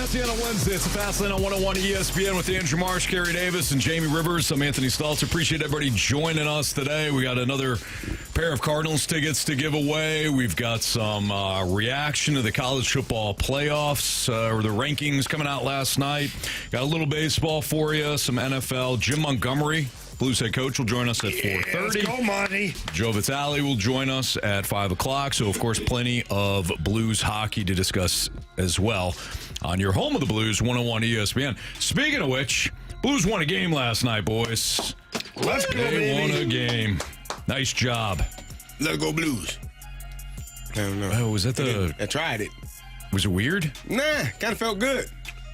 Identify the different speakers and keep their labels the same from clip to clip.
Speaker 1: Fantasy on a Wednesday. It's the Fast Lane on 101 ESPN with Andrew Marsh, Carey Davis, and Jamie Rivers. I'm Anthony Stalter. Appreciate everybody joining us today. We got another pair of Cardinals tickets to give away. We've got some reaction to the college football playoffs, or the rankings coming out last night. Got a little baseball for you, some NFL. Jim Montgomery, Blues head coach, will join us at 4:30.
Speaker 2: Let's go, Monty.
Speaker 1: Joe Vitale will join us at 5 o'clock. So, of course, plenty of Blues hockey to discuss as well on your home of the Blues, 101 ESPN. Speaking of which, Blues won a game last night, boys.
Speaker 2: Let's go,
Speaker 1: They
Speaker 2: baby.
Speaker 1: won a game. Nice job.
Speaker 3: Let's go Blues. I don't know.
Speaker 1: Oh, was that
Speaker 3: I tried it.
Speaker 1: Was it weird?
Speaker 3: Nah, kind of felt good.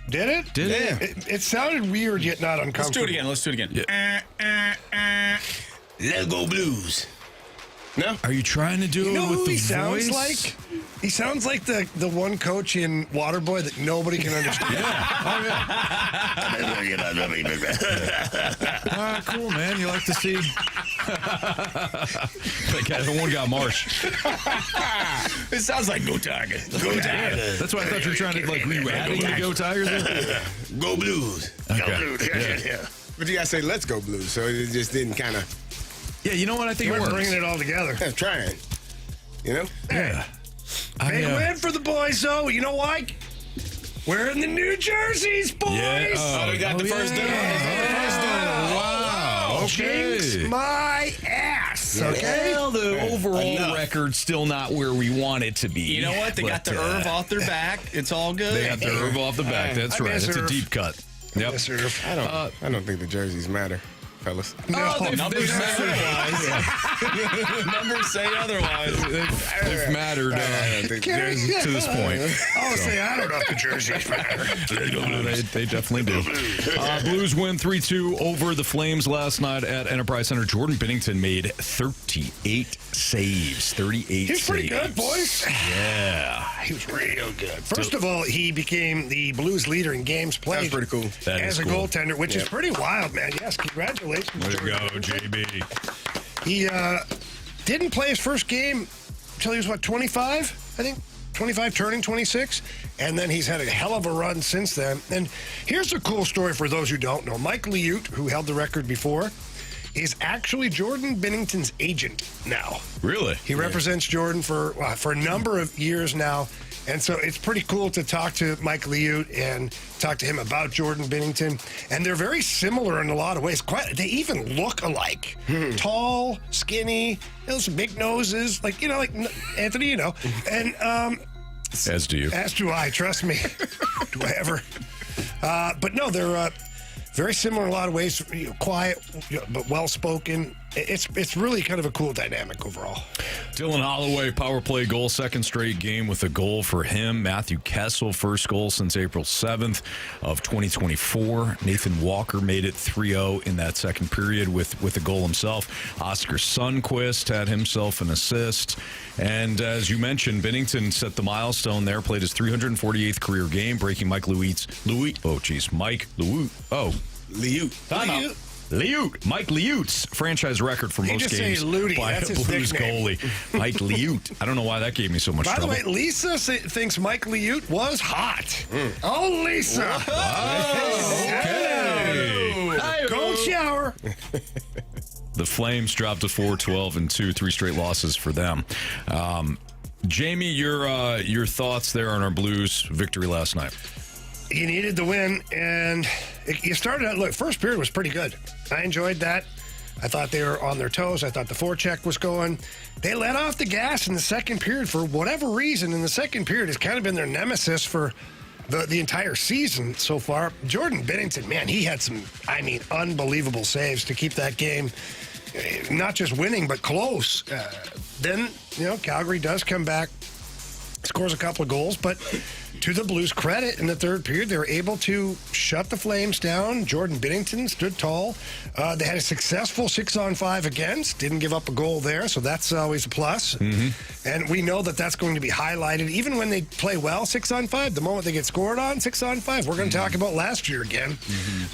Speaker 2: Did it?
Speaker 1: Did
Speaker 3: Yeah.
Speaker 2: It sounded weird yet not uncomfortable.
Speaker 4: Let's do it again.
Speaker 3: Let's go Blues. No?
Speaker 1: Are you trying to do
Speaker 2: You know
Speaker 1: it with
Speaker 2: who
Speaker 1: the
Speaker 2: he sounds
Speaker 1: voice?
Speaker 2: like? He sounds like the one coach in Waterboy that nobody can understand.
Speaker 1: Cool, man. You like to see? One got Marsh.
Speaker 4: It sounds like Go Tiger. Go Tiger.
Speaker 1: That's why I thought you were trying to were you adding the Go Tigers?
Speaker 3: Go Blues.
Speaker 1: Okay.
Speaker 3: Go Blues. Yeah. But you gotta say let's go Blues, so it just didn't kind of
Speaker 1: Yeah, you know what? I think it
Speaker 2: We're
Speaker 1: works.
Speaker 2: bringing it all together.
Speaker 3: trying. You know?
Speaker 1: Yeah.
Speaker 2: Big win for the boys, though. You know why? We're in the New Jerseys, boys.
Speaker 1: Yeah.
Speaker 3: Oh, we got the first down.
Speaker 1: Wow. Okay.
Speaker 2: Jinx my ass, okay?
Speaker 1: Well, the overall
Speaker 3: Enough.
Speaker 1: record's still not where we want it to be.
Speaker 4: You know what? They got the Irv off their back. It's all good.
Speaker 1: They got the Irv off the back. That's
Speaker 2: I
Speaker 1: right.
Speaker 2: miss
Speaker 1: It's a
Speaker 2: Irv.
Speaker 1: deep cut. Yep.
Speaker 2: Yes, sir.
Speaker 3: I don't think the jerseys matter, fellas.
Speaker 2: No,
Speaker 4: Numbers say otherwise. Numbers say otherwise.
Speaker 1: They've mattered to this point.
Speaker 2: I'll say I don't know if the jerseys matter.
Speaker 1: They definitely do. Blues win 3-2 over the Flames last night at Enterprise Center. Jordan Binnington made 38 saves. 38
Speaker 2: He's pretty
Speaker 1: saves.
Speaker 2: good, boys.
Speaker 1: Yeah.
Speaker 2: He was real good. First of all, he became the Blues leader in games played.
Speaker 3: That's pretty cool.
Speaker 1: That
Speaker 2: as
Speaker 1: is
Speaker 2: a
Speaker 1: cool.
Speaker 2: goaltender, which is pretty wild, man. Yes, congratulations.
Speaker 1: Way to
Speaker 2: Jordan.
Speaker 1: go, JB.
Speaker 2: He didn't play his first game until he was, 25, I think? 25, turning 26. And then he's had a hell of a run since then. And here's a cool story for those who don't know. Mike Liute, who held the record before, is actually Jordan Binnington's agent now.
Speaker 1: Really?
Speaker 2: He represents Jordan for a number of years now. And so it's pretty cool to talk to Mike Liute and talk to him about Jordan Binnington. And they're very similar in a lot of ways. They even look alike. Tall, skinny, those big noses, like Anthony, And
Speaker 1: As do you.
Speaker 2: as do I, trust me. Do I ever? But no, they're very similar in a lot of ways. Quiet, but well-spoken. It's really kind of a cool dynamic overall.
Speaker 1: Dylan Holloway, power play goal, second straight game with a goal for him. Matthew Kessel, first goal since April 7th of 2024. Nathan Walker made it 3-0 in that second period with a goal himself. Oscar Sundqvist had himself an assist. And as you mentioned, Binnington set the milestone there, played his 348th career game, breaking Mike Liute's franchise record for most
Speaker 2: just say
Speaker 1: games
Speaker 2: Ludi.
Speaker 1: by
Speaker 2: That's
Speaker 1: a
Speaker 2: his
Speaker 1: Blues
Speaker 2: nickname.
Speaker 1: goalie. Mike Liute. I don't know why that gave me so much
Speaker 2: By
Speaker 1: trouble.
Speaker 2: the way, Lisa thinks Mike Liute was hot. Oh, Lisa.
Speaker 1: Okay.
Speaker 2: Cold shower.
Speaker 1: The Flames dropped to 4-12 and 3 straight losses for them. Jamie, your thoughts there on our Blues victory last night?
Speaker 2: You needed the win, and you started out, first period was pretty good. I enjoyed that. I thought they were on their toes. I thought the forecheck was going. They let off the gas in the second period for whatever reason. In the second period, it's kind of been their nemesis for the entire season so far. Jordan Binnington, man, he had some, unbelievable saves to keep that game not just winning, but close. Then, Calgary does come back, scores a couple of goals, but to the Blues' credit, in the third period, they were able to shut the Flames down. Jordan Binnington stood tall. They had a successful 6-on-5 against, didn't give up a goal there, so that's always a plus. Mm-hmm. And we know that that's going to be highlighted, even when they play well 6-on-5, the moment they get scored on 6-on-5. We're going to talk about last year again,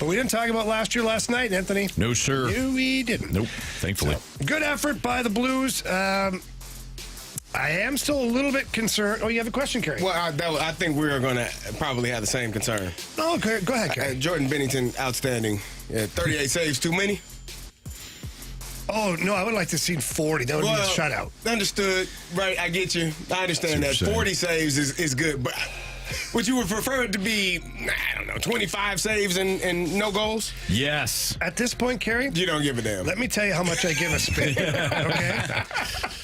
Speaker 2: but we didn't talk about last year last night, Anthony.
Speaker 1: No, sir.
Speaker 2: No, we didn't.
Speaker 1: Nope, thankfully.
Speaker 2: So, good effort by the Blues. I am still a little bit concerned. Oh, you have a question, Carey?
Speaker 3: Well, I think we're going to probably have the same concern.
Speaker 2: No, okay, go ahead, Carey.
Speaker 3: Jordan Bennington, outstanding. 38 saves, too many?
Speaker 2: Oh, no, I would like to see 40. That would be a shutout.
Speaker 3: Understood. Right, I get you. I understand that. 40 saves is good, but would you prefer it to be, I don't know, 25 saves and no goals?
Speaker 1: Yes.
Speaker 2: At this point, Carey,
Speaker 3: You don't give a damn.
Speaker 2: let me tell you how much I give a spin. Okay?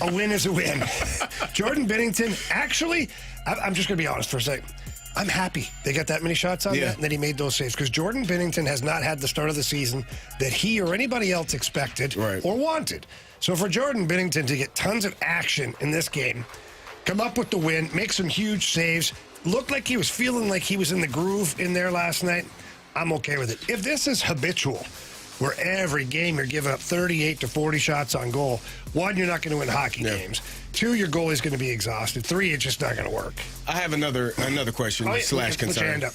Speaker 2: A win is a win. Jordan Bennington, actually, I'm just going to be honest for a second. I'm happy they got that many shots on that and that he made those saves, because Jordan Bennington has not had the start of the season that he or anybody else expected or wanted. So for Jordan Bennington to get tons of action in this game, come up with the win, make some huge saves, looked like he was feeling like he was in the groove in there last night, I'm okay with it. If this is habitual, where every game you're giving up 38 to 40 shots on goal, one, you're not going to win hockey games. Two, your goalie's going to be exhausted. Three, it's just not going to work.
Speaker 3: I have another question slash concern.
Speaker 2: Put your hand up.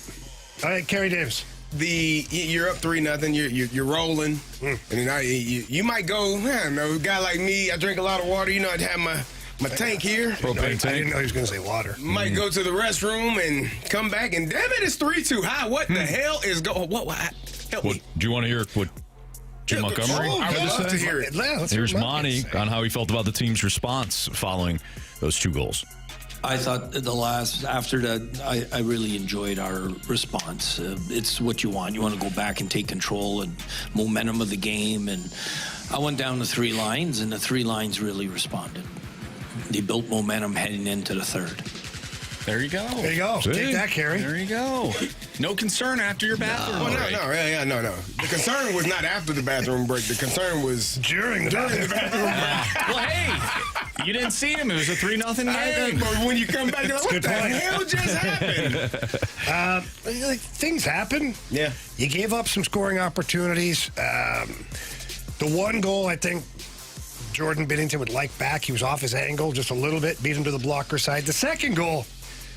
Speaker 2: All right, Carey Davis.
Speaker 3: You're up 3-0. You're rolling, and then you might go. I don't know, a guy like me, I drink a lot of water. You know, I'd have my tank here.
Speaker 1: Propane tank.
Speaker 2: I didn't know he was going to say water.
Speaker 3: Might go to the restroom and come back, and damn it, it's 3-2 high. What the hell is going? What? Help me.
Speaker 1: Do you want to hear what Jim Montgomery?
Speaker 3: I would love to hear it.
Speaker 1: Here's Monty on how he felt about the team's response following those 2 goals.
Speaker 5: I thought after that, I really enjoyed our response. It's what you want. You want to go back and take control and momentum of the game. And I went down the 3 lines, and the 3 lines really responded. They built momentum heading into the third.
Speaker 4: There you go.
Speaker 2: There you go.
Speaker 1: See?
Speaker 2: Take that, Carey.
Speaker 4: There you go. No concern after your bathroom break.
Speaker 3: No. The concern was not after the bathroom break. The concern was
Speaker 2: During the bathroom break.
Speaker 4: Well, hey, you didn't see him. It was a 3-0 game.
Speaker 3: But when you come back, you're like, what the hell just happened?
Speaker 2: Things happen.
Speaker 3: Yeah.
Speaker 2: You gave up some scoring opportunities. The one goal, I think, Jordan Bennington would like back. He was off his angle just a little bit, beat him to the blocker side. The second goal,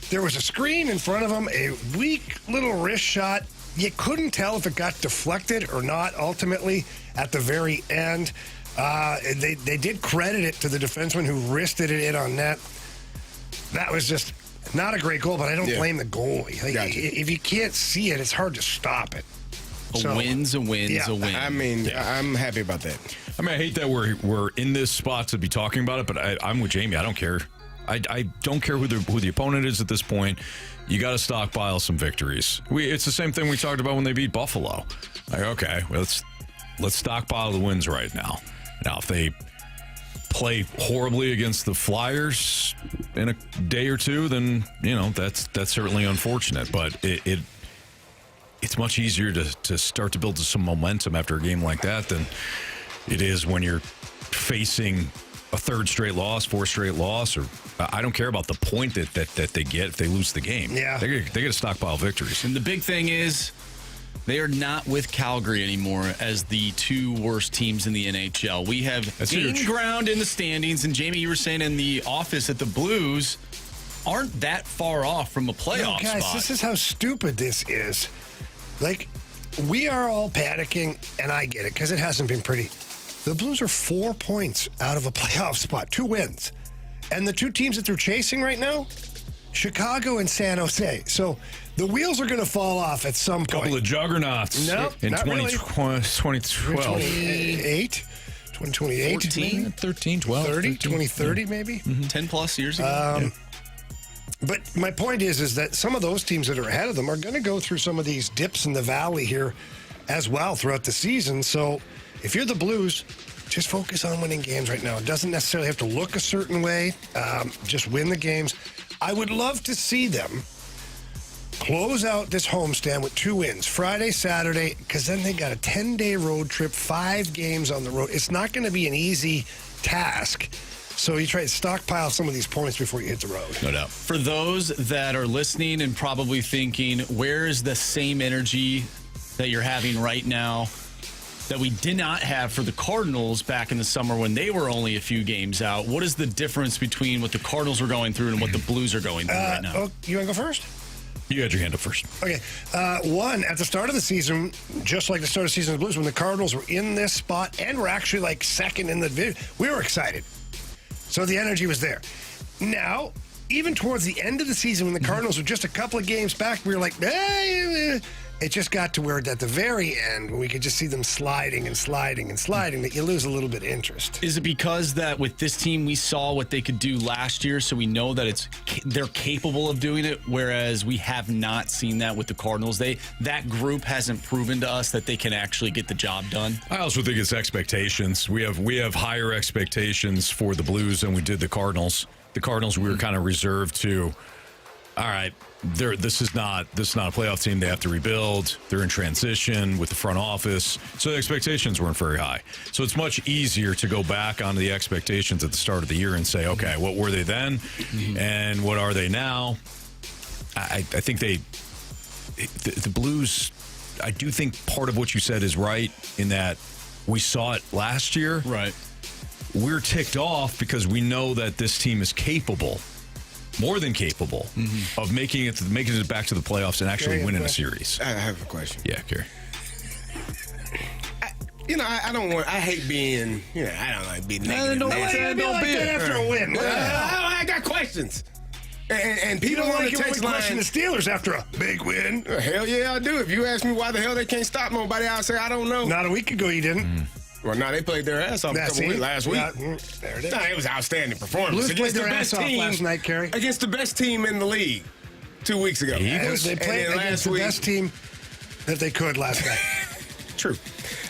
Speaker 2: there was a screen in front of him, a weak little wrist shot. You couldn't tell if it got deflected or not ultimately at the very end. They did credit it to the defenseman who wristed it in on net. That was just not a great goal, but I don't blame the goalie. If you can't see it, it's hard to stop it.
Speaker 4: A win's a win's a win.
Speaker 3: I mean, I'm happy about that.
Speaker 1: I mean, I hate that we're in this spot to be talking about it, but I'm with Jamie. I don't care. I don't care who the opponent is at this point. You got to stockpile some victories. It's the same thing we talked about when they beat Buffalo. Like, okay, let's stockpile the wins right now. Now, if they play horribly against the Flyers in a day or two, then that's certainly unfortunate. But it's much easier to start to build some momentum after a game like that than it is when you're facing a 3rd straight loss, 4th straight loss, or I don't care about the point that they get if they lose the game.
Speaker 2: Yeah.
Speaker 1: They got to stockpile victories.
Speaker 4: And the big thing is they are not with Calgary anymore as the 2 worst teams in the NHL. We have gained ground in the standings, and Jamie, you were saying in the office that the Blues aren't that far off from a playoff
Speaker 2: guys,
Speaker 4: spot.
Speaker 2: This is how stupid this is. Like, we are all panicking, and I get it, because it hasn't been pretty. The Blues are 4 points out of a playoff spot, 2 wins. And the 2 teams that they're chasing right now, Chicago and San Jose. So the wheels are going to fall off at some point.
Speaker 1: Couple of juggernauts in 2012.
Speaker 2: 2028? 2028?
Speaker 4: 14?
Speaker 1: 13, 12.
Speaker 2: 30? 2030, maybe?
Speaker 4: 10 plus years ago.
Speaker 2: But my point is that some of those teams that are ahead of them are going to go through some of these dips in the valley here as well throughout the season. So if you're the Blues, just focus on winning games right now. It doesn't necessarily have to look a certain way. Just win the games. I would love to see them close out this homestand with 2 wins, Friday, Saturday, because then they got a 10-day road trip, 5 games on the road. It's not going to be an easy task. So you try to stockpile some of these points before you hit the road.
Speaker 1: No doubt.
Speaker 4: For those that are listening and probably thinking, where is the same energy that you're having right now that we did not have for the Cardinals back in the summer when they were only a few games out? What is the difference between what the Cardinals are going through and what the Blues are going through right now?
Speaker 2: Oh, you want to go first?
Speaker 1: You had your hand up first.
Speaker 2: Okay. One, at the start of the season, just like the start of the season of the Blues, when the Cardinals were in this spot and were actually like second in the division, we were excited. So the energy was there. Now, even towards the end of the season, when the Cardinals were just a couple of games back, we were like, it just got to where at the very end, when we could just see them sliding and sliding and sliding, that you lose a little bit of interest.
Speaker 4: Is it because that with this team we saw what they could do last year, so we know that they're capable of doing it, whereas we have not seen that with the Cardinals? That group hasn't proven to us that they can actually get the job done.
Speaker 1: I also think it's expectations. We have higher expectations for the Blues than we did the Cardinals. The Cardinals, we were kind of reserved to, all right, this is not a playoff team. They have to rebuild. They're in transition with the front office. So the expectations weren't very high. So it's much easier to go back onto the expectations at the start of the year and say, okay, what were they then? And what are they now? I think the Blues, I do think part of what you said is right in that we saw it last year.
Speaker 4: Right.
Speaker 1: We're ticked off because we know that this team is capable, more than capable, of making it back to the playoffs and actually winning a series.
Speaker 3: I have a question.
Speaker 1: Yeah, Carey.
Speaker 3: I hate being, I don't like being negative.
Speaker 2: Don't be after a win.
Speaker 3: I got questions. And people
Speaker 2: You don't
Speaker 3: want
Speaker 2: like
Speaker 3: to
Speaker 2: it when
Speaker 3: text
Speaker 2: we question
Speaker 3: line.
Speaker 2: the Steelers after a big win.
Speaker 3: Hell yeah, I do. If you ask me why the hell they can't stop nobody, I'll say I don't know.
Speaker 2: Not a week ago, you didn't.
Speaker 3: Well, no, they played their ass off last week.
Speaker 2: Yeah, there it is.
Speaker 3: No, it was outstanding performance.
Speaker 2: Blues
Speaker 3: Against
Speaker 2: played their
Speaker 3: the
Speaker 2: ass
Speaker 3: best
Speaker 2: off
Speaker 3: team
Speaker 2: last night, Carey.
Speaker 3: Against the best team in the league 2 weeks ago.
Speaker 2: They played
Speaker 3: And then
Speaker 2: against the best team that they could last night.
Speaker 3: True.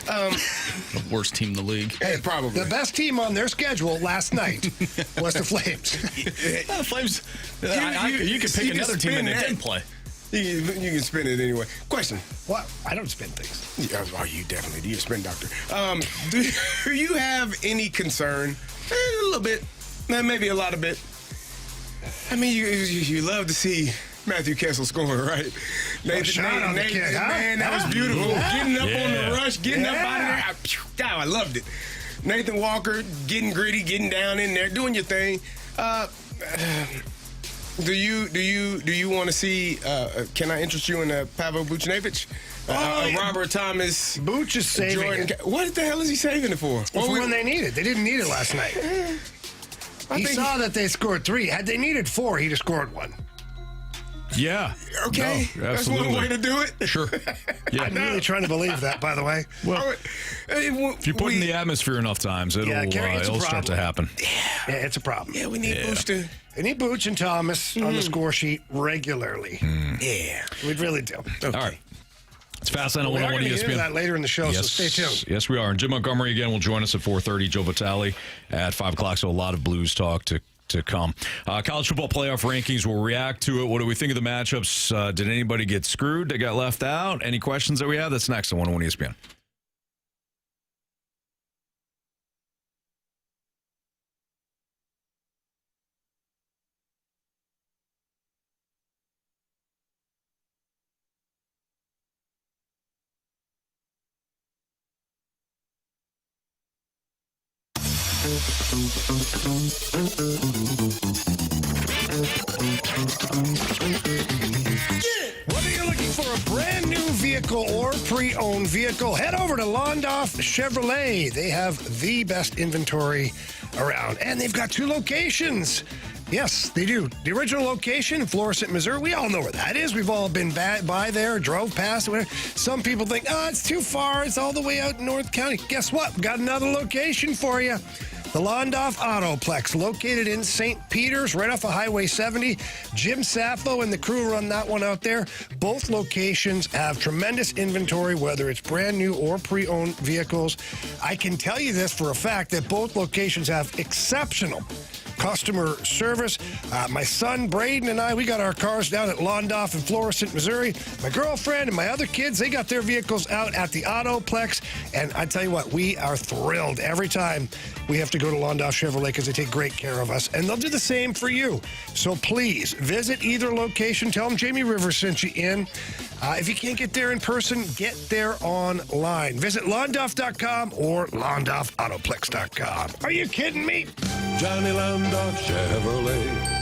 Speaker 4: The worst team in the league.
Speaker 3: Hey, probably.
Speaker 2: The best team on their schedule last night was the Flames.
Speaker 4: The Flames. You could
Speaker 3: you
Speaker 4: pick
Speaker 3: can
Speaker 4: another team
Speaker 3: spin
Speaker 4: and they
Speaker 3: that.
Speaker 4: didn't play.
Speaker 3: You can spin it anyway. Question.
Speaker 2: What? I don't spin things.
Speaker 3: Yeah, well, you definitely do. You're a spin doctor. Do you have any concern? A little bit. Maybe a lot of bit. I mean, you love to see Matthew Kessel scoring, right?
Speaker 2: Shot on the kid, huh?
Speaker 3: Man, that was beautiful. Getting up on the rush, getting up out of there. God, I loved it. Nathan Walker getting gritty, getting down in there, doing your thing. Do you want to see? Can I interest you in Pavel Buchnevich? Robert Thomas.
Speaker 2: Booch is saving
Speaker 3: Jordan.
Speaker 2: it.
Speaker 3: What the hell is he saving it for?
Speaker 2: For when they need it. They didn't need it last night. He saw that they scored 3. Had they needed 4, he'd have scored 1.
Speaker 1: Yeah.
Speaker 3: Okay,
Speaker 1: No,
Speaker 3: that's
Speaker 1: absolutely.
Speaker 3: one way to do it.
Speaker 1: Sure. Yeah.
Speaker 2: I'm really trying to believe that, by the way.
Speaker 1: Well, if you put in the atmosphere enough times, it'll start to happen.
Speaker 2: Yeah, it's a problem.
Speaker 3: Yeah, we need Booch to.
Speaker 2: They need Booch and Thomas on the score sheet regularly.
Speaker 3: Yeah,
Speaker 2: We really do.
Speaker 3: okay.
Speaker 1: All right. It's Fastlane on
Speaker 2: We're
Speaker 1: 101
Speaker 2: going to hear
Speaker 1: ESPN.
Speaker 2: that later in the show, so stay tuned.
Speaker 1: Yes, we are. And Jim Montgomery again will join us at 4:30. Joe Vitale at 5 o'clock. So a lot of Blues talk to come. College football playoff rankings. We'll react to it. What do we think of the matchups? Did anybody get screwed? They got left out? Any questions that we have? That's next on 101 ESPN.
Speaker 2: Whether you're looking for a brand new vehicle or pre-owned vehicle, head over to Londoff Chevrolet. They have the best inventory around, and they've got 2 locations. Yes, they do. The original location, Florissant, Missouri, we all know where that is. We've all been by there, drove past it. Some people think, it's too far. It's all the way out in North County. Guess what? We've got another location for you. The Londoff Autoplex, located in St. Peters, right off of Highway 70. Jim Sappho and the crew run that one out there. Both locations have tremendous inventory, whether it's brand new or pre-owned vehicles. I can tell you this for a fact, that both locations have exceptional customer service. My son, Braden, and I, we got our cars down at Londoff in Florissant, Missouri. My girlfriend and my other kids, they got their vehicles out at the Autoplex. And I tell you what, we are thrilled every time we have to go to Londoff Chevrolet because they take great care of us. And they'll do the same for you. So please, visit either location. Tell them Jamie Rivers sent you in. If you can't get there in person, get there online. Visit Londoff.com or LondoffAutoplex.com. Are you kidding me?
Speaker 6: Johnny Londoff Chevrolet.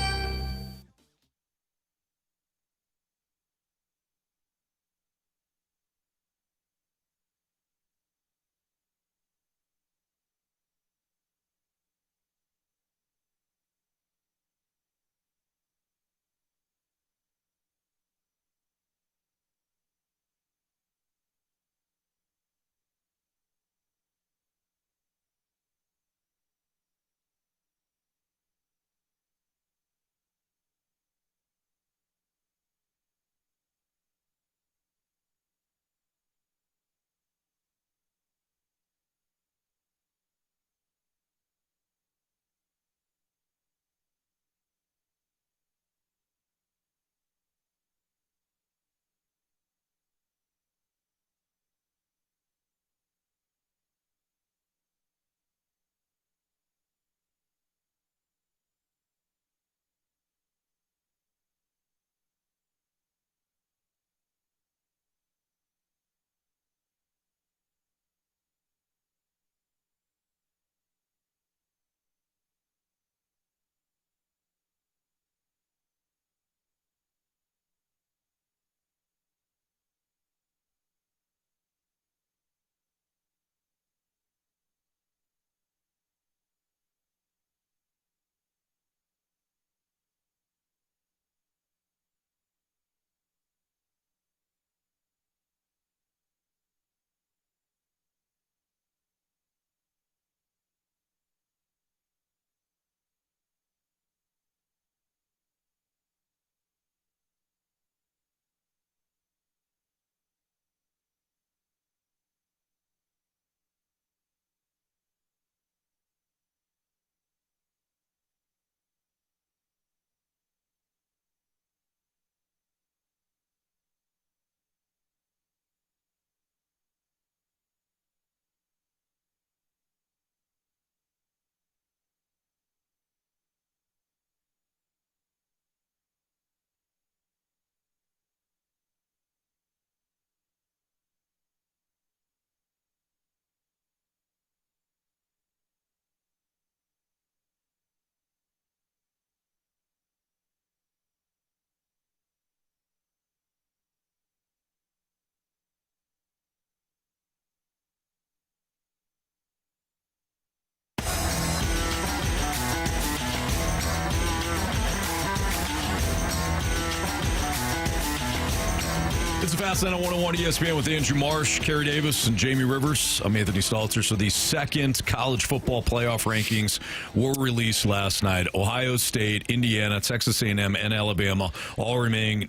Speaker 1: Fastline on 101 ESPN with Andrew Marsh, Carey Davis, and Jamie Rivers. I'm Anthony Stalter. So the second college football playoff rankings were released last night. Ohio State, Indiana, Texas A&M, and Alabama all remain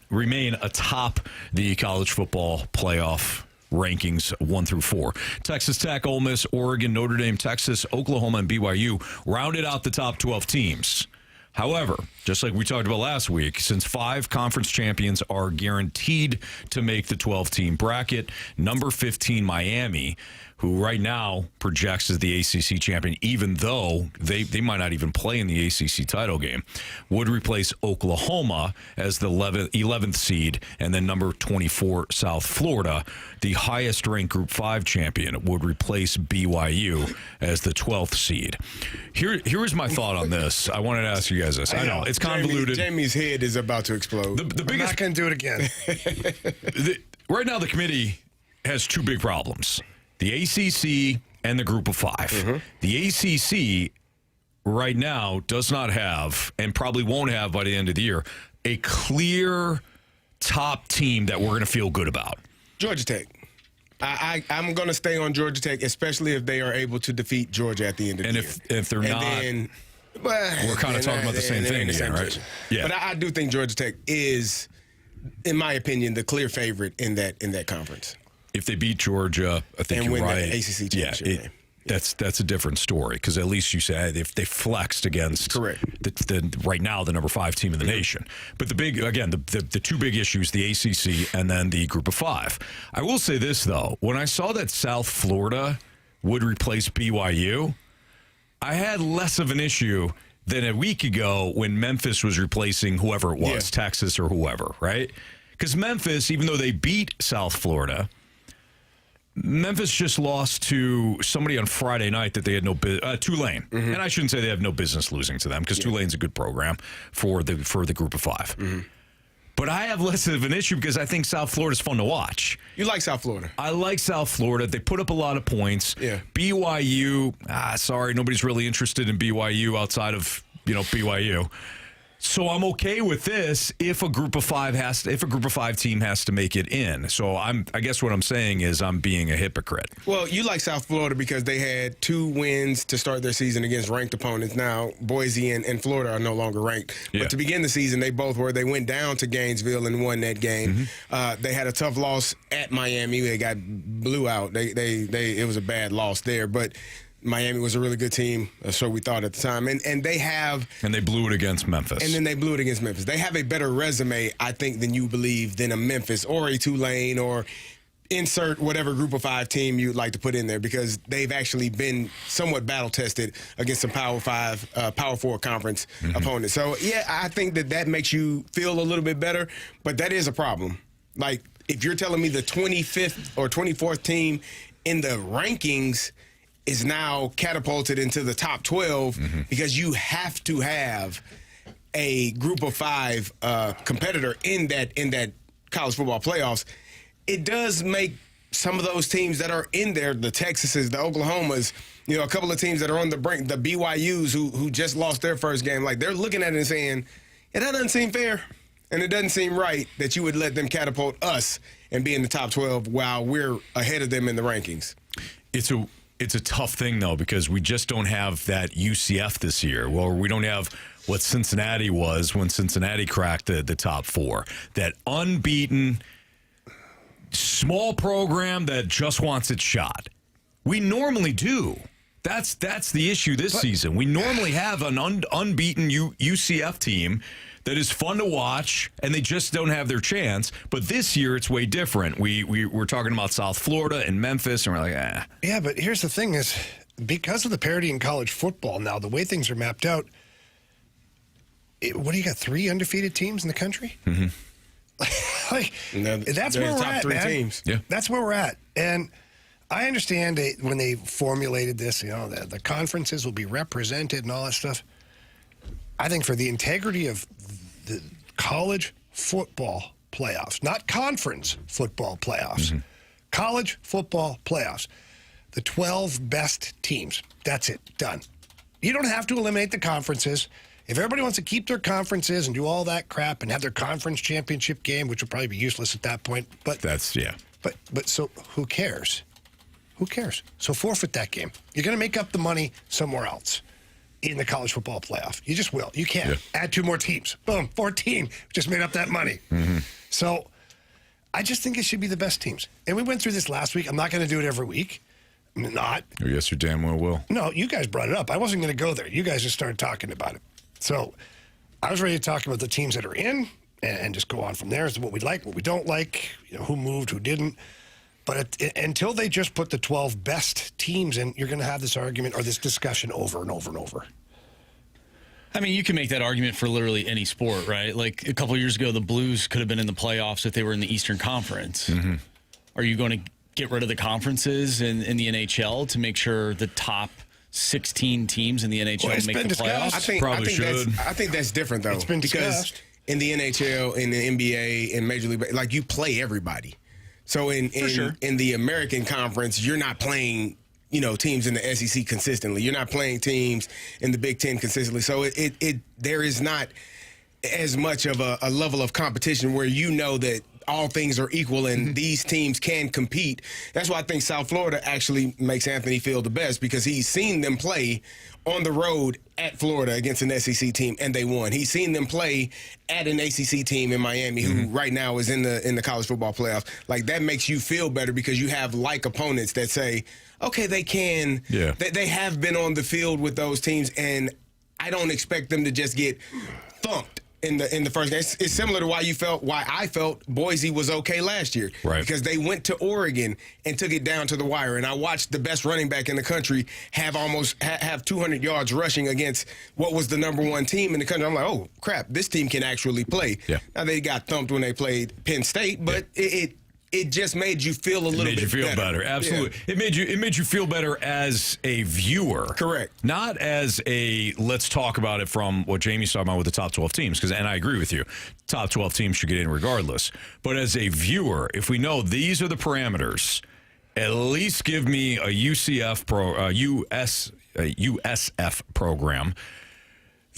Speaker 1: atop the college football playoff rankings 1 through 4. Texas Tech, Ole Miss, Oregon, Notre Dame, Texas, Oklahoma, and BYU rounded out the top 12 teams. However, just like we talked about last week, since 5 conference champions are guaranteed to make the 12-team bracket, number 15, Miami, who right now projects as the ACC champion, even though they might not even play in the ACC title game, would replace Oklahoma as the 11th seed, and then number 24, South Florida, the highest-ranked Group 5 champion, would replace BYU as the 12th seed. Here is my thought on this. I wanted to ask you guys this. I know it's convoluted.
Speaker 3: Jamie's head is about to explode.
Speaker 1: The biggest,
Speaker 2: I'm not going to do it again.
Speaker 1: Right now, the committee has 2 big problems. The ACC and the Group of 5. Mm-hmm. The ACC right now does not have, and probably won't have by the end of the year, a clear top team that we're going to feel good about.
Speaker 3: Georgia Tech. I'm going to stay on Georgia Tech, especially if they are able to defeat Georgia at the end of the year.
Speaker 1: And if they're not,
Speaker 3: then,
Speaker 1: we're kind of talking about the same thing again, right?
Speaker 3: Yeah. But I do think Georgia Tech is, in my opinion, the clear favorite in that conference.
Speaker 1: If they beat Georgia, I think
Speaker 3: and
Speaker 1: you're right.
Speaker 3: The ACC championship game.
Speaker 1: That's a different story, because at least you say if they flexed against the right now the number 5 team in the nation. But the 2 big issues, the ACC and then the Group of 5. I will say this though, when I saw that South Florida would replace BYU, I had less of an issue than a week ago when Memphis was replacing whoever it was, Texas or whoever, right? Because Memphis, even though they beat South Florida, Memphis just lost to somebody on Friday night that they had no Tulane, and I shouldn't say they have no business losing to them, because Tulane's a good program for the Group of 5. Mm-hmm. But I have less of an issue because I think South Florida's fun to watch.
Speaker 3: You like South Florida?
Speaker 1: I like South Florida. They put up a lot of points.
Speaker 3: Yeah.
Speaker 1: BYU, sorry, nobody's really interested in BYU outside of BYU. So I'm okay with this if a Group of 5 team has to make it in. So I guess what I'm saying is I'm being a hypocrite.
Speaker 3: Well, you like South Florida because they had 2 wins to start their season against ranked opponents. Now Boise and Florida are no longer ranked.
Speaker 1: Yeah.
Speaker 3: But to begin the season, they both were. They went down to Gainesville and won that game. Mm-hmm. They had a tough loss at Miami. They got blew out. It was a bad loss there, but Miami was a really good team, so we thought at the time. And they
Speaker 1: blew it against Memphis.
Speaker 3: And then they blew it against Memphis. They have a better resume, I think, than you believe, than a Memphis or a Tulane or insert whatever Group of 5 team you'd like to put in there, because they've actually been somewhat battle-tested against some Power 4 conference opponents. So, yeah, I think that makes you feel a little bit better, but that is a problem. Like, if you're telling me the 25th or 24th team in the rankings is now catapulted into the top 12 because you have to have a Group of 5 competitor in that college football playoffs, it does make some of those teams that are in there, the Texases, the Oklahomas, a couple of teams that are on the brink, the BYUs who just lost their first game, like they're looking at it and saying, that doesn't seem fair. And it doesn't seem right that you would let them catapult us and be in the top 12 while we're ahead of them in the rankings.
Speaker 1: It's a tough thing, though, because we just don't have that UCF this year. Well, we don't have what Cincinnati was when Cincinnati cracked the top 4. That unbeaten, small program that just wants its shot. We normally do. That's the issue this season. We normally have an unbeaten UCF team that is fun to watch, and they just don't have their chance. But this year, it's way different. We're talking about South Florida and Memphis, and we're like,
Speaker 2: Yeah, but here's the thing is, because of the parity in college football now, the way things are mapped out, what do you got, 3 undefeated teams in the country? Mm-hmm. That's where we're at,
Speaker 3: 3
Speaker 2: man.
Speaker 3: teams.
Speaker 1: Yeah.
Speaker 2: That's where we're at. And I understand when they formulated this, the conferences will be represented and all that stuff. I think for the integrity of the college football playoffs, not conference football playoffs, college football playoffs, the 12 best teams, that's it, done. You don't have to eliminate the conferences. If everybody wants to keep their conferences and do all that crap and have their conference championship game, which will probably be useless at that point, but But so who cares? Who cares? So forfeit that game. You're going to make up the money somewhere else in the college football playoff. You just will. You can't.
Speaker 1: Yeah.
Speaker 2: Add 2 more teams. Boom, 14. Just made up that money.
Speaker 1: Mm-hmm.
Speaker 2: So I just think it should be the best teams. And we went through this last week. I'm not going to do it every week. I'm not.
Speaker 1: Oh, yes, you damn well will.
Speaker 2: No, you guys brought it up. I wasn't going to go there. You guys just started talking about it. So I was ready to talk about the teams that are in and just go on from there as to what we like, what we don't like, who moved, who didn't. But until they just put the 12 best teams in, you're going to have this argument or this discussion over and over and over.
Speaker 4: I mean, you can make that argument for literally any sport, right? Like a couple of years ago, the Blues could have been in the playoffs if they were in the Eastern Conference. Mm-hmm. Are you going to get rid of the conferences in the NHL to make sure the top 16 teams in the NHL make the playoffs?
Speaker 3: I think that's different, though.
Speaker 2: It's been discussed.
Speaker 3: Because in the NHL, in the NBA, in Major League, like you play everybody. So in the American Conference, you're not playing, teams in the SEC consistently. You're not playing teams in the Big Ten consistently. So there is not as much of a level of competition where that all things are equal and these teams can compete. That's why I think South Florida actually makes Anthony feel the best, because he's seen them play on the road at Florida against an SEC team, and they won. He's seen them play at an ACC team in Miami, who right now is in the college football playoffs. Like, that makes you feel better because you have like opponents that say, okay, they can. Yeah. They have been on the field with those teams, and I don't expect them to just get thumped in the first game. It's similar to why I felt Boise was okay last year.
Speaker 1: Right.
Speaker 3: Because they went to Oregon and took it down to the wire. And I watched the best running back in the country have 200 yards rushing against what was the number 1 team in the country. I'm like, oh, crap, this team can actually play. Yeah. Now, they got thumped when they played Penn State, but it just made you feel a little bit better.
Speaker 1: It made you feel better. Absolutely. Yeah. It made you feel better as a viewer.
Speaker 3: Correct.
Speaker 1: Not as let's talk about it from what Jamie's talking about with the top 12 teams, and I agree with you. Top 12 teams should get in regardless. But as a viewer, if we know these are the parameters, at least give me a USF program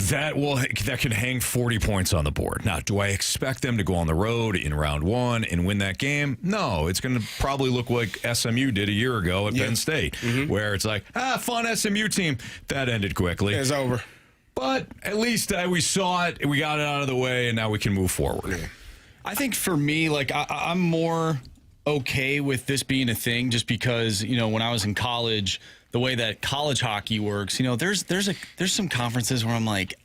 Speaker 1: that can hang 40 points on the board. Now, do I expect them to go on the road in round 1 and win that game? No, it's going to probably look like SMU did a year ago at Penn State, where it's like, fun SMU team. That ended quickly.
Speaker 3: It's over.
Speaker 1: But at least we saw it, we got it out of the way, and now we can move forward.
Speaker 4: Yeah. I think for me, I'm more okay with this being a thing just because, when I was in college, the way that college hockey works, there's some conferences where I'm like,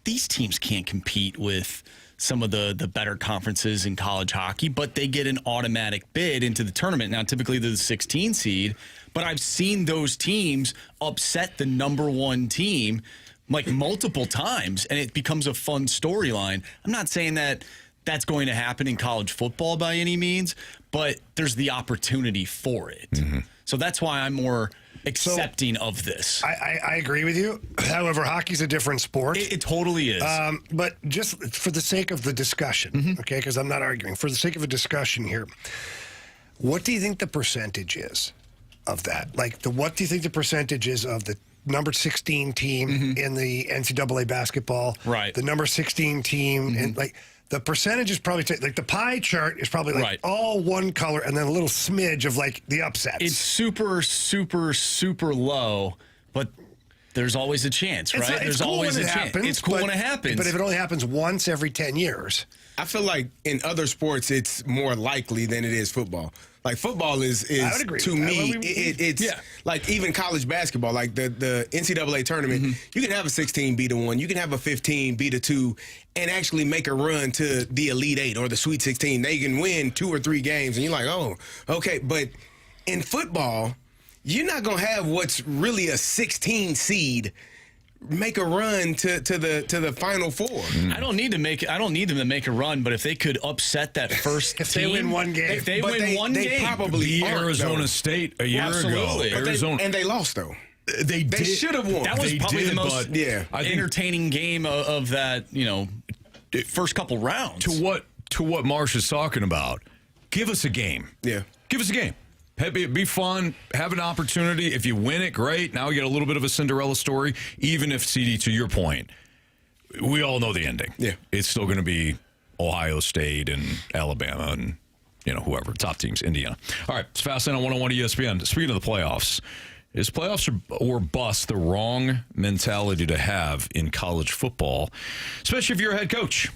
Speaker 4: these teams can't compete with some of the better conferences in college hockey, but they get an automatic bid into the tournament. Now, typically they're the 16 seed, but I've seen those teams upset the number 1 team multiple times, and it becomes a fun storyline. I'm not saying that that's going to happen in college football by any means, but there's the opportunity for it. Mm-hmm. So that's why I'm more accepting of this.
Speaker 2: I agree with you. However, hockey's a different sport.
Speaker 4: It totally is.
Speaker 2: But just for the sake of the discussion, okay, because I'm not arguing, for the sake of a discussion here, what do you think the percentage is of that? What do you think the percentage is of the number 16 team in the NCAA basketball?
Speaker 4: Right.
Speaker 2: The number 16 team, and the percentage is probably the pie chart is probably all one color and then a little smidge of the upsets.
Speaker 4: It's super, super, super low, but there's always a chance, right? There's
Speaker 2: cool
Speaker 4: always a chance. It's cool when it happens.
Speaker 2: But if it only happens once every 10 years.
Speaker 3: I feel like in other sports it's more likely than it is football. Football is
Speaker 2: I would agree
Speaker 3: to
Speaker 2: with
Speaker 3: me,
Speaker 2: that.
Speaker 3: it's even college basketball, the NCAA tournament, you can have a 16 beat a 1, you can have a 15 beat a 2, and actually make a run to the Elite 8 or the Sweet 16. They can win 2 or 3 games, and you're like, oh, okay. But in football, you're not going to have what's really a 16 seed make a run to the Final Four.
Speaker 4: I don't need them to make a run, but if they could upset that first
Speaker 2: if
Speaker 4: team,
Speaker 2: they win one game,
Speaker 4: if they win one game,
Speaker 3: probably
Speaker 1: Arizona State a year ago.
Speaker 3: And they lost though.
Speaker 1: They
Speaker 3: should have won.
Speaker 4: That was probably the most entertaining game of that first couple rounds.
Speaker 1: To what Marsh is talking about, give us a game.
Speaker 3: Yeah,
Speaker 1: give us a game. Be fun, have an opportunity. If you win it, great. Now we get a little bit of a Cinderella story, even if, CD, to your point, we all know the ending.
Speaker 3: Yeah.
Speaker 1: It's still going to be Ohio State and Alabama and, whoever, top teams, Indiana. All right, it's Fastlane on 101 ESPN. Speaking of the playoffs, is playoffs or bust the wrong mentality to have in college football, especially if you're a head coach?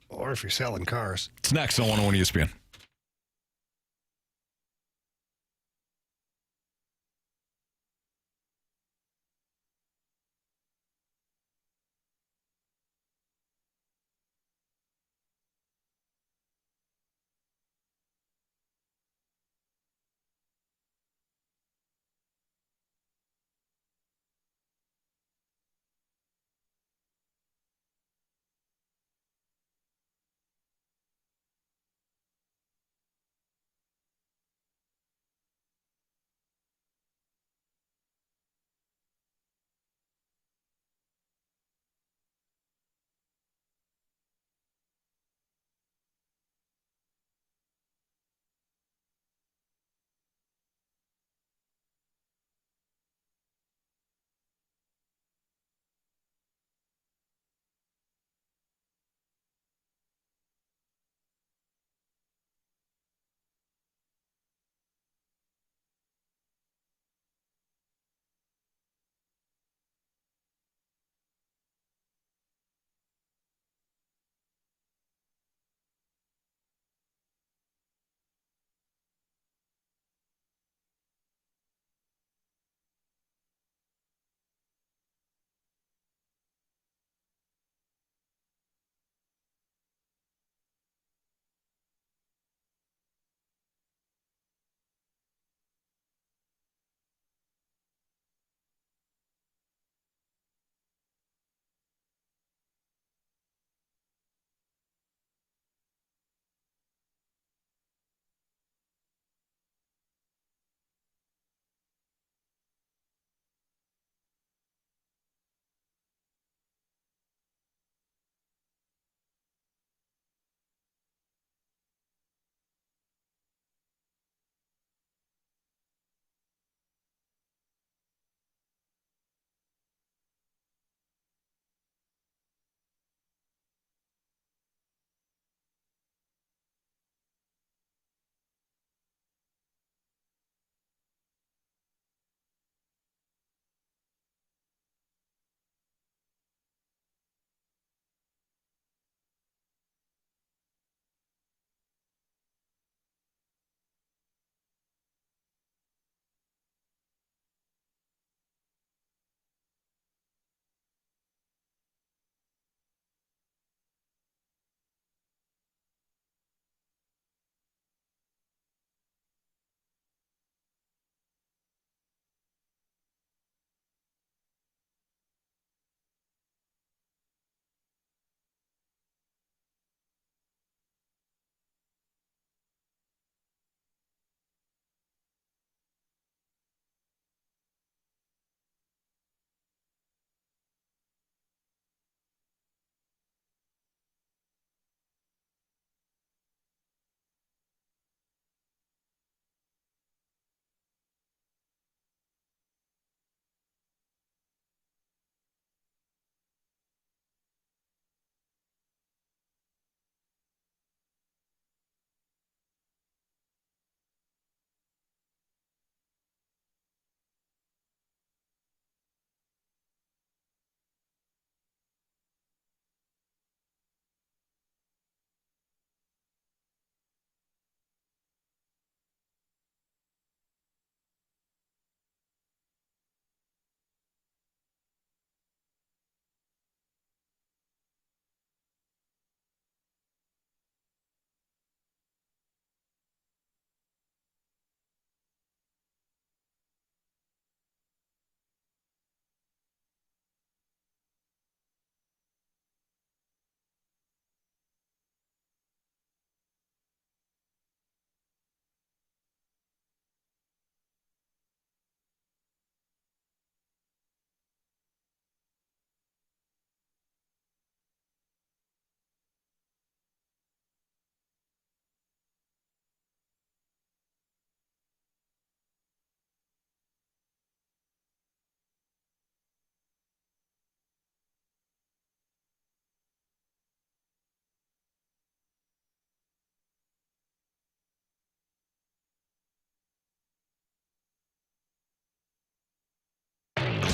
Speaker 2: Or if you're selling cars.
Speaker 1: It's next on 101 ESPN.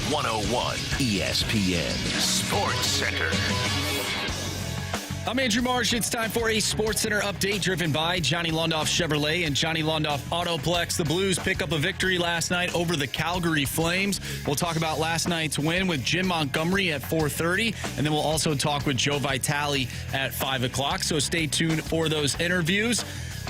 Speaker 7: 101 ESPN Sports Center.
Speaker 4: I'm Andrew Marsh. It's time for a Sports Center update driven by Johnny Londoff Chevrolet and Johnny Londoff Autoplex. The Blues pick up a victory last night over the Calgary Flames. We'll talk about last night's win with Jim Montgomery at 4:30, and then we'll also talk with Joe Vitale at 5 o'clock. So stay tuned for those interviews.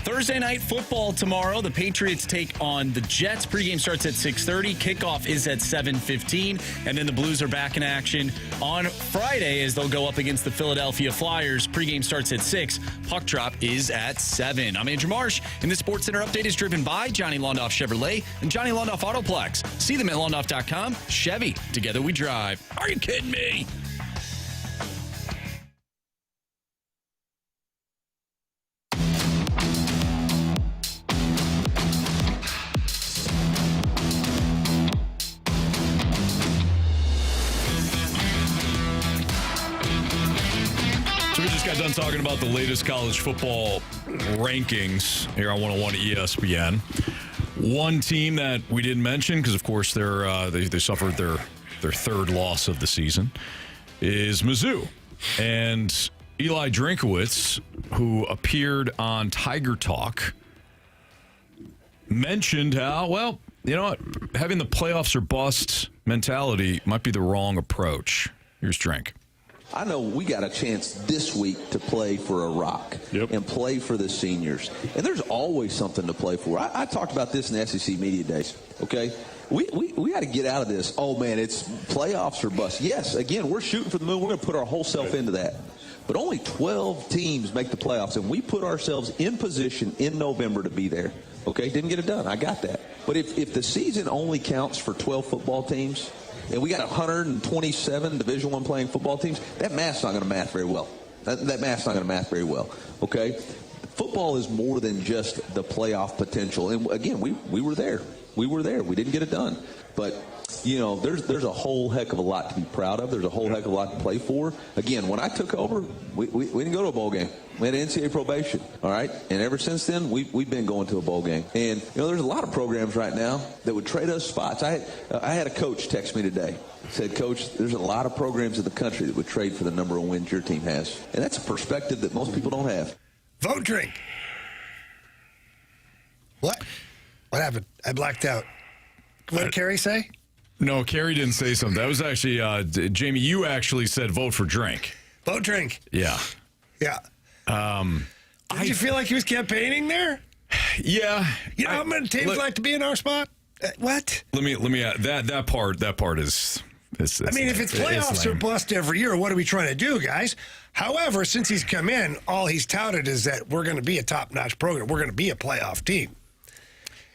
Speaker 4: Thursday night football tomorrow. The Patriots take on the Jets. Pregame starts at 6:30. Kickoff is at 7:15. And then the Blues are back in action on Friday as they'll go up against the Philadelphia Flyers. Pregame starts at 6. Puck drop is at 7. I'm Andrew Marsh, and this Sports Center update is driven by Johnny Londoff Chevrolet and Johnny Londoff Autoplex. See them at londoff.com. Chevy, together we drive. Are you kidding me?
Speaker 1: Got done talking about the latest college football rankings here on 101 ESPN. One team that we didn't mention because, of course, they suffered their third loss of the season is Mizzou. And Eli Drinkowitz, who appeared on Tiger Talk, mentioned how, well, you know what, having the playoffs or bust mentality might be the wrong approach. Here's Drink.
Speaker 8: I know we got a chance this week to play for a rock and play for the seniors. And there's always something to play for. I talked about this in the SEC Media Days, okay? We got to get out of this, oh, man, it's playoffs or bust. Yes, again, we're shooting for the moon. We're going to put our whole self into that. But only 12 teams make the playoffs, and we put ourselves in position in November to be there. Okay, didn't get it done. I got that. But if the season only counts for 12 football teams, and we got 127 Division I playing football teams, that math's not going to math very well. That math's not going to math very well, okay? Football is more than just the playoff potential. And, again, we were there. We were there. We didn't get it done. But, you know, there's a whole heck of a lot to be proud of. There's a whole heck of a lot to play for. Again, when I took over, we didn't go to a bowl game. We had NCAA probation, all right? And ever since then, we've been going to a bowl game. And, you know, there's a lot of programs right now that would trade us spots. I had a coach text me today. Said, Coach, there's a lot of programs in the country that would trade for the number of wins your team has. And that's a perspective that most people don't have.
Speaker 2: Vote Drink. What? What happened? I blacked out. What did Carey say?
Speaker 1: No, Carey didn't say something. That was actually, Jamie, you actually said vote for Drink.
Speaker 2: Vote Drink.
Speaker 1: Yeah.
Speaker 2: Yeah. Did you feel like he was campaigning there?
Speaker 1: Yeah.
Speaker 2: You know how many teams like to be in our spot? What?
Speaker 1: Let me that part is
Speaker 2: I mean, if it's playoffs or bust every year, what are we trying to do, guys? However, since he's come in, all he's touted is that we're going to be a top-notch program. We're going to be a playoff team.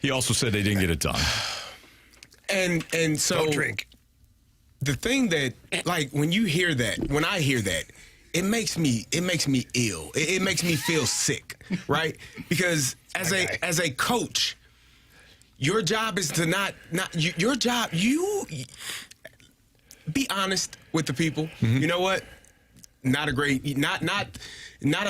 Speaker 1: He also said they didn't get it done.
Speaker 3: And so
Speaker 2: Don't drink.
Speaker 3: The thing that, like, when I hear that, it makes me ill. It makes me feel sick, right? Because as a coach, your job is to you be honest with the people. Mm-hmm. You know what? Not a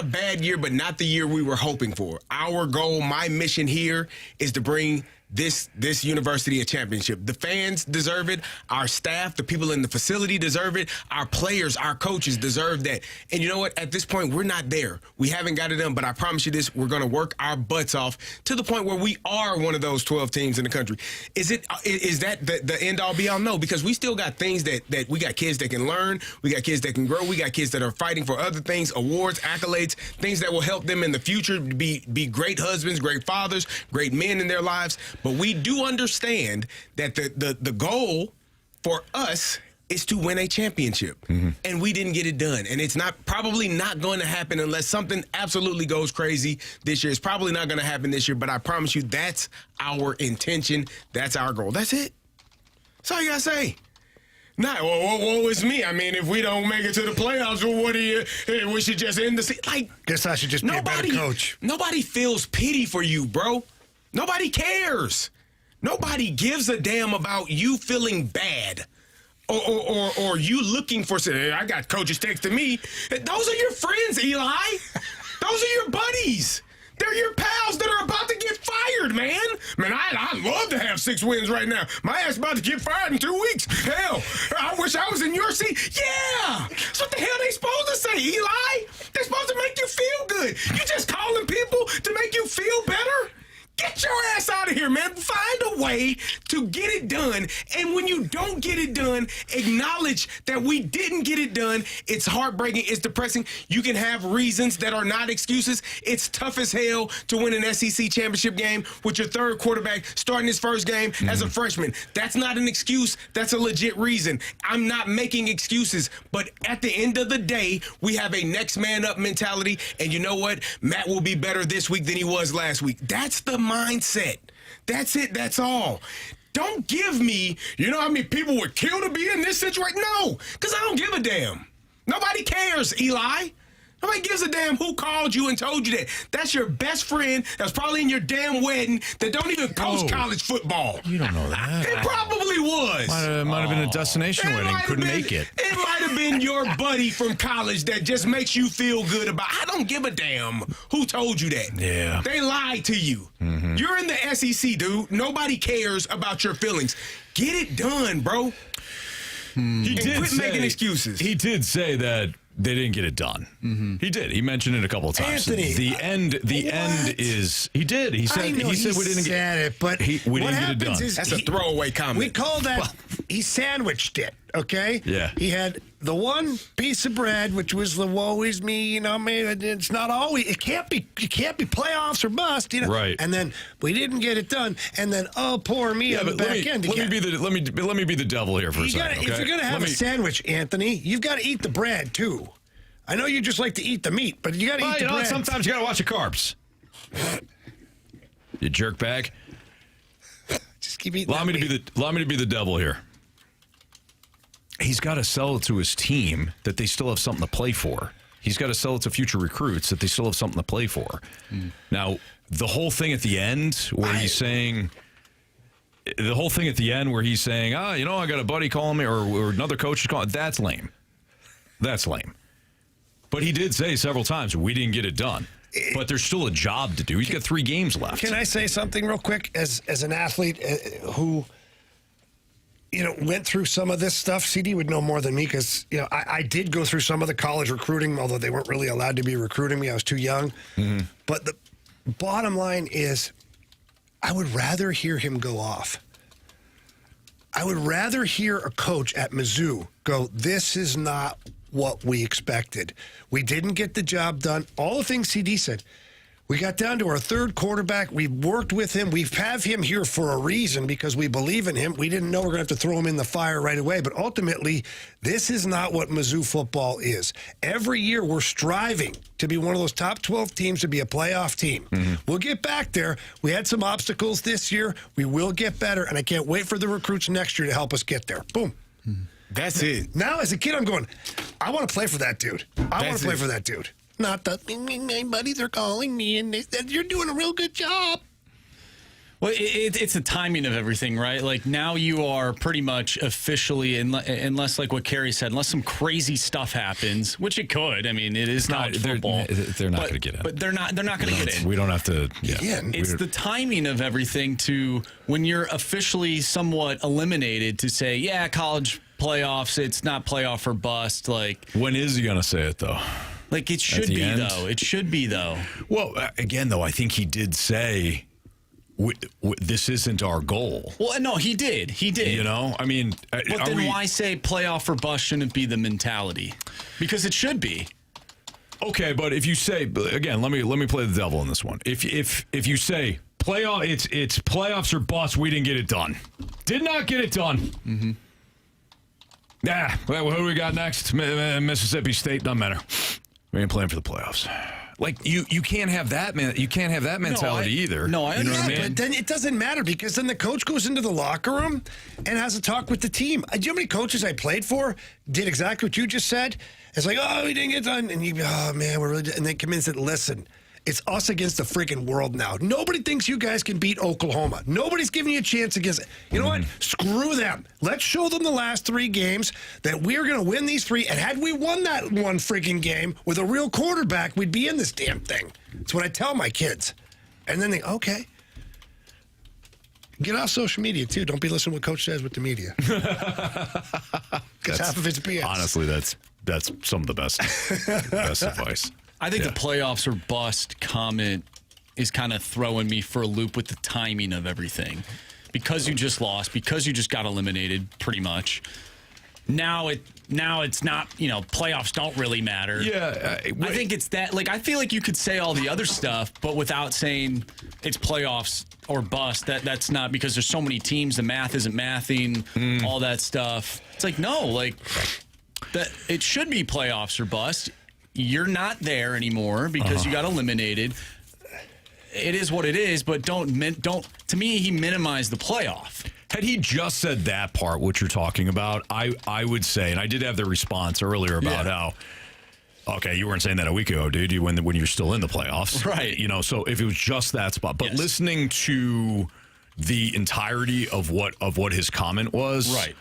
Speaker 3: bad year, but not the year we were hoping for. Our goal, my mission here is to bring this university a championship. The fans deserve it. Our staff, the people in the facility deserve it. Our players, our coaches deserve that. And you know what? At this point, we're not there. We haven't got it done, but I promise you this, we're going to work our butts off to the point where we are one of those 12 teams in the country. Is that the end all be all? No, because we still got things that we got kids that can learn. We got kids that can grow. We got kids that are fighting for other things, awards, accolades, things that will help them in the future to be great husbands, great fathers, great men in their lives. But we do understand that the goal for us is to win a championship. Mm-hmm. And we didn't get it done. And it's probably not going to happen unless something absolutely goes crazy this year. It's probably not going to happen this year, but I promise you that's our intention. That's our goal. That's it. That's all you got to say. Nah, woe is me. I mean, if we don't make it to the playoffs, well, what do you? We should just end the season. Like,
Speaker 2: guess I should just be a better coach. Nobody
Speaker 3: feels pity for you, bro. Nobody cares. Nobody gives a damn about you feeling bad or you looking for something. I got coaches texting me. Those are your friends, Eli. Those are your buddies. They're your pals that are about to get fired. weird, man. Man, I'd love to have 6 wins right now. My ass about to get fired in 2 weeks. Hell, I wish I was in your seat. Yeah. So what the hell they supposed to say, Eli? They're supposed to make you feel good. You just calling people to make you feel better? Get your ass out of here, man. Find a way to get it done. And when you don't get it done, acknowledge that we didn't get it done. It's heartbreaking. It's depressing. You can have reasons that are not excuses. It's tough as hell to win an SEC championship game with your third quarterback starting his first game as a freshman. That's not an excuse. That's a legit reason. I'm not making excuses. But at the end of the day, we have a next man up mentality. And you know what? Matt will be better this week than he was last week. That's the mindset. That's it. That's all. Don't give me, you know how many people would kill to be in this situation? No, because I don't give a damn. Nobody cares, Eli. Nobody gives a damn who called you and told you that. That's your best friend that's probably in your damn wedding that don't even coach college football.
Speaker 1: You don't know that.
Speaker 3: It probably was.
Speaker 1: Might have been a destination wedding. Couldn't make it.
Speaker 3: It might have been your buddy from college that just makes you feel good about. I don't give a damn who told you that.
Speaker 1: Yeah.
Speaker 3: They lied to you. Mm-hmm. You're in the SEC, dude. Nobody cares about your feelings. Get it done, bro.
Speaker 1: He did
Speaker 3: quit making excuses.
Speaker 1: He did say that they didn't get it done. Mm-hmm. He did. He mentioned it a couple of times.
Speaker 2: Anthony,
Speaker 1: the end is. He did. He said. He said we didn't get
Speaker 2: it, but
Speaker 1: we didn't get it done.
Speaker 3: That's a throwaway comment.
Speaker 2: We call that he sandwiched it. Okay.
Speaker 1: Yeah.
Speaker 2: He had the one piece of bread, which was the woe is me. You know, maybe it's not always. It can't be playoffs or bust. You know.
Speaker 1: Right.
Speaker 2: And then we didn't get it done. And then poor me on the back end.
Speaker 1: Let me be the devil here for a second. Okay?
Speaker 2: If you're gonna have a sandwich, Anthony, you've got to eat the bread too. I know you just like to eat the meat, but you got to eat the bread.
Speaker 1: Sometimes you got to watch the carbs. You jerk bag.
Speaker 2: Just keep eating.
Speaker 1: Allow me to be the devil here. He's got to sell it to his team that they still have something to play for. He's got to sell it to future recruits that they still have something to play for. Now, the whole thing at the end where he's saying, I got a buddy calling me or another coach is calling, that's lame. That's lame. But he did say several times, we didn't get it done. But there's still a job to do. He's got 3 games left.
Speaker 2: Can I say something real quick? As an athlete who, went through some of this stuff, CD would know more than me because, I did go through some of the college recruiting, although they weren't really allowed to be recruiting me. I was too young. Mm-hmm. But the bottom line is I would rather hear him go off. I would rather hear a coach at Mizzou go, this is not what we expected. We didn't get the job done. All the things CD said. We got down to our third quarterback. We worked with him. We have him here for a reason because we believe in him. We didn't know we were going to have to throw him in the fire right away. But ultimately, this is not what Mizzou football is. Every year, we're striving to be one of those top 12 teams to be a playoff team. Mm-hmm. We'll get back there. We had some obstacles this year. We will get better. And I can't wait for the recruits next year to help us get there. Boom.
Speaker 1: Mm-hmm.
Speaker 3: That's it.
Speaker 2: Now, as a kid, I'm going, I want to play for that dude. I want to play for that dude. Not that my buddies are calling me and they said, you're doing a real good job.
Speaker 4: Well, it's the timing of everything, right? Like now you are pretty much officially, unless like what Carey said, unless some crazy stuff happens, which it could. I mean, it is college football.
Speaker 1: They're not going to get in.
Speaker 4: But they're not going to get in.
Speaker 1: We don't have to. Yeah.
Speaker 4: It's the timing of everything to when you're officially somewhat eliminated to say, yeah, college playoffs, it's not playoff or bust. Like
Speaker 1: when is he going to say it though?
Speaker 4: Like it should be though. It should be though.
Speaker 1: Well, again though, I think he did say. This isn't our goal.
Speaker 4: Well, no, he did. He did.
Speaker 1: I mean...
Speaker 4: But then why say playoff or bust shouldn't be the mentality? Because it should be.
Speaker 1: Okay, but if you say... Again, let me play the devil in this one. If you say, playoff, it's playoffs or bust, we didn't get it done. Did not get it done. Mm-hmm. Well, who do we got next? Mississippi State, doesn't matter. We ain't playing for the playoffs. Like you can't have that man. You can't have that mentality either.
Speaker 4: No, I understand.
Speaker 2: But then it doesn't matter because then the coach goes into the locker room and has a talk with the team. Do you know how many coaches I played for did exactly what you just said? It's like, oh, we didn't get done, and you, oh man, we're really. And they come in and said, listen, it's us against the freaking world now. Nobody thinks you guys can beat Oklahoma. Nobody's giving you a chance against it. You know what? Screw them. Let's show them the last 3 games that we're going to win these 3. And had we won that one freaking game with a real quarterback, we'd be in this damn thing. That's what I tell my kids. And then they, okay. Get off social media, too. Don't be listening to what Coach says with the media. Because half of it's BS.
Speaker 1: Honestly, that's some of the best advice.
Speaker 4: I think the playoffs or bust comment is kind of throwing me for a loop with the timing of everything. Because you just lost, because you just got eliminated pretty much. Now it's not, playoffs don't really matter.
Speaker 1: Yeah.
Speaker 4: I think it's that, I feel like you could say all the other stuff, but without saying it's playoffs or bust. That's not, because there's so many teams, the math isn't mathing, all that stuff. It's that it should be playoffs or bust. You're not there anymore because you got eliminated. It is what it is, but don't. To me, he minimized the playoff.
Speaker 1: Had he just said that part, what you're talking about, I would say, and I did have the response earlier about how, okay, you weren't saying that a week ago, dude, when you're still in the playoffs.
Speaker 4: Right.
Speaker 1: So if it was just that spot. But listening to the entirety of what his comment was, right.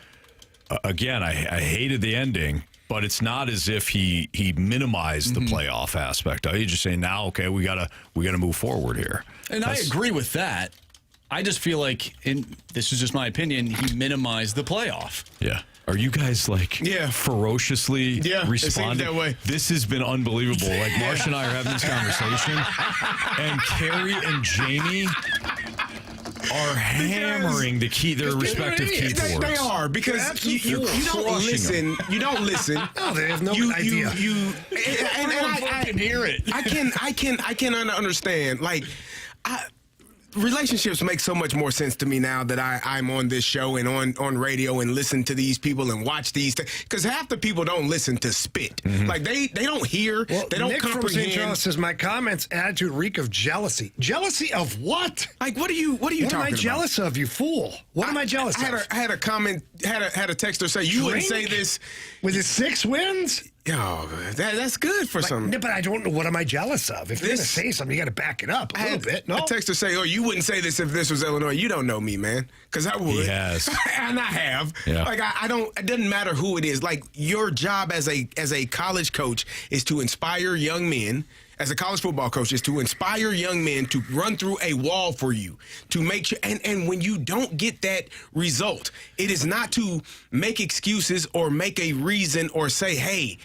Speaker 1: Again, I hated the ending, but it's not as if he minimized the playoff aspect. He's just saying now, okay, we gotta move forward here.
Speaker 4: And I agree with that. I just feel like, this is just my opinion, he minimized the playoff.
Speaker 1: Yeah. Are you guys ferociously responding?
Speaker 3: It seems that way.
Speaker 1: This has been unbelievable. Marsh and I are having this conversation, and Carey and Jamie are hammering their respective keyboards.
Speaker 3: They are, because you don't listen. You don't listen.
Speaker 2: No, they have no idea.
Speaker 4: I can hear it.
Speaker 3: I can understand. Relationships make so much more sense to me now that I'm on this show and on radio and listen to these people and watch these things. Because half the people don't listen to spit. They don't hear. They don't
Speaker 2: Nick
Speaker 3: comprehend.
Speaker 2: From St. Charles says, my comments attitude reak of jealousy. Jealousy of what?
Speaker 3: What are you talking about?
Speaker 2: What am I jealous of, you fool? What am I jealous of?
Speaker 3: I had a comment, had a texter say, you wouldn't say this.
Speaker 2: With his 6 wins?
Speaker 3: Oh, that's good for some.
Speaker 2: But I don't know, what am I jealous of? If you're going to say something, you got to back it up a little bit. No?
Speaker 3: A texter say, oh, you wouldn't say this if this was Illinois. You don't know me, man. Because I would.
Speaker 1: He has.
Speaker 3: And I have.
Speaker 1: Yeah.
Speaker 3: I don't, it doesn't matter who it is. Your job as a college coach is to inspire young men. As a college football coach, is to inspire young men to run through a wall for you, to make sure. And when you don't get that result, it is not to make excuses or make a reason or say, hey,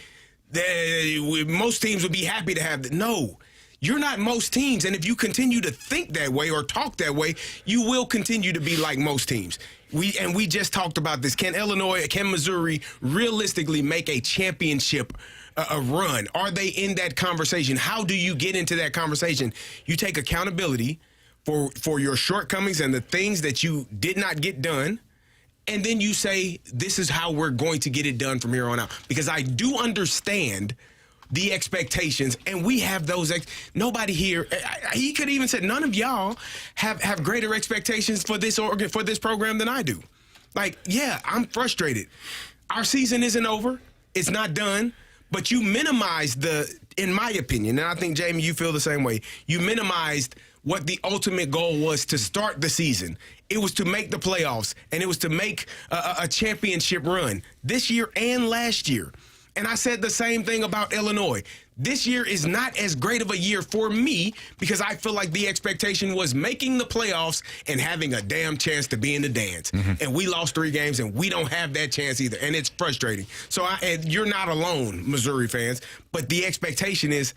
Speaker 3: most teams would be happy to have that. No, you're not most teams. And if you continue to think that way or talk that way, you will continue to be like most teams. We just talked about this. Can Missouri realistically make a championship a run? Are they in that conversation? How do you get into that conversation? You take accountability for your shortcomings and the things that you did not get done, and then you say, this is how we're going to get it done from here on out. Because I do understand the expectations, and we have those. Nobody here, he could even say, none of y'all have greater expectations for this program than I do. I'm frustrated. Our season isn't over. It's not done. But you minimized in my opinion, and I think, Jamie, you feel the same way, you minimized what the ultimate goal was to start the season. It was to make the playoffs, and it was to make a championship run this year and last year. And I said the same thing about Illinois. This year is not as great of a year for me because I feel like the expectation was making the playoffs and having a damn chance to be in the dance. And we lost 3 games, and we don't have that chance either. And it's frustrating. So you're not alone, Missouri fans, but the expectation is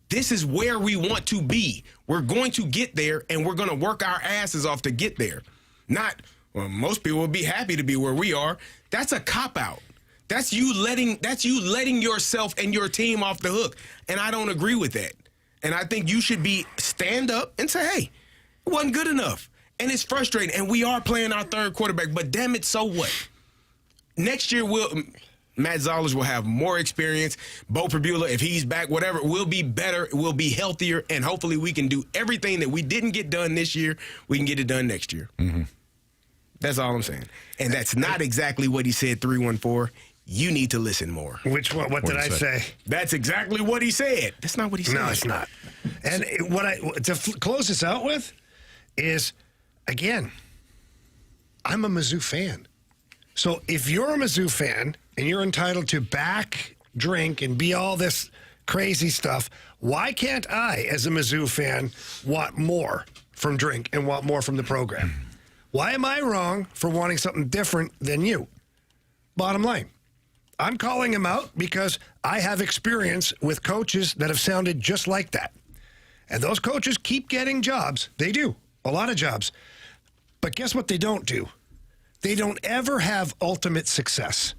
Speaker 3: this is where we want to be. We're going to get there, and we're going to work our asses off to get there. Not, well, most people will be happy to be where we are. That's a cop-out. That's you letting yourself and your team off the hook. And I don't agree with that. And I think you should stand up and say, hey, it wasn't good enough. And it's frustrating. And we are playing our third quarterback, but damn it, so what? Next year, Matt Zollers will have more experience. Bo Pribula, if he's back, whatever, will be better, will be healthier, and hopefully we can do everything that we didn't get done this year, we can get it done next year. That's all I'm saying. And that's not exactly what he said, 314. You need to listen more.
Speaker 2: Which one? What did I say?
Speaker 3: That's exactly what he said. That's not what he said.
Speaker 2: No, it's not. And to close this out with is, again, I'm a Mizzou fan. So if you're a Mizzou fan and you're entitled to back, drink, and be all this crazy stuff, why can't I, as a Mizzou fan, want more from drink and want more from the program? Why am I wrong for wanting something different than you? Bottom line. I'm calling him out because I have experience with coaches that have sounded just like that. And those coaches keep getting jobs. They do. A lot of jobs. But guess what they don't do? They don't ever have ultimate success.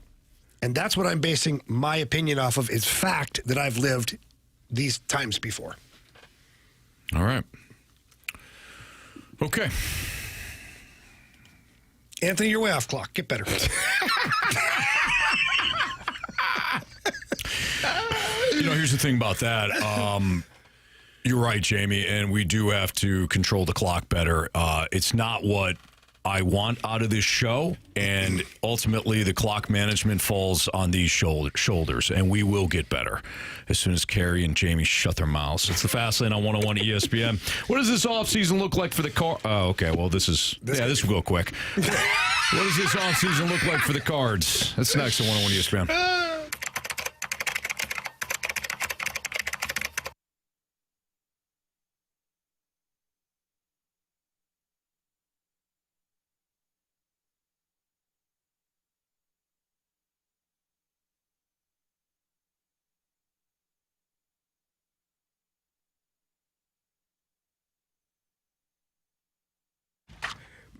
Speaker 2: And that's what I'm basing my opinion off of, is fact that I've lived these times before.
Speaker 1: All right. Okay.
Speaker 2: Anthony, you're way off clock. Get better.
Speaker 1: Here's the thing about that. You're right, Jamie, and we do have to control the clock better. It's not what I want out of this show, and ultimately the clock management falls on these shoulders, and we will get better as soon as Carey and Jamie shut their mouths. It's the Fast Lane on 101 ESPN. What does this offseason look like for the car? Oh, okay, well, this will go quick. What does this offseason look like for the Cards? That's next on 101 ESPN.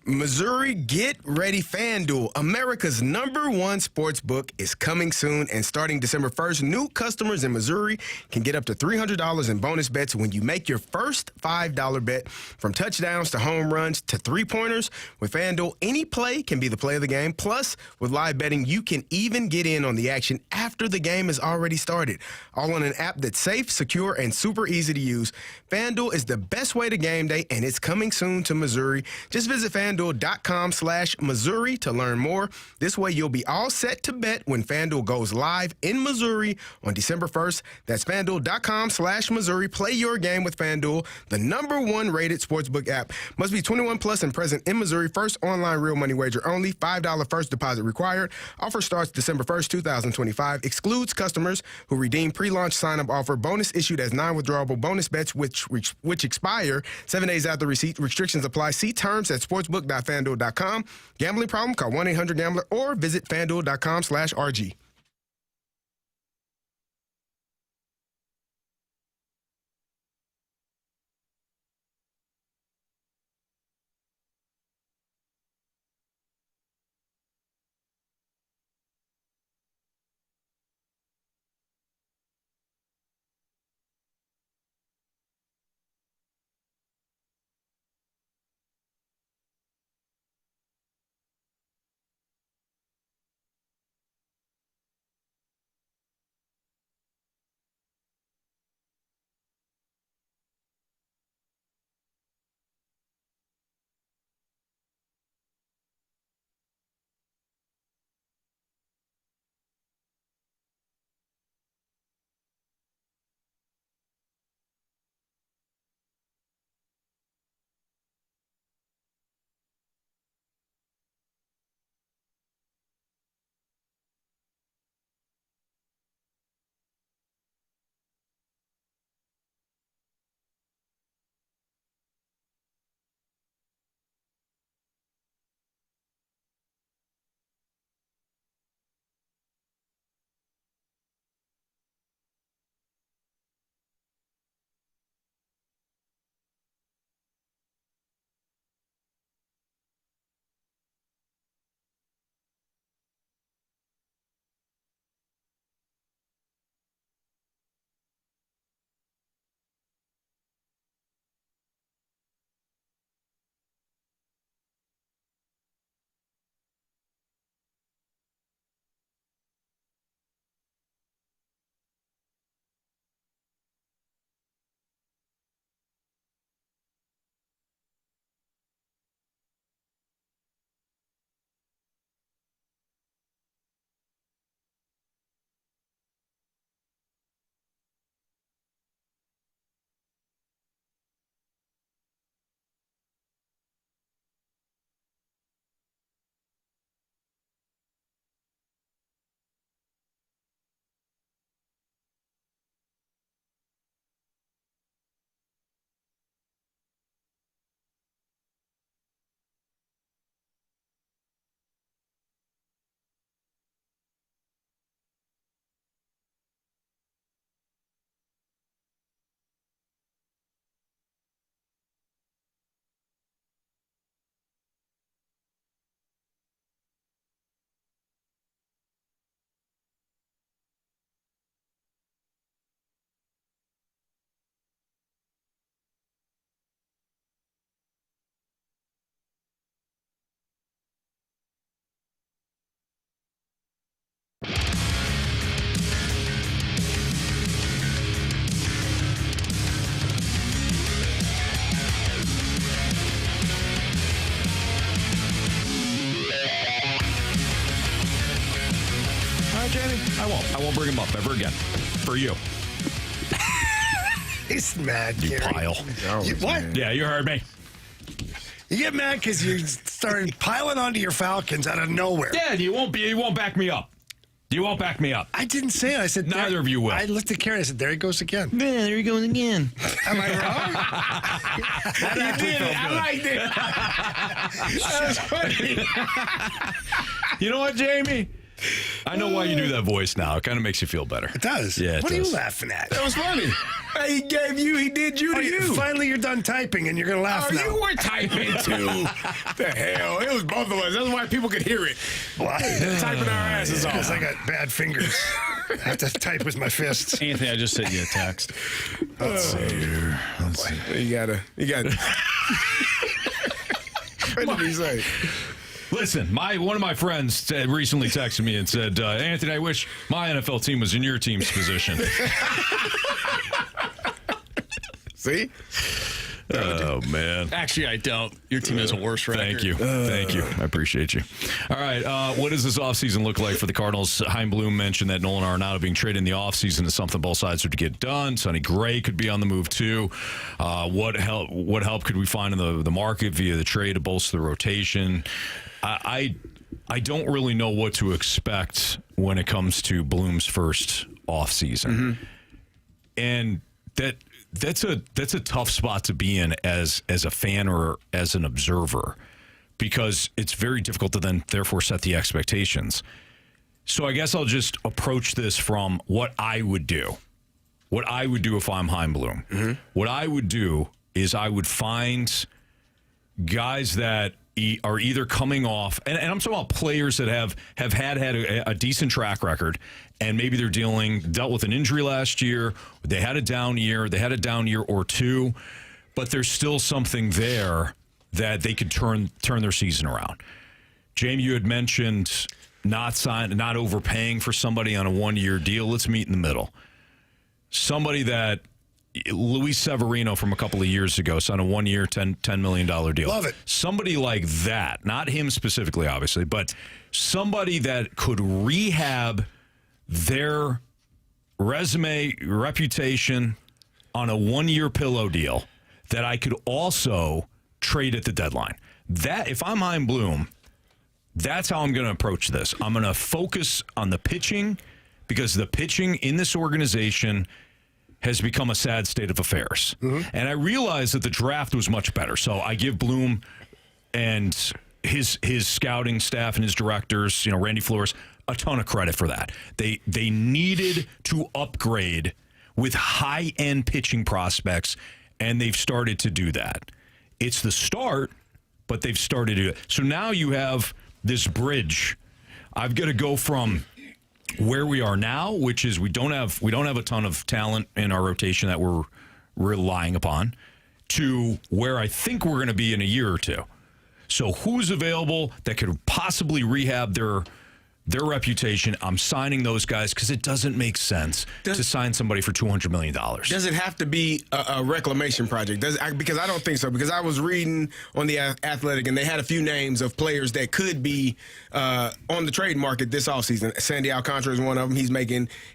Speaker 3: Missouri, get ready. FanDuel, America's #1 sports book, is coming soon, and starting December 1st, new customers in Missouri can get up to $300 in bonus bets when you make your first $5 bet. From touchdowns to home runs to three-pointers, with FanDuel, any play can be the play of the game. Plus, with live betting, you can even get in on the action after the game has already started. All on an app that's safe, secure, and super easy to use. FanDuel is the best way to game day, and it's coming soon to Missouri. Just visit FanDuel.com/Missouri to learn more. This way, you'll be all set to bet when FanDuel goes live in Missouri on December 1st. That's FanDuel.com/Missouri. Play your game with FanDuel, the #1 rated sportsbook app. Must be 21 plus and present in Missouri. First online real money wager only. $5 first deposit required. Offer starts December 1st, 2025. Excludes customers who redeem pre-launch sign-up offer. Bonus issued as non-withdrawable bonus bets which expire 7 days after receipt. Restrictions apply. See terms at sportsbook.fanduel.com. Gambling problem? Call 1-800-GAMBLER or visit fanduel.com/RG.
Speaker 1: what, Jamie? I won't bring him up ever again. For you.
Speaker 2: He's mad,
Speaker 1: You
Speaker 2: Carey.
Speaker 1: pile.
Speaker 2: What?
Speaker 1: Yeah, you heard me.
Speaker 2: You get mad because you started piling onto your Falcons out of nowhere.
Speaker 1: Yeah, you won't back me up. You won't back me up.
Speaker 2: I didn't say it. I said
Speaker 1: Neither of you will.
Speaker 2: I looked at Carey. I said, there he goes again.
Speaker 4: Yeah, there he goes again.
Speaker 2: Am I wrong?
Speaker 3: You did it. I liked it. That was funny.
Speaker 1: You know what, Jamie? I know why you do that voice now. It kind of makes you feel better.
Speaker 2: It does.
Speaker 1: Yeah, it
Speaker 2: what
Speaker 1: does.
Speaker 2: are you laughing at?
Speaker 3: That was funny. He did you to you.
Speaker 2: Finally, you're done typing, and you're going to laugh
Speaker 3: Oh,
Speaker 2: now.
Speaker 3: you were typing too. The hell? It was both of us. That's why people could hear it.
Speaker 2: Why?
Speaker 3: Typing our asses off.
Speaker 2: Because I got bad fingers. I have to type with my fists.
Speaker 4: Anthony, I just sent you a text.
Speaker 1: Let's see here.
Speaker 3: You gotta. What did he say?
Speaker 1: Listen, one of my friends recently texted me and said, Anthony, I wish my NFL team was in your team's position.
Speaker 3: See?
Speaker 1: Oh, man.
Speaker 4: Actually, I don't. Your team has a worse record.
Speaker 1: Thank you. Thank you. I appreciate you. All right. What does this offseason look like for the Cardinals? Chaim Bloom mentioned that Nolan Arenado being traded in the offseason is something both sides are to get done. Sonny Gray could be on the move, too. What help could we find in the market via the trade to bolster the rotation? I don't really know what to expect when it comes to Bloom's first offseason. Mm-hmm. And that's a tough spot to be in as a fan or as an observer, because it's very difficult to then therefore set the expectations. So I guess I'll just approach this from what I would do. What I would do if I'm Chaim Bloom. Mm-hmm. What I would do is I would find guys that are either coming off, and I'm talking about players that have had a decent track record, and maybe they're dealt with an injury last year. They had a down year. They had a down year or two, but there's still something there that they could turn their season around. Jamie, you had mentioned not overpaying for somebody on a 1-year deal. Let's meet in the middle. Somebody that Luis Severino from a couple of years ago signed a 1-year, $10 million deal.
Speaker 2: Love it.
Speaker 1: Somebody like that, not him specifically, obviously, but somebody that could rehab their resume, reputation on a 1-year pillow deal that I could also trade at the deadline. That, if I'm Chaim Bloom, that's how I'm going to approach this. I'm going to focus on the pitching, because the pitching in this organization has become a sad state of affairs. Mm-hmm. And I realize that the draft was much better. So I give Bloom and his scouting staff and his directors, Randy Flores, a ton of credit for that. They needed to upgrade with high-end pitching prospects, and they've started to do that. It's the start, but they've started to do it. So now you have this bridge. I've got to go from where we are now, which is we don't have a ton of talent in our rotation that we're relying upon, to where I think we're going to be in a year or two. So who's available that could possibly rehab their reputation? I'm signing those guys, because it doesn't make sense to sign somebody for $200 million.
Speaker 3: Does it have to be a reclamation project? Because I don't think so. Because I was reading on the Athletic, and they had a few names of players that could be on the trade market this offseason. Sandy Alcantara is one of them.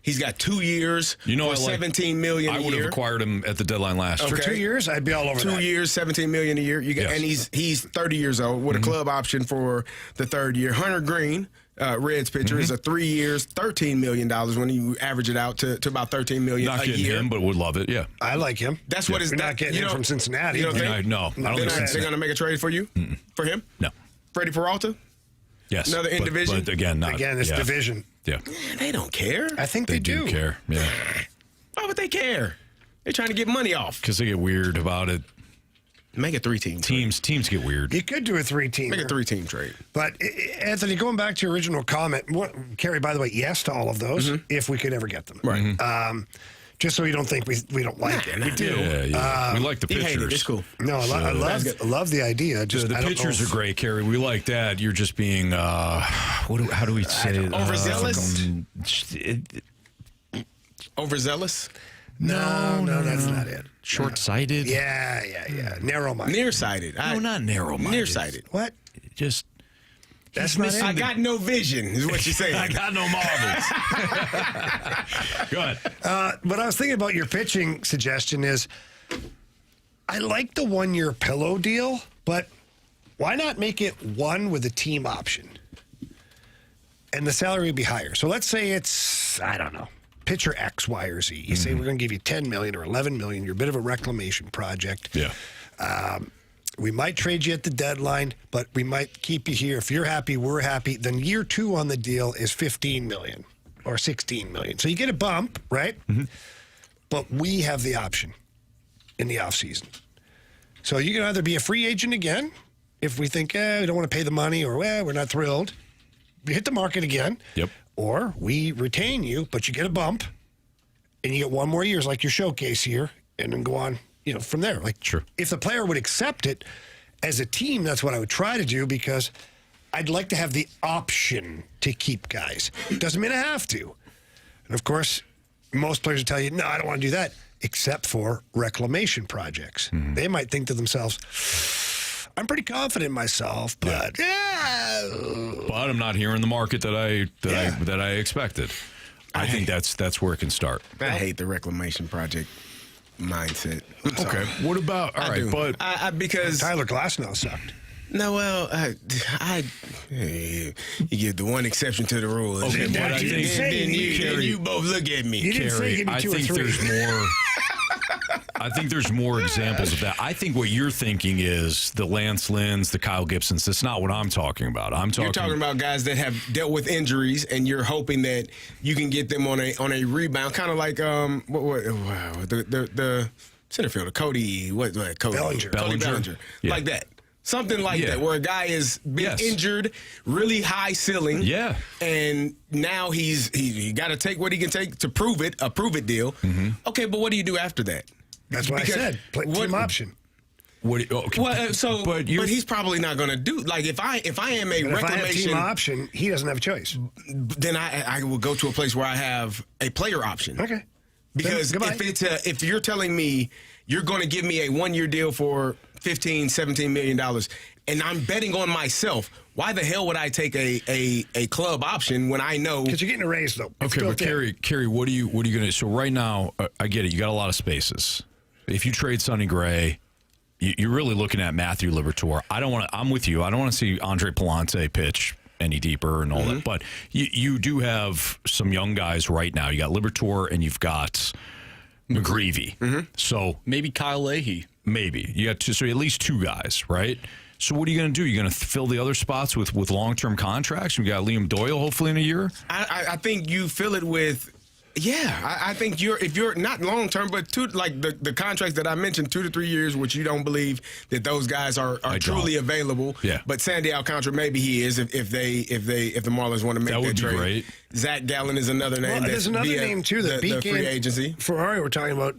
Speaker 3: He's got 2 years for $17 million a year.
Speaker 1: I would have acquired him at the deadline last year.
Speaker 2: For 2 years, I'd be all over
Speaker 3: 2 years, $17 million a year. And he's 30 years old with a club option for the third year. Hunter Green, Reds pitcher, is a 3 years, $13 million when you average it out to about $13 million
Speaker 1: Not
Speaker 3: a
Speaker 1: getting
Speaker 3: year.
Speaker 1: him, but would love it. Yeah,
Speaker 2: I like him.
Speaker 3: That's what it's.
Speaker 2: We're not getting him from Cincinnati.
Speaker 3: You don't think?
Speaker 1: No, I don't think
Speaker 3: They're going to make a trade for you?
Speaker 1: Mm-mm.
Speaker 3: For him?
Speaker 1: No.
Speaker 3: Freddie Peralta?
Speaker 1: Yes.
Speaker 3: Another in division?
Speaker 1: But again,
Speaker 2: it's division.
Speaker 1: Yeah.
Speaker 3: Man, they don't care.
Speaker 2: I think
Speaker 1: They do care. Yeah.
Speaker 3: Why would they care? They're trying to get money off.
Speaker 1: Because they get weird about it.
Speaker 3: Make a 3-team
Speaker 1: Teams get weird.
Speaker 2: You could do a 3-team.
Speaker 3: Make a 3-team trade.
Speaker 2: But, Anthony, going back to your original comment, Carey, by the way, yes to all of those, if we could ever get them.
Speaker 3: Right.
Speaker 2: Just so you don't think we don't like it. We do.
Speaker 1: Yeah. We like the
Speaker 3: He
Speaker 1: pictures.
Speaker 3: hated it. It's cool.
Speaker 2: No, I love the idea. Just
Speaker 1: The pictures are great, Carey. We like that. You're just being, how do we say it?
Speaker 3: Overzealous? Overzealous?
Speaker 2: No, that's not it.
Speaker 1: Short-sighted?
Speaker 2: Yeah. Narrow-minded.
Speaker 3: Nearsighted.
Speaker 1: No, not narrow-minded.
Speaker 3: Nearsighted.
Speaker 2: What?
Speaker 1: Just,
Speaker 2: That's not
Speaker 3: I
Speaker 2: it.
Speaker 3: got no vision, is what you're saying.
Speaker 1: I got no marbles. Go ahead.
Speaker 2: What I was thinking about your pitching suggestion is, I like the 1-year pillow deal, but why not make it one with a team option? And the salary would be higher. So let's say it's, I don't know, pitcher X, Y, or Z. You say we're going to give you $10 million or $11 million. You're a bit of a reclamation project.
Speaker 1: Yeah.
Speaker 2: We might trade you at the deadline, but we might keep you here. If you're happy, we're happy. Then year 2 on the deal is $15 million or $16 million. So you get a bump, right? But we have the option in the offseason. So you can either be a free agent again if we think, we don't want to pay the money, or, we're not thrilled. We hit the market again.
Speaker 1: Yep.
Speaker 2: Or we retain you, but you get a bump, and you get 1 more year, like your showcase here, and then go on, from there. Like,
Speaker 1: Sure.
Speaker 2: If the player would accept it as a team, that's what I would try to do, because I'd like to have the option to keep guys. Doesn't mean I have to. And of course, most players will tell you, no, I don't want to do that, except for reclamation projects. They might think to themselves, I'm pretty confident in myself, but
Speaker 1: But I'm not hearing the market that I expected. I think that's where it can start.
Speaker 3: I hate the reclamation project mindset.
Speaker 1: Okay. What about all right? But
Speaker 3: because
Speaker 2: Tyler Glasnow sucked.
Speaker 3: no, well, you give the one exception to the rule.
Speaker 1: Okay, but I think
Speaker 3: you both look at me.
Speaker 2: You didn't say give me
Speaker 1: I
Speaker 2: 2 or
Speaker 1: think
Speaker 2: 3.
Speaker 1: there's more. I think there's more examples of that. I think what you're thinking is the Lance Lynn's, the Kyle Gibsons. That's not what I'm talking about.
Speaker 3: You're talking about guys that have dealt with injuries, and you're hoping that you can get them on a rebound, kind of like the center fielder Cody
Speaker 2: Bellinger.
Speaker 3: Bellinger,
Speaker 1: Yeah.
Speaker 3: like that. Something like that, where a guy has been injured, really high ceiling, and now he got to take what he can take to prove it, a prove it deal. Okay, but what do you do after that?
Speaker 2: That's what I said. Team option.
Speaker 3: But he's probably not going to do. Like if I am a
Speaker 2: If I have
Speaker 3: reclamation
Speaker 2: team option, he doesn't have a choice.
Speaker 3: then I will go to a place where I have a player option.
Speaker 2: Okay.
Speaker 3: Because if you're telling me you're going to give me a 1-year deal for $15, $17 million, and I'm betting on myself, why the hell would I take a club option when I know?
Speaker 2: Because you're getting a raise, though.
Speaker 1: Okay, but Carey, what are you going to? So right now, I get it. You got a lot of spaces. If you trade Sonny Gray, you're really looking at Matthew Liberatore. I'm with you. I don't want to see Andre Palante pitch any deeper and all that. But you do have some young guys right now. You got Liberatore and you've got McGreevy. So
Speaker 4: Maybe Kyle Leahy.
Speaker 1: maybe you got two. So at least 2 guys, right? So what are you going to do? You're going to fill the other spots with long-term contracts? We got Liam Doyle hopefully in a year?
Speaker 3: I think you fill it with. Yeah, I think if you're not long term, but the contracts that I mentioned, 2 to 3 years, which you don't believe that those guys are truly available.
Speaker 1: Yeah.
Speaker 3: But Sandy Alcantara, maybe he is if the Marlins want to make that
Speaker 1: would be
Speaker 3: trade.
Speaker 1: great.
Speaker 3: Zach Gallen is another name.
Speaker 2: There's another name too that
Speaker 3: the free agency.
Speaker 2: Ferrari we're talking about.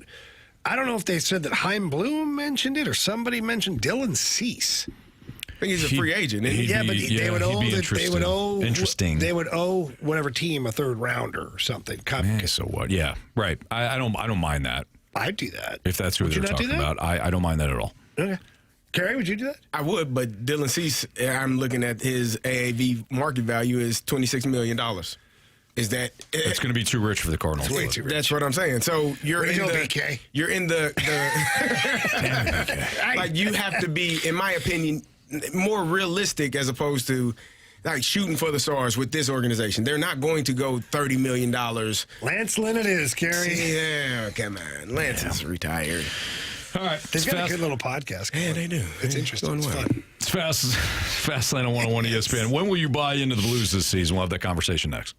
Speaker 2: I don't know if they said that Chaim Bloom mentioned it or somebody mentioned Dylan Cease.
Speaker 3: I think he's a free agent. Isn't he?
Speaker 2: They would owe
Speaker 1: Interesting.
Speaker 2: They would owe whatever team a 3rd rounder or something.
Speaker 1: So what? Yeah, right. I don't mind that.
Speaker 2: I'd do that.
Speaker 1: If that's who
Speaker 2: Would you
Speaker 1: they're
Speaker 2: not do
Speaker 1: talking
Speaker 2: that?
Speaker 1: about. I don't mind that at all.
Speaker 2: Okay. Carey, would you do that?
Speaker 3: I would, but Dylan Cease, I'm looking at his AAV market value is $26 million. Is that
Speaker 1: It's going to be too rich for the Cardinals.
Speaker 2: Way too rich.
Speaker 3: That's what I'm saying. So you're in the
Speaker 2: BK.
Speaker 3: you're in the like you have to be, in my opinion, more realistic as opposed to like shooting for the stars with this organization. They're not going to go $30 million.
Speaker 2: Lance Lynn it is, Carey.
Speaker 3: Yeah, come on. Lance is retired.
Speaker 1: All right.
Speaker 2: They've got a good little podcast going.
Speaker 3: Yeah, they do.
Speaker 2: It's interesting. It's
Speaker 3: Going well.
Speaker 2: fun.
Speaker 1: It's Fastlane on 101 ESPN. When will you buy into the Blues this season? We'll have that conversation next.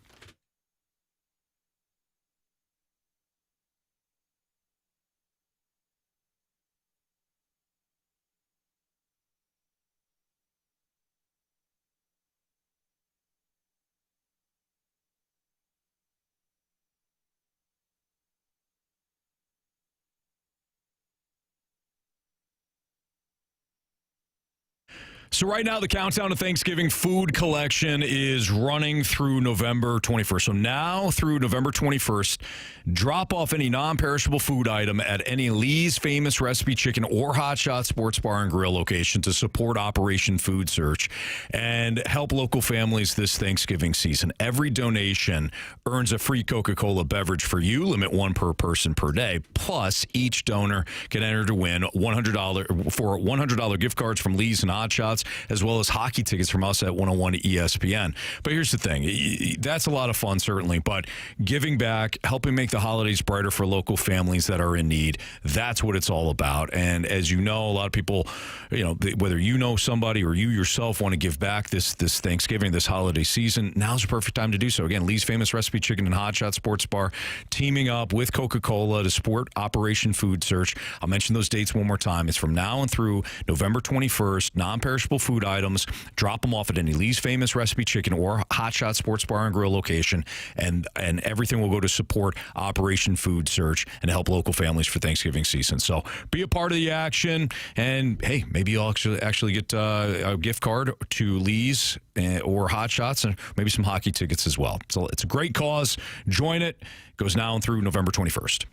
Speaker 1: So right now, the countdown to Thanksgiving food collection is running through November 21st. So now through November 21st, drop off any non-perishable food item at any Lee's Famous Recipe Chicken or Hot Shot Sports Bar and Grill location to support Operation Food Search and help local families this Thanksgiving season. Every donation earns a free Coca-Cola beverage for you, limit one per person per day. Plus, each donor can enter to win $100 gift cards from Lee's and Hot Shots, as well as hockey tickets from us at 101 ESPN. But here's the thing. That's a lot of fun, certainly, but giving back, helping make the holidays brighter for local families that are in need, that's what it's all about. And as you know, a lot of people, whether you know somebody or you yourself want to give back this Thanksgiving, this holiday season, now's the perfect time to do so. Again, Lee's Famous Recipe Chicken and Hot Shot Sports Bar teaming up with Coca-Cola to support Operation Food Search. I'll mention those dates one more time. It's from now and through November 21st. Non-perishable food items, drop them off at any Lee's Famous Recipe Chicken or Hot Shot Sports Bar and Grill location, and everything will go to support Operation Food Search and help local families for Thanksgiving season. So be a part of the action, and hey, maybe you'll actually get a gift card to Lee's or Hot Shots, and maybe some hockey tickets as well. So it's a great cause. Join it. Goes now and through November 21st.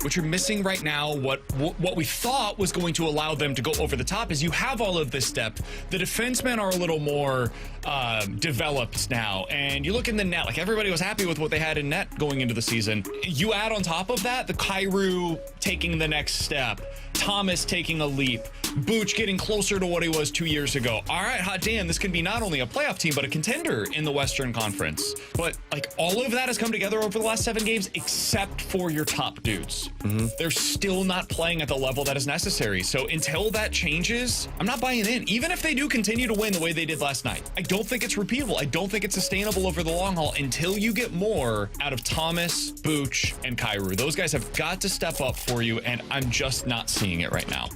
Speaker 9: What you're missing right now, what we thought was going to allow them to go over the top, is you have all of this depth. The defensemen are a little more developed now, and you look in the net, like everybody was happy with what they had in net going into the season. You add on top of that the Kyrou taking the next step, Thomas taking a leap, Booch getting closer to what he was 2 years ago. All right, hot damn, this can be not only a playoff team, but a contender in the Western Conference. But like all of that has come together over the last 7 games, except for your top dudes. They're still not playing at the level that is necessary. So until that changes, I'm not buying in. Even if they do continue to win the way they did last night, I don't think it's repeatable. I don't think it's sustainable over the long haul until you get more out of Thomas, Booch, and Kyrou. Those guys have got to step up for you, and I'm just not seeing it right now.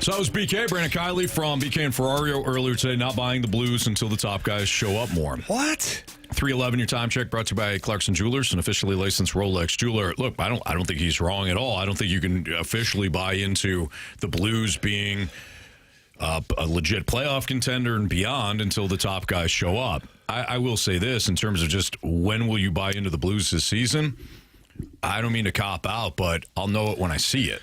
Speaker 1: So that was BK, Brandon Kiley from BK and Ferrario earlier today, not buying the Blues until the top guys show up more.
Speaker 2: What?
Speaker 1: 311, your time check brought to you by Clarkson Jewelers, an officially licensed Rolex jeweler. Look, I don't think he's wrong at all. I don't think you can officially buy into the Blues being a legit playoff contender and beyond until the top guys show up. I will say this in terms of just when will you buy into the Blues this season? I don't mean to cop out, but I'll know it when I see it.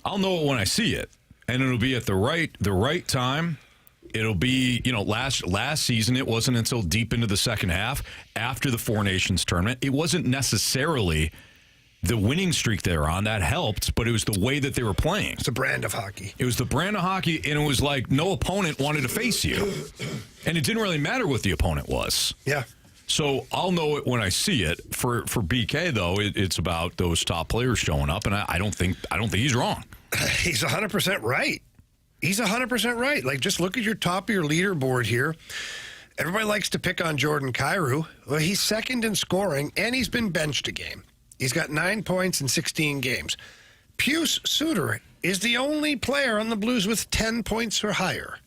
Speaker 1: I'll know it when I see it, and it'll be at the right time. It'll be, last season, it wasn't until deep into the second half, after the Four Nations tournament. It wasn't necessarily the winning streak they were on. That helped, but it was the way that they were playing.
Speaker 2: It's a brand of hockey.
Speaker 1: It was the brand of hockey, and it was like no opponent wanted to face you. And it didn't really matter what the opponent was.
Speaker 2: Yeah.
Speaker 1: So I'll know it when I see it. For BK, though, it's about those top players showing up, and I don't think he's wrong.
Speaker 2: He's 100% right. He's 100% right. Like, just look at your top of your leaderboard here. Everybody likes to pick on Jordan Kyrou. Well, he's second in scoring, and he's been benched a game. He's got 9 points in 16 games. Pius Suter is the only player on the Blues with 10 points or higher.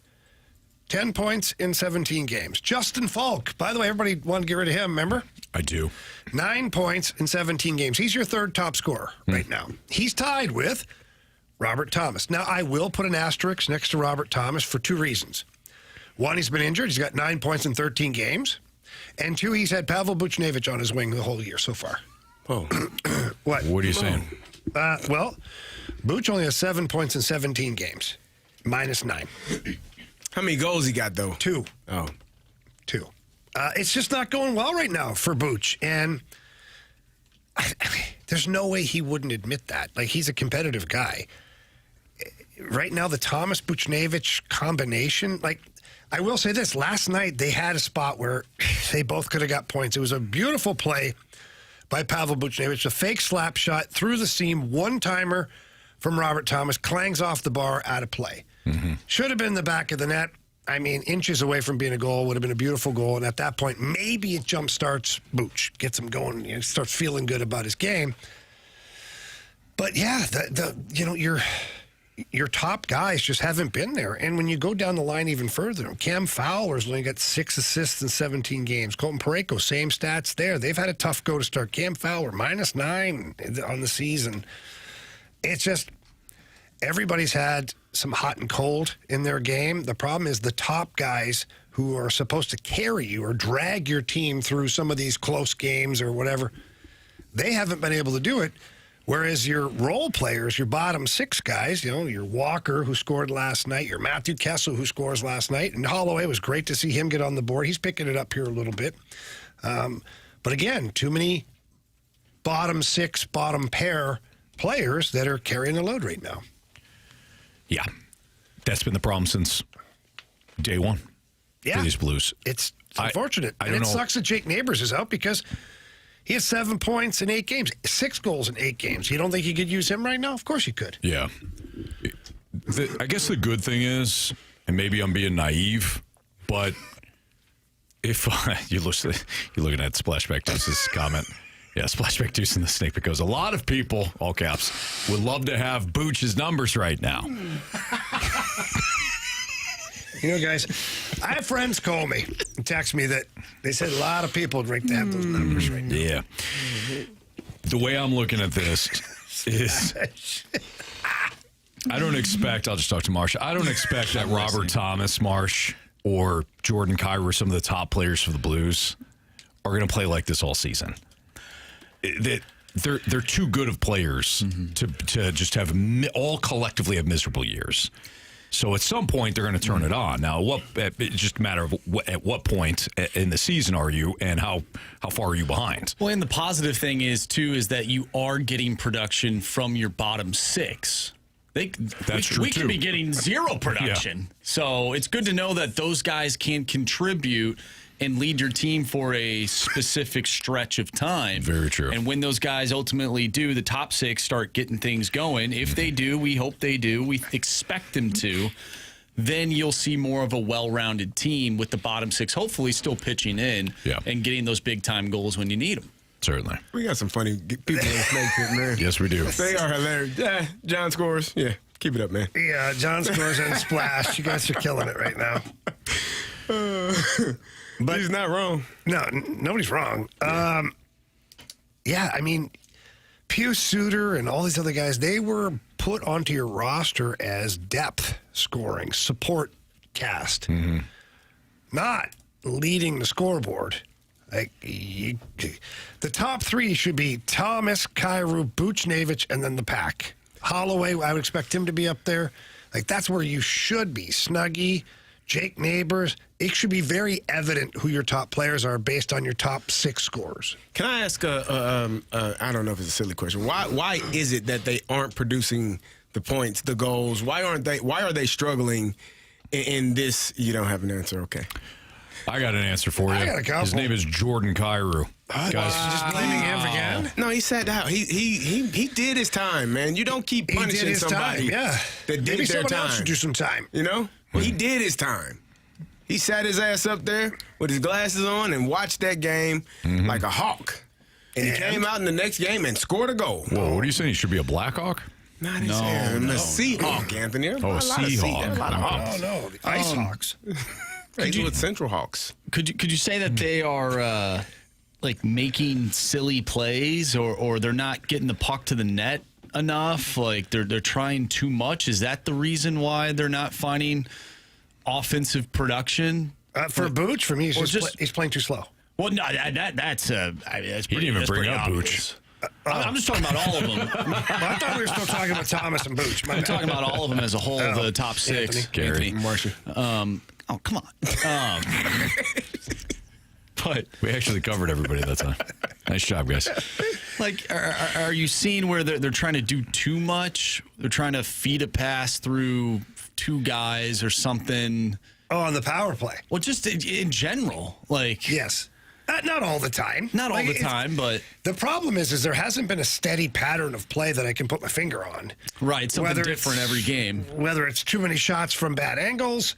Speaker 2: 10 points in 17 games. Justin Falk, by the way, everybody wanted to get rid of him, remember?
Speaker 1: I do.
Speaker 2: 9 points in 17 games. He's your third top scorer right now. He's tied with Robert Thomas. Now, I will put an asterisk next to Robert Thomas for 2 reasons. One, he's been injured. He's got 9 points in 13 games. And 2, he's had Pavel Buchnevich on his wing the whole year so far.
Speaker 3: Oh.
Speaker 2: What?
Speaker 1: What are you saying?
Speaker 2: Well, Buch only has 7 points in 17 games, minus 9.
Speaker 3: How many goals he got, though?
Speaker 2: 2.
Speaker 3: Oh.
Speaker 2: 2. It's just not going well right now for Buch. And there's no way he wouldn't admit that. Like, he's a competitive guy. Right now, the Thomas Buchnevich combination, like, I will say this. Last night, they had a spot where they both could have got points. It was a beautiful play by Pavel Buchnevich, a fake slap shot through the seam, one-timer from Robert Thomas, clangs off the bar, out of play. Should have been the back of the net. I mean, inches away from being a goal, would have been a beautiful goal. And at that point, maybe it jump-starts Buch, gets him going, starts feeling good about his game. But yeah, your top guys just haven't been there. And when you go down the line even further, Cam Fowler's only got 6 assists in 17 games. Colton Parayko, same stats there. They've had a tough go to start. Cam Fowler, minus 9 on the season. It's just everybody's had some hot and cold in their game. The problem is the top guys who are supposed to carry you or drag your team through some of these close games or whatever, they haven't been able to do it. Whereas your role players, your bottom 6 guys, your Walker, who scored last night, your Matthew Kessel, who scores last night, and Holloway, was great to see him get on the board. He's picking it up here a little bit. But again, too many bottom 6, bottom pair players that are carrying the load right now.
Speaker 1: Yeah. That's been the problem since day one for these Blues.
Speaker 2: It's unfortunate.
Speaker 1: I don't know.
Speaker 2: Sucks that Jake Neighbors is out because he has 7 points in 8 games, 6 goals in 8 games. You don't think you could use him right now? Of course you could.
Speaker 1: Yeah. I guess the good thing is, and maybe I'm being naive, but if you're looking at Splashback Deuce's comment. Yeah, Splashback Deuce in the snake because a lot of people, all caps, would love to have Booch's numbers right now.
Speaker 2: Guys, I have friends call me and text me that they said a lot of people would like to have those numbers right now.
Speaker 1: Yeah. The way I'm looking at this is I don't expect, I'll just talk to Marsh, I don't expect that Robert Thomas, Marsh, or Jordan Kyrou, some of the top players for the Blues, are going to play like this all season. They're too good of players to just have all collectively have miserable years. So at some point they're going to turn it on. Now, it's just a matter of at what point in the season are you, and how far are you behind?
Speaker 4: Well, and the positive thing is that you are getting production from your bottom 6.
Speaker 1: That's true,
Speaker 4: we
Speaker 1: too.
Speaker 4: could be getting zero production.
Speaker 1: Yeah.
Speaker 4: So it's good to know that those guys can contribute and lead your team for a specific stretch of time.
Speaker 1: Very true.
Speaker 4: And when those guys ultimately do, the top six start getting things going. If they do, we hope they do. We expect them to. Then you'll see more of a well-rounded team with the bottom six hopefully still pitching in and getting those big-time goals when you need them.
Speaker 1: Certainly.
Speaker 3: We got some funny people in the snake pit, man.
Speaker 1: Yes, we do.
Speaker 3: They are hilarious. Yeah, John scores. Yeah, keep it up, man.
Speaker 2: Yeah, John scores and Splash. You guys are killing it right now.
Speaker 3: But he's not wrong.
Speaker 2: No, nobody's wrong. Yeah, I mean, Pius Suter and all these other guys, they were put onto your roster as depth scoring, support cast, not leading the scoreboard. Like the top three should be Thomas, Kyrou, Buchnevich, and then the pack. Holloway, I would expect him to be up there. Like that's where you should be. Snuggie, Jake Neighbors. It should be very evident who your top players are based on your top six scores.
Speaker 3: Can I ask I don't know if it's a silly question. Why is it that they aren't producing the points, the goals? Why are they struggling in this? You don't have an answer. Okay.
Speaker 1: I got an answer for you.
Speaker 2: I got a couple.
Speaker 1: His name is Jordan Kyrou. Guys,
Speaker 2: Just blaming him again?
Speaker 3: No, he sat out. He did his time, man. You don't keep punishing
Speaker 2: he did his
Speaker 3: somebody
Speaker 2: time, yeah.
Speaker 3: that did
Speaker 2: Maybe
Speaker 3: their
Speaker 2: someone
Speaker 3: time.
Speaker 2: else should do some time.
Speaker 3: You know? He did his time. He sat his ass up there with his glasses on and watched that game like a hawk. And he came out in the next game and scored a goal.
Speaker 1: Whoa, what are you saying? He should be a Blackhawk?
Speaker 3: Not his hair. I'm a Seahawk, Anthony.
Speaker 1: Oh, a Seahawk.
Speaker 3: A lot of hawks.
Speaker 2: Oh, no. The Ice Hawks.
Speaker 3: With Central Hawks.
Speaker 4: Could you say that they are like making silly plays or they're not getting the puck to the net enough? Like they're trying too much? Is that the reason why they're not finding offensive production?
Speaker 2: For Booch, for me, he's playing too slow.
Speaker 4: Well, no, that's
Speaker 1: He didn't even bring up Booch.
Speaker 4: I'm just talking about all of them.
Speaker 2: Well, I thought we were still talking about Thomas and Booch.
Speaker 4: I'm talking about all of them as a whole, the top six.
Speaker 1: Carey.
Speaker 3: Marcia.
Speaker 4: Oh, come on. But
Speaker 1: We actually covered everybody that time. Nice job, guys.
Speaker 4: like, are you seeing where they're trying to do too much? They're trying to feed a pass through two guys or something.
Speaker 2: Oh, on the power play.
Speaker 4: Well, just in general, like
Speaker 2: Yes. Not all the time.
Speaker 4: not all
Speaker 2: Like,
Speaker 4: the time, but
Speaker 2: The problem is there hasn't been a steady pattern of play that I can put my finger on.
Speaker 4: right, something
Speaker 2: Whether
Speaker 4: different
Speaker 2: it's-
Speaker 4: every game.
Speaker 2: Whether it's too many shots from bad angles,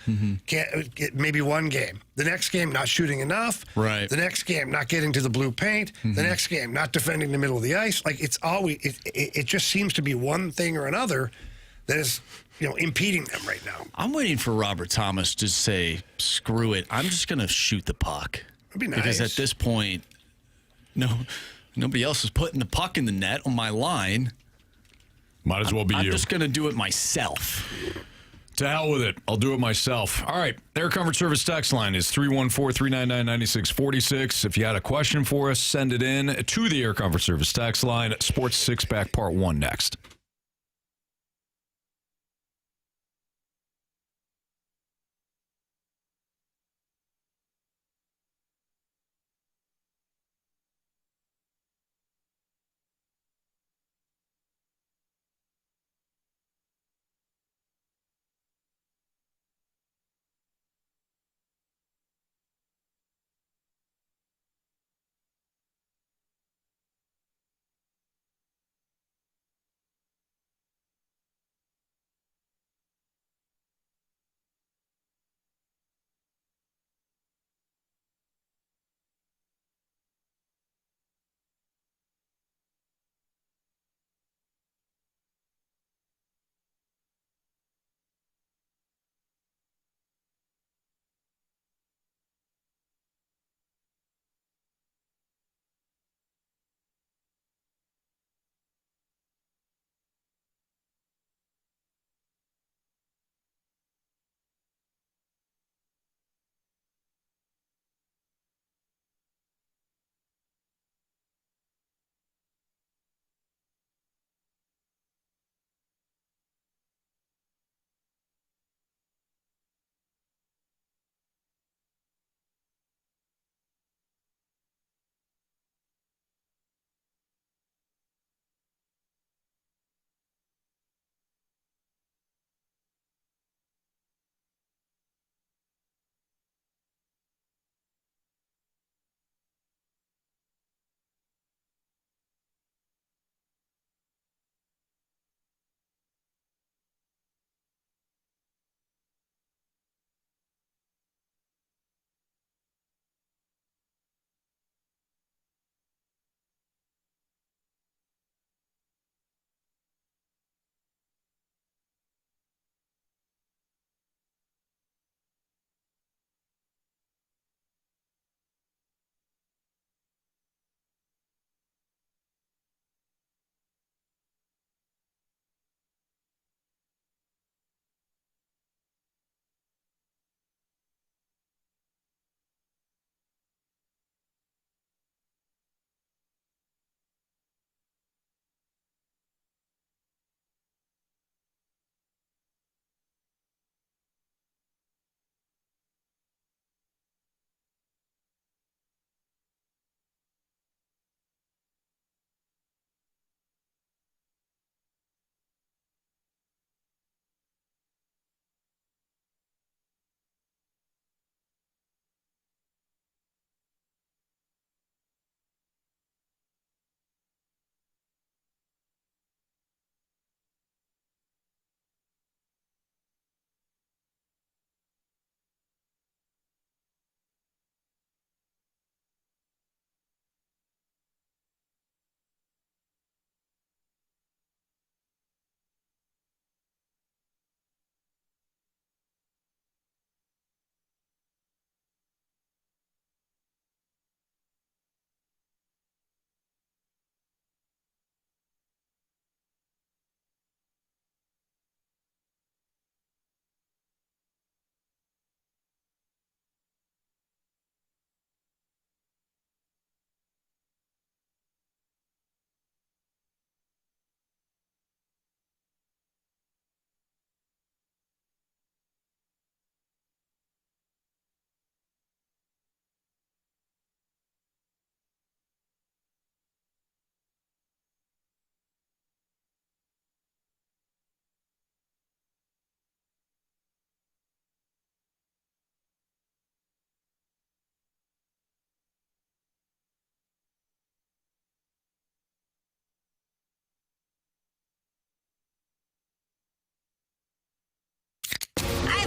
Speaker 2: can't get maybe one game. The next game, not shooting enough.
Speaker 4: Right.
Speaker 2: The next game, not getting to the blue paint. The next game, not defending the middle of the ice. Like it's always, it just seems to be one thing or another that is, impeding them right now.
Speaker 4: I'm waiting for Robert Thomas to say, "Screw it, I'm just going to shoot the puck."
Speaker 2: That'd be nice.
Speaker 4: Because at this point, nobody else is putting the puck in the net on my line.
Speaker 1: Might as well be
Speaker 4: I'm
Speaker 1: you.
Speaker 4: just going to do it myself.
Speaker 1: To hell with it. I'll do it myself. All right. Air Comfort Service text line is 314-399-9646. If you had a question for us, send it in to the Air Comfort Service text line. Sports Six Pack Part 1 next.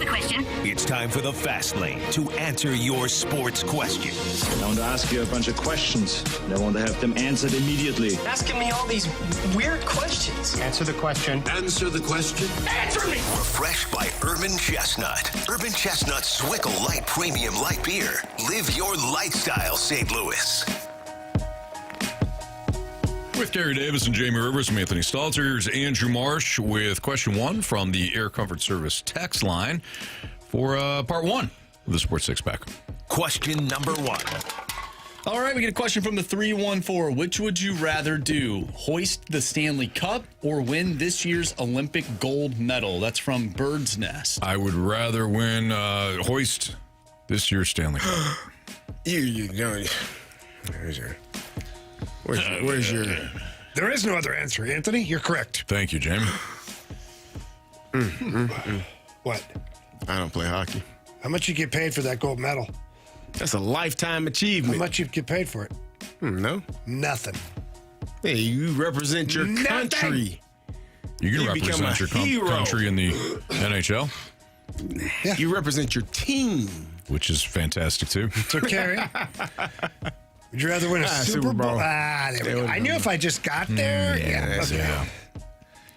Speaker 7: question.
Speaker 10: It's time for the Fast Lane to answer your sports questions.
Speaker 11: I want to ask you a bunch of questions, and I want to have them answered immediately.
Speaker 12: Asking me all these weird questions.
Speaker 13: Answer the question.
Speaker 10: Answer the question.
Speaker 12: Answer me!
Speaker 7: Refreshed by Urban Chestnut. Urban Chestnut Swickle Light Premium Light Beer. Live your lifestyle, St. Louis.
Speaker 1: With Carey Davis and Jamie Rivers, I'm Anthony Stalter. Here's Andrew Marsh with question 1 from the Air Comfort Service text line for part 1 of the Sports Six Pack.
Speaker 10: Question number 1.
Speaker 4: All right, we get a question from the 314. Which would you rather do? Hoist the Stanley Cup or win this year's Olympic gold medal? That's from Bird's Nest.
Speaker 1: I would rather win hoist this year's Stanley Cup.
Speaker 3: You know. Where's your...
Speaker 2: There is no other answer, Anthony. You're correct.
Speaker 1: Thank you, Jamie.
Speaker 2: What?
Speaker 3: I don't play hockey.
Speaker 2: How much you get paid for that gold medal?
Speaker 3: That's a lifetime achievement.
Speaker 2: How much you get paid for it?
Speaker 3: No.
Speaker 2: Nothing.
Speaker 3: Hey, you represent your country.
Speaker 1: You can represent your country in the NHL.
Speaker 2: Yeah.
Speaker 3: You represent your team.
Speaker 1: Which is fantastic, too.
Speaker 2: So, Carey, would you rather win a Super Bowl? There we go. I knew if I just got there.
Speaker 1: Yeah.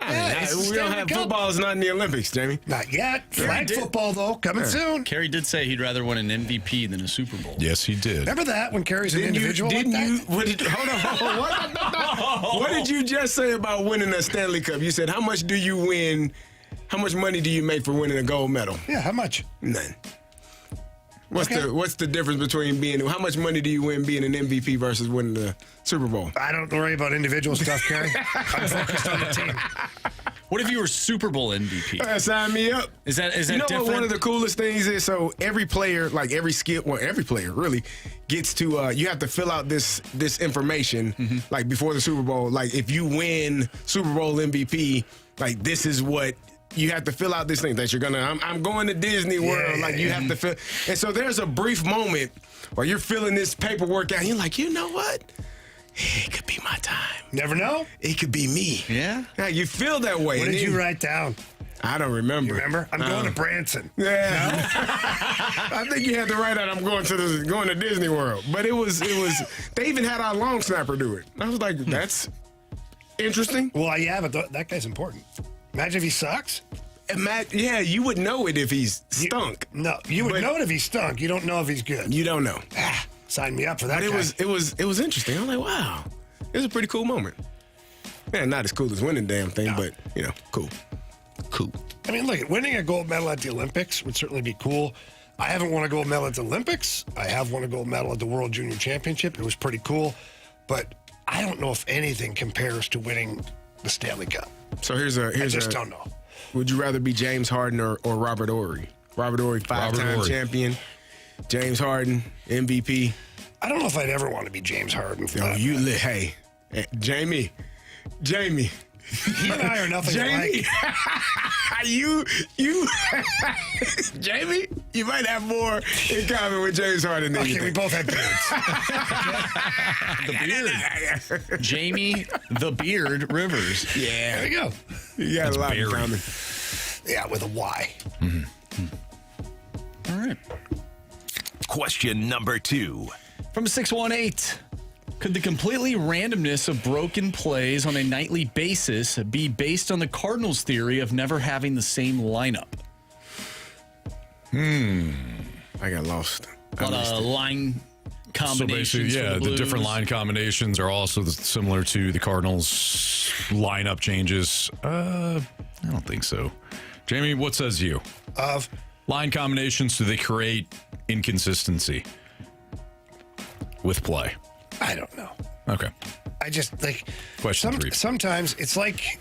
Speaker 3: We don't have football. It's not in the Olympics, Jamie.
Speaker 2: Not yet. Flag football, though, coming soon.
Speaker 4: Carey did say he'd rather win an MVP than a Super Bowl.
Speaker 1: Yes, he did.
Speaker 2: Remember that when Carey's an individual?
Speaker 3: What did you just say about winning a Stanley Cup? You said, how much do you win? How much money do you make for winning a gold medal?
Speaker 2: Yeah, how much?
Speaker 3: None. What's the difference between how much money do you win being an MVP versus winning the Super Bowl?
Speaker 2: I don't worry about individual stuff, Carey. I'm focused on the team.
Speaker 4: What if you were Super Bowl MVP?
Speaker 3: Sign me up.
Speaker 4: Is that
Speaker 3: you know
Speaker 4: different?
Speaker 3: What one of the coolest things is? So every player, like every player really gets to. You have to fill out this information like before the Super Bowl. Like if you win Super Bowl MVP, like this is what. You have to fill out this thing that you're gonna. I'm going to Disney World. Like you have to fill. And so there's a brief moment where you're filling this paperwork out. And you're like, you know what? It could be my time.
Speaker 2: Never know.
Speaker 3: It could be me.
Speaker 4: Yeah.
Speaker 3: You feel that way.
Speaker 2: What did you write down?
Speaker 3: I don't remember.
Speaker 2: You remember? I'm going to Branson.
Speaker 3: Yeah. No? I think you had to write out. I'm going to Disney World. But it was. They even had our long snapper do it. I was like, that's interesting.
Speaker 2: Well, yeah, but that guy's important. Imagine if he sucks.
Speaker 3: Yeah, you would know it if he's stunk.
Speaker 2: You would know it if he stunk. You don't know if he's good.
Speaker 3: You don't know.
Speaker 2: Sign me up for that.
Speaker 3: But it was interesting. I was like, wow, it was a pretty cool moment. Yeah, not as cool as winning the damn thing, but cool.
Speaker 2: I mean, look, winning a gold medal at the Olympics would certainly be cool. I haven't won a gold medal at the Olympics. I have won a gold medal at the World Junior Championship. It was pretty cool, but I don't know if anything compares to winning the Stanley Cup.
Speaker 3: So here's
Speaker 2: I just don't know.
Speaker 3: Would you rather be James Harden or Robert Horry? Robert Horry, five-time champion. James Harden, MVP.
Speaker 2: I don't know if I'd ever want to be James Harden for that.
Speaker 3: Hey, Jamie.
Speaker 2: He and I are nothing alike.
Speaker 3: you, Jamie, you might have more in common with James Harden than you think.
Speaker 2: We both have beards.
Speaker 4: The beard. Jamie, the beard, Rivers.
Speaker 2: Yeah. There you go.
Speaker 3: You got a lot in common.
Speaker 2: Yeah, with a Y.
Speaker 4: All right.
Speaker 10: Question number 2.
Speaker 4: From 618. Could the completely randomness of broken plays on a nightly basis be based on the Cardinals' theory of never having the same lineup?
Speaker 3: I got lost.
Speaker 4: A lot of line combinations.
Speaker 1: So basically, the different line combinations are also similar to the Cardinals' lineup changes. I don't think so. Jamie, what says you?
Speaker 2: Of
Speaker 1: line combinations, do they create inconsistency with play?
Speaker 2: I don't know.
Speaker 1: Okay.
Speaker 2: I just think
Speaker 1: Question 3.
Speaker 2: Sometimes it's like,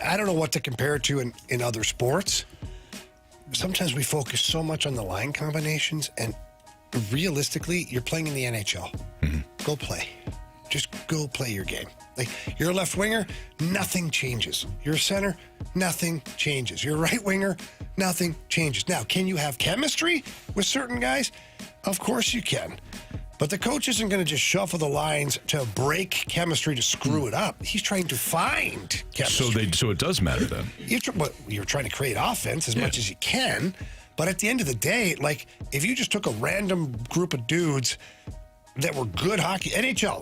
Speaker 2: I don't know what to compare it to in other sports. Sometimes we focus so much on the line combinations, and realistically, you're playing in the NHL. Go play. Just go play your game. Like, you're a left winger, nothing changes. You're a center, nothing changes. You're a right winger, nothing changes. Now, can you have chemistry with certain guys? Of course you can. But the coach isn't going to just shuffle the lines to break chemistry to screw it up. He's trying to find chemistry.
Speaker 1: So it does matter then.
Speaker 2: You're trying to create offense as much as you can, But at the end of the day, like, if you just took a random group of dudes that were good hockey,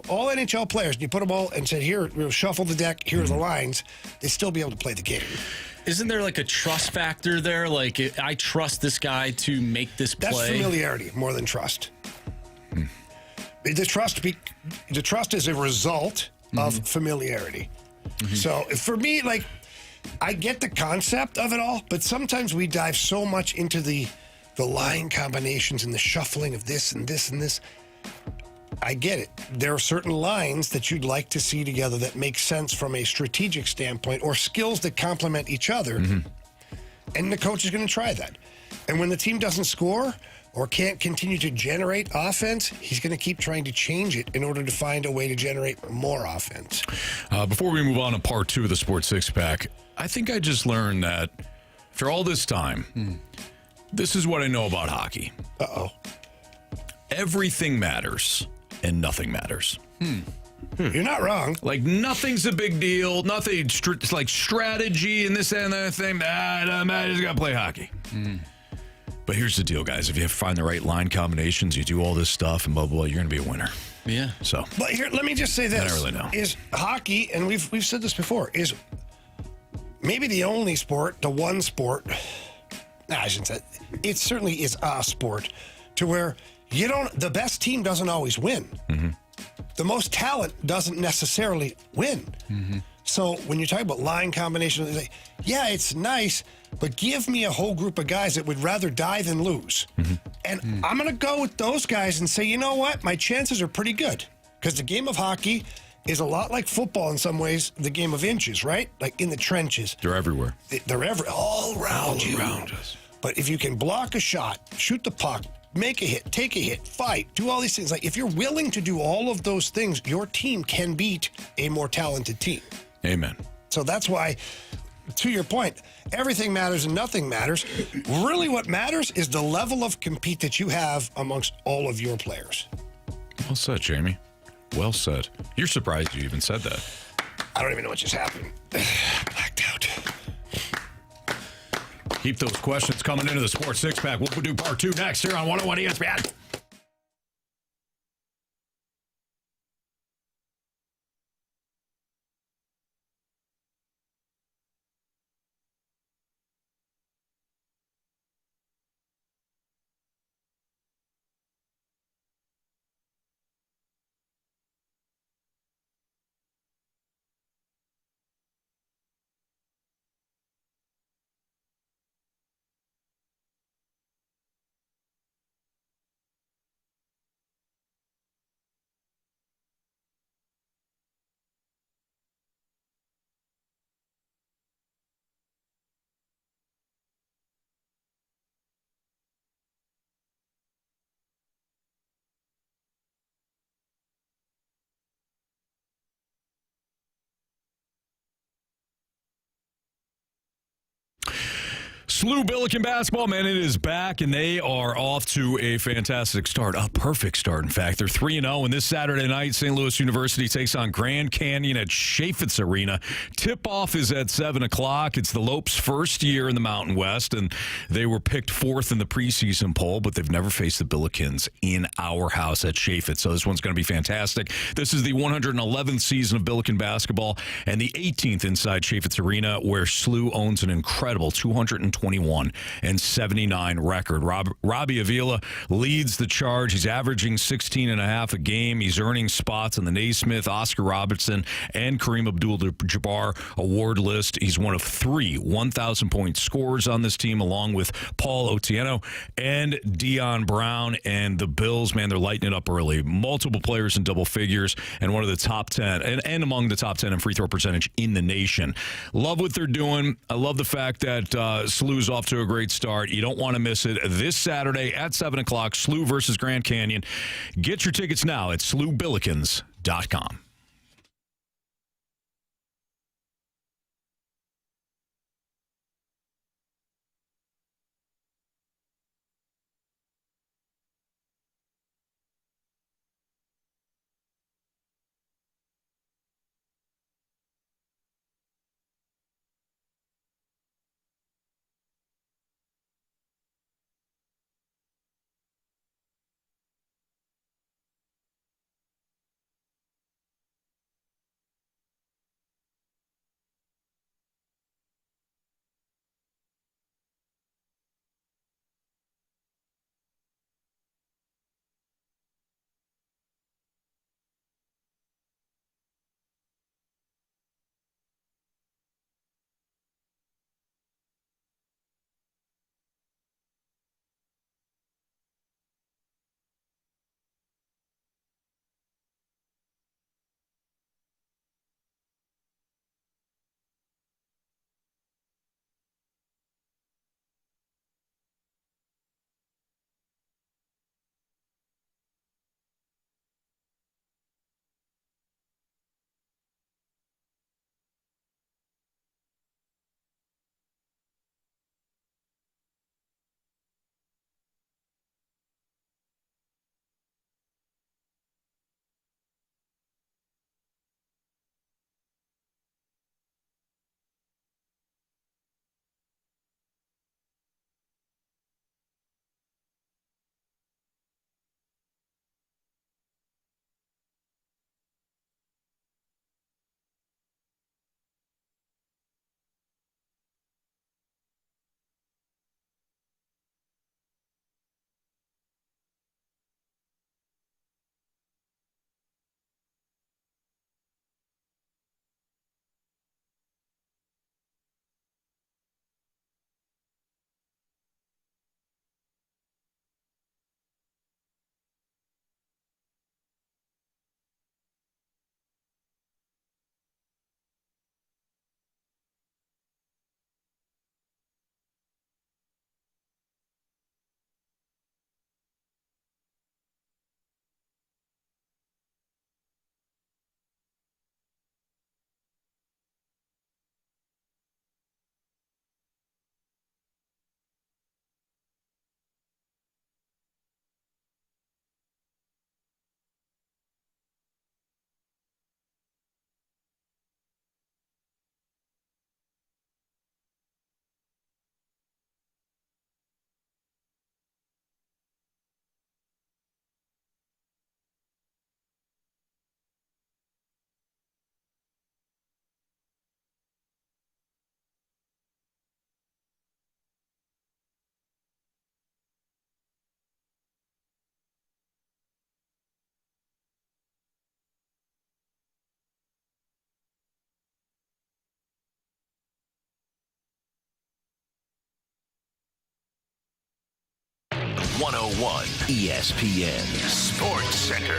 Speaker 2: all NHL players, and you put them all and said, here, we'll shuffle the deck, here are the lines, they'd still be able to play the game.
Speaker 4: Isn't there like a trust factor there? Like, I trust this guy to make this play.
Speaker 2: That's familiarity more than trust. The trust is a result of familiarity. So for me, like, I get the concept of it all, but sometimes we dive so much into the line combinations and the shuffling of this and this and this. I get it. There are certain lines that you'd like to see together that make sense from a strategic standpoint, or skills that complement each other. And the coach is going to try that. And when the team doesn't score or can't continue to generate offense, he's going to keep trying to change it in order to find a way to generate more offense.
Speaker 1: Before we move on to part 2 of the Sports Six-Pack, I think I just learned that after all this time, this is what I know about hockey.
Speaker 2: Uh-oh.
Speaker 1: Everything matters and nothing matters.
Speaker 2: You're not wrong.
Speaker 1: Like, nothing's a big deal. Nothing. It's like strategy and this and that thing. I just got to play hockey. But here's the deal, guys. If you find the right line combinations, you do all this stuff and blah, blah, blah, you're going to be a winner.
Speaker 4: Yeah.
Speaker 1: So.
Speaker 2: But here, let me just say this.
Speaker 1: I don't really know.
Speaker 2: Is hockey, and we've said this before, is maybe the only sport, the one sport, I shouldn't say, it certainly is a sport to where the best team doesn't always win. The most talent doesn't necessarily win. So when you're talking about line combination, like, yeah, it's nice, but give me a whole group of guys that would rather die than lose. And I'm going to go with those guys and say, you know what? My chances are pretty good, because the game of hockey is a lot like football in some ways, the game of inches, right? Like in the trenches.
Speaker 1: They're everywhere.
Speaker 2: They're all around you.
Speaker 1: Around us.
Speaker 2: But if you can block a shot, shoot the puck, make a hit, take a hit, fight, do all these things. Like, if you're willing to do all of those things, your team can beat a more talented team.
Speaker 1: Amen.
Speaker 2: So that's why, to your point, everything matters and nothing matters. Really what matters is the level of compete that you have amongst all of your players.
Speaker 1: Well said, Jamie. Well said. You're surprised you even said that.
Speaker 2: I don't even know what just happened. Blacked out.
Speaker 1: Keep those questions coming into the Sports Six-Pack. We'll do part 2 next here on 101 ESPN. SLU Billiken basketball, man, it is back, and they are off to a fantastic start, a perfect start, in fact. They're 3-0, and this Saturday night, St. Louis University takes on Grand Canyon at Chaffetz Arena. Tip-off is at 7 o'clock. It's the Lopes' first year in the Mountain West, and they were picked 4th in the preseason poll, but they've never faced the Billikens in our house at Chaffetz, so this one's going to be fantastic. This is the 111th season of Billiken basketball and the 18th inside Chaffetz Arena, where SLU owns an incredible 221-79 record. Robbie Avila leads the charge. He's averaging 16.5 a game. He's earning spots on the Naismith, Oscar Robertson, and Kareem Abdul-Jabbar award list. He's one of 3 1,000-point scorers on this team, along with Paul Otieno and Dion Brown. And the Bills, man, they're lighting it up early. Multiple players in double figures, and one of the top 10, and among the top 10 in free throw percentage in the nation. Love what they're doing. I love the fact that SLU's off to a great start. You don't want to miss it. This Saturday at 7 o'clock, SLU versus Grand Canyon. Get your tickets now at SLUBillikens.com.
Speaker 7: 101 ESPN Sports Center.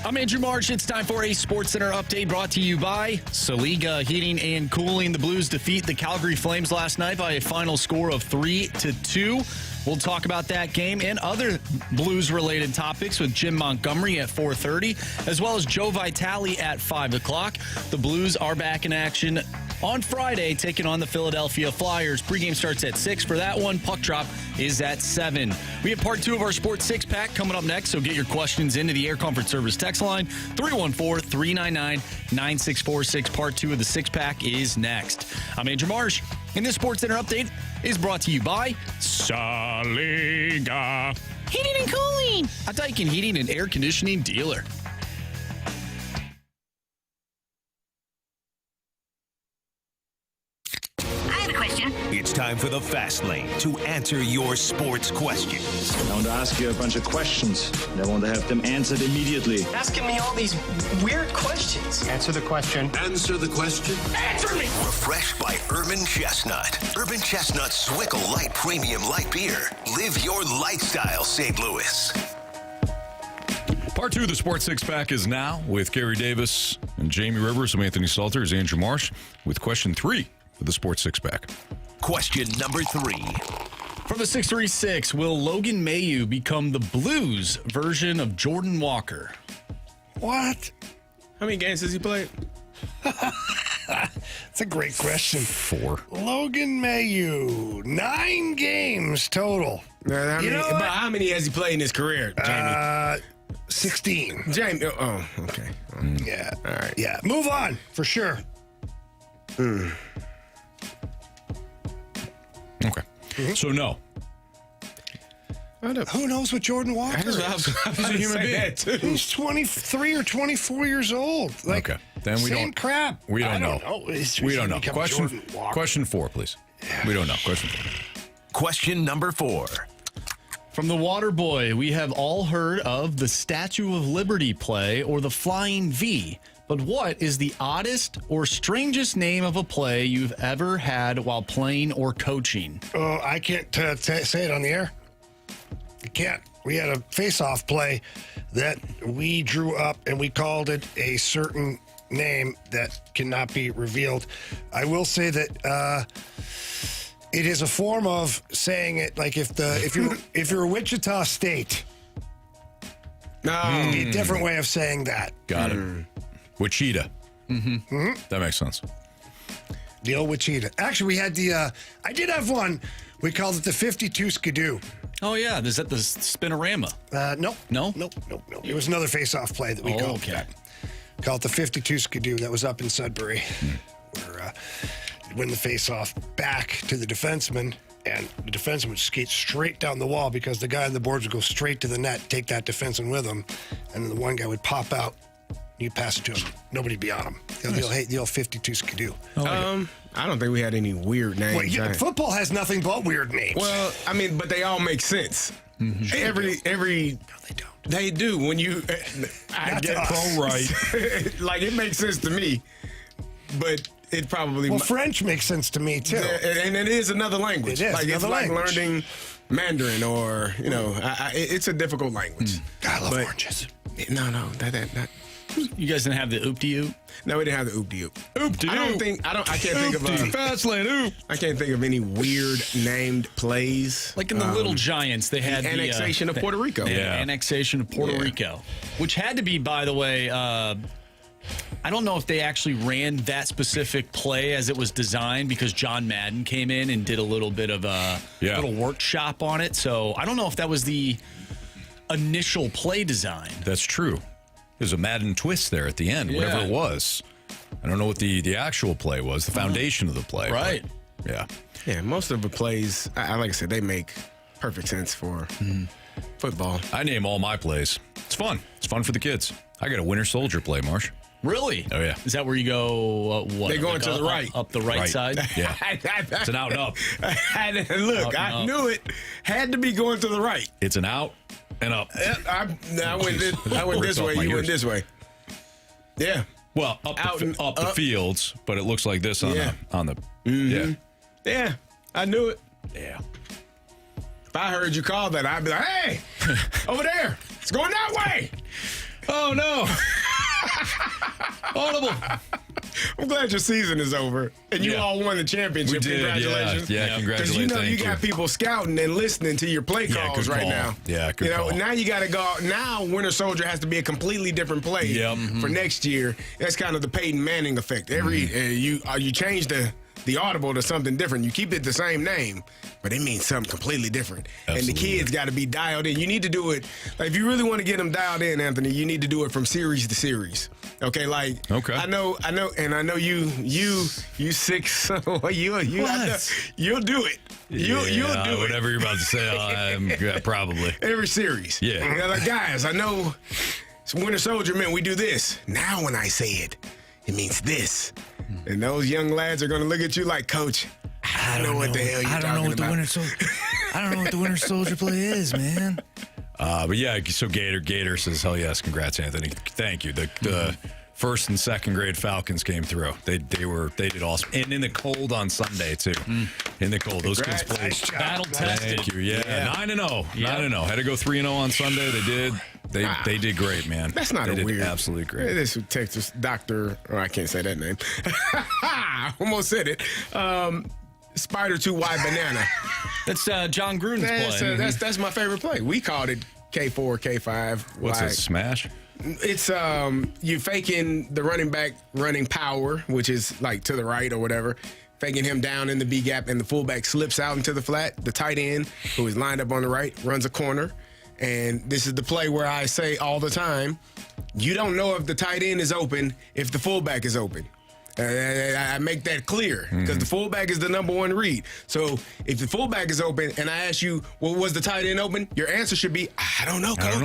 Speaker 4: I'm Andrew Marsh. It's time for a Sports Center update brought to you by Saliga Heating and Cooling. The Blues defeat the Calgary Flames last night by a final score of 3-2. We'll talk about that game and other Blues-related topics with Jim Montgomery at 4:30, as well as Joe Vitale at 5 o'clock. The Blues are back in action on Friday, taking on the Philadelphia Flyers. Pregame starts at 6 for that one. Puck drop is at 7. We have part 2 of our Sports Six-Pack coming up next, so get your questions into the Air Comfort Service text line, 314-399-9646. Part 2 of the Six-Pack is next. I'm Andrew Marsh, and this Sports Center update is brought to you by Saliga Heating and Cooling, a Daikin heating and air conditioning dealer.
Speaker 10: It's time for the Fast Lane to answer your sports questions.
Speaker 11: I want to ask you a bunch of questions, and I want to have them answered immediately.
Speaker 12: Asking me all these weird questions.
Speaker 6: Answer the question. Answer the question.
Speaker 12: Answer me!
Speaker 7: Refreshed by Urban Chestnut. Urban Chestnut Swickle Light Premium Light Beer. Live your lifestyle, St. Louis.
Speaker 1: Part 2 of the Sports Six-Pack is now with Carey Davis and Jamie Rivers. I'm Anthony Stalter. Here's Andrew Marsh with question 3 of the Sports Six-Pack.
Speaker 7: Question number 3.
Speaker 4: From the 636, will Logan Mailloux become the Blues version of Jordan Walker?
Speaker 2: What?
Speaker 3: How many games has he played?
Speaker 2: That's a great question.
Speaker 1: 4.
Speaker 2: Logan Mailloux, 9 games total.
Speaker 3: How many has he played in his career, Jamie?
Speaker 2: 16.
Speaker 3: Jamie, oh, okay.
Speaker 2: Yeah.
Speaker 3: All right.
Speaker 2: Yeah. Move on, for sure.
Speaker 1: Okay. So, no.
Speaker 2: Who knows what Jordan Walker is?
Speaker 3: He's a human being.
Speaker 2: He's 23 or 24 years old.
Speaker 1: Okay. Then we
Speaker 2: same
Speaker 1: don't.
Speaker 2: crap.
Speaker 1: We don't know. We don't know. Question 4, please. We don't know. Question 4.
Speaker 7: Question number 4.
Speaker 4: From the Water Boy, we have all heard of the Statue of Liberty play or the Flying V. But what is the oddest or strangest name of a play you've ever had while playing or coaching?
Speaker 2: Oh, I can't say it on the air. I can't. We had a face-off play that we drew up, and we called it a certain name that cannot be revealed. I will say that it is a form of saying it like if you're Wichita State. It'd be a different way of saying that.
Speaker 1: Got it. Wichita. Mm-hmm. That makes sense.
Speaker 2: The old Wichita. Actually, we had I did have one. We called it the 52 Skidoo.
Speaker 4: Oh, yeah. Is that the Spinorama?
Speaker 2: Nope.
Speaker 4: No?
Speaker 2: Nope. It was another face-off play that we called that. Called it the 52 Skidoo. That was up in Sudbury. Where win the face-off back to the defenseman, and the defenseman would skate straight down the wall because the guy on the boards would go straight to the net, take that defenseman with him, and then the one guy would pop out. You pass it to him. Nobody'd be on him. The old 52 Skidoo.
Speaker 3: I don't think we had any weird names.
Speaker 2: Well, football has nothing but weird names.
Speaker 3: Well, I mean, but they all make sense.
Speaker 1: Mm-hmm.
Speaker 3: Every
Speaker 2: No, they don't.
Speaker 3: they do when you. I guess
Speaker 1: right.
Speaker 3: like it makes sense to me, but it probably.
Speaker 2: Well, French makes sense to me too,
Speaker 3: and it is another language.
Speaker 2: It is
Speaker 3: like
Speaker 2: another
Speaker 3: it's like
Speaker 2: language.
Speaker 3: learning Mandarin, or it's a difficult language.
Speaker 2: I love oranges.
Speaker 3: No, that.
Speaker 4: You guys didn't have the oop-de-oop?
Speaker 3: No, we didn't have the oop-de-oop.
Speaker 1: Oop-de-oop.
Speaker 3: I can't think of
Speaker 1: Fast lane, oop.
Speaker 3: I can't think of any weird named plays.
Speaker 4: Like in the Little Giants, they had
Speaker 3: the annexation of Puerto Rico.
Speaker 4: Annexation of Puerto Rico, which had to be, by the way, I don't know if they actually ran that specific play as it was designed because John Madden came in and did a little bit of a little workshop on it. So I don't know if that was the initial play design.
Speaker 1: That's true. There's a Madden twist there at the end, whatever it was. I don't know what the actual play was, the foundation of the play.
Speaker 4: Right.
Speaker 3: Yeah, most of the plays, like I said, they make perfect sense for football.
Speaker 1: I name all my plays. It's fun. It's fun for the kids. I got a Winter Soldier play, Marsh.
Speaker 4: Really?
Speaker 1: Oh, yeah.
Speaker 4: Is that where you go, what?
Speaker 3: They're going to the right.
Speaker 4: Up the right side?
Speaker 1: Yeah. It's an out and up.
Speaker 3: Look, I knew it. Had to be going to the right.
Speaker 1: It's an out and up.
Speaker 3: I went this way. You went this way. Yeah.
Speaker 1: Well, up the fields, but it looks like this on the.
Speaker 3: Yeah, I knew it.
Speaker 1: Yeah.
Speaker 3: If I heard you call that, I'd be like, hey, over there. It's going that way.
Speaker 1: Oh, no. Audible.
Speaker 3: I'm glad your season is over and you all won the championship.
Speaker 1: We did,
Speaker 3: congratulations.
Speaker 1: Yeah, congratulations.
Speaker 3: Because you got people scouting and listening to your play calls right now.
Speaker 1: Yeah, good call.
Speaker 3: Now you got to go. Now Winter Soldier has to be a completely different play for next year. That's kind of the Peyton Manning effect. You change the audible to something different. You keep it the same name, but it means something completely different.
Speaker 1: Absolutely.
Speaker 3: And the kids got to be dialed in. You need to do it. Like, if you really want to get them dialed in, Anthony, you need to do it from series to series. Okay, I know, and I know you 6, so you'll do it. You'll do it.
Speaker 1: Whatever you're about to say, probably.
Speaker 3: Every series.
Speaker 1: Yeah.
Speaker 3: Like, guys, I know it's Winter Soldier meant we do this. Now when I say it, it means this. And those young lads are going to look at you like, Coach, I don't know what the hell you're talking about.
Speaker 1: I don't know what the Winter Soldier play is, man. But yeah, so Gator says, hell yes, congrats, Anthony. Thank you. The first and second grade Falcons came through. They did awesome. And in the cold on Sunday, too. In the cold. Those kids played.
Speaker 2: Nice
Speaker 1: Battle tested. Thank you. Yeah. 9-0. 9-0. Had to go 3-0 on Sunday. They did. They did great, man.
Speaker 3: That's not
Speaker 1: they
Speaker 3: a weird.
Speaker 1: Absolutely great.
Speaker 3: This Texas doctor, I can't say that name. Almost said it. Spider 2Y banana.
Speaker 4: That's John Gruden's play.
Speaker 3: That's my favorite play. We called it K4, K5.
Speaker 1: What's it, smash?
Speaker 3: It's you faking the running back running power, which is like to the right or whatever, faking him down in the B gap, and the fullback slips out into the flat. The tight end, who is lined up on the right, runs a corner. And this is the play where I say all the time, you don't know if the tight end is open if the fullback is open. I make that clear because the fullback is the number one read. So if the fullback is open and I ask you, well, was the tight end open? Your answer should be, I don't know, Coach.
Speaker 1: I don't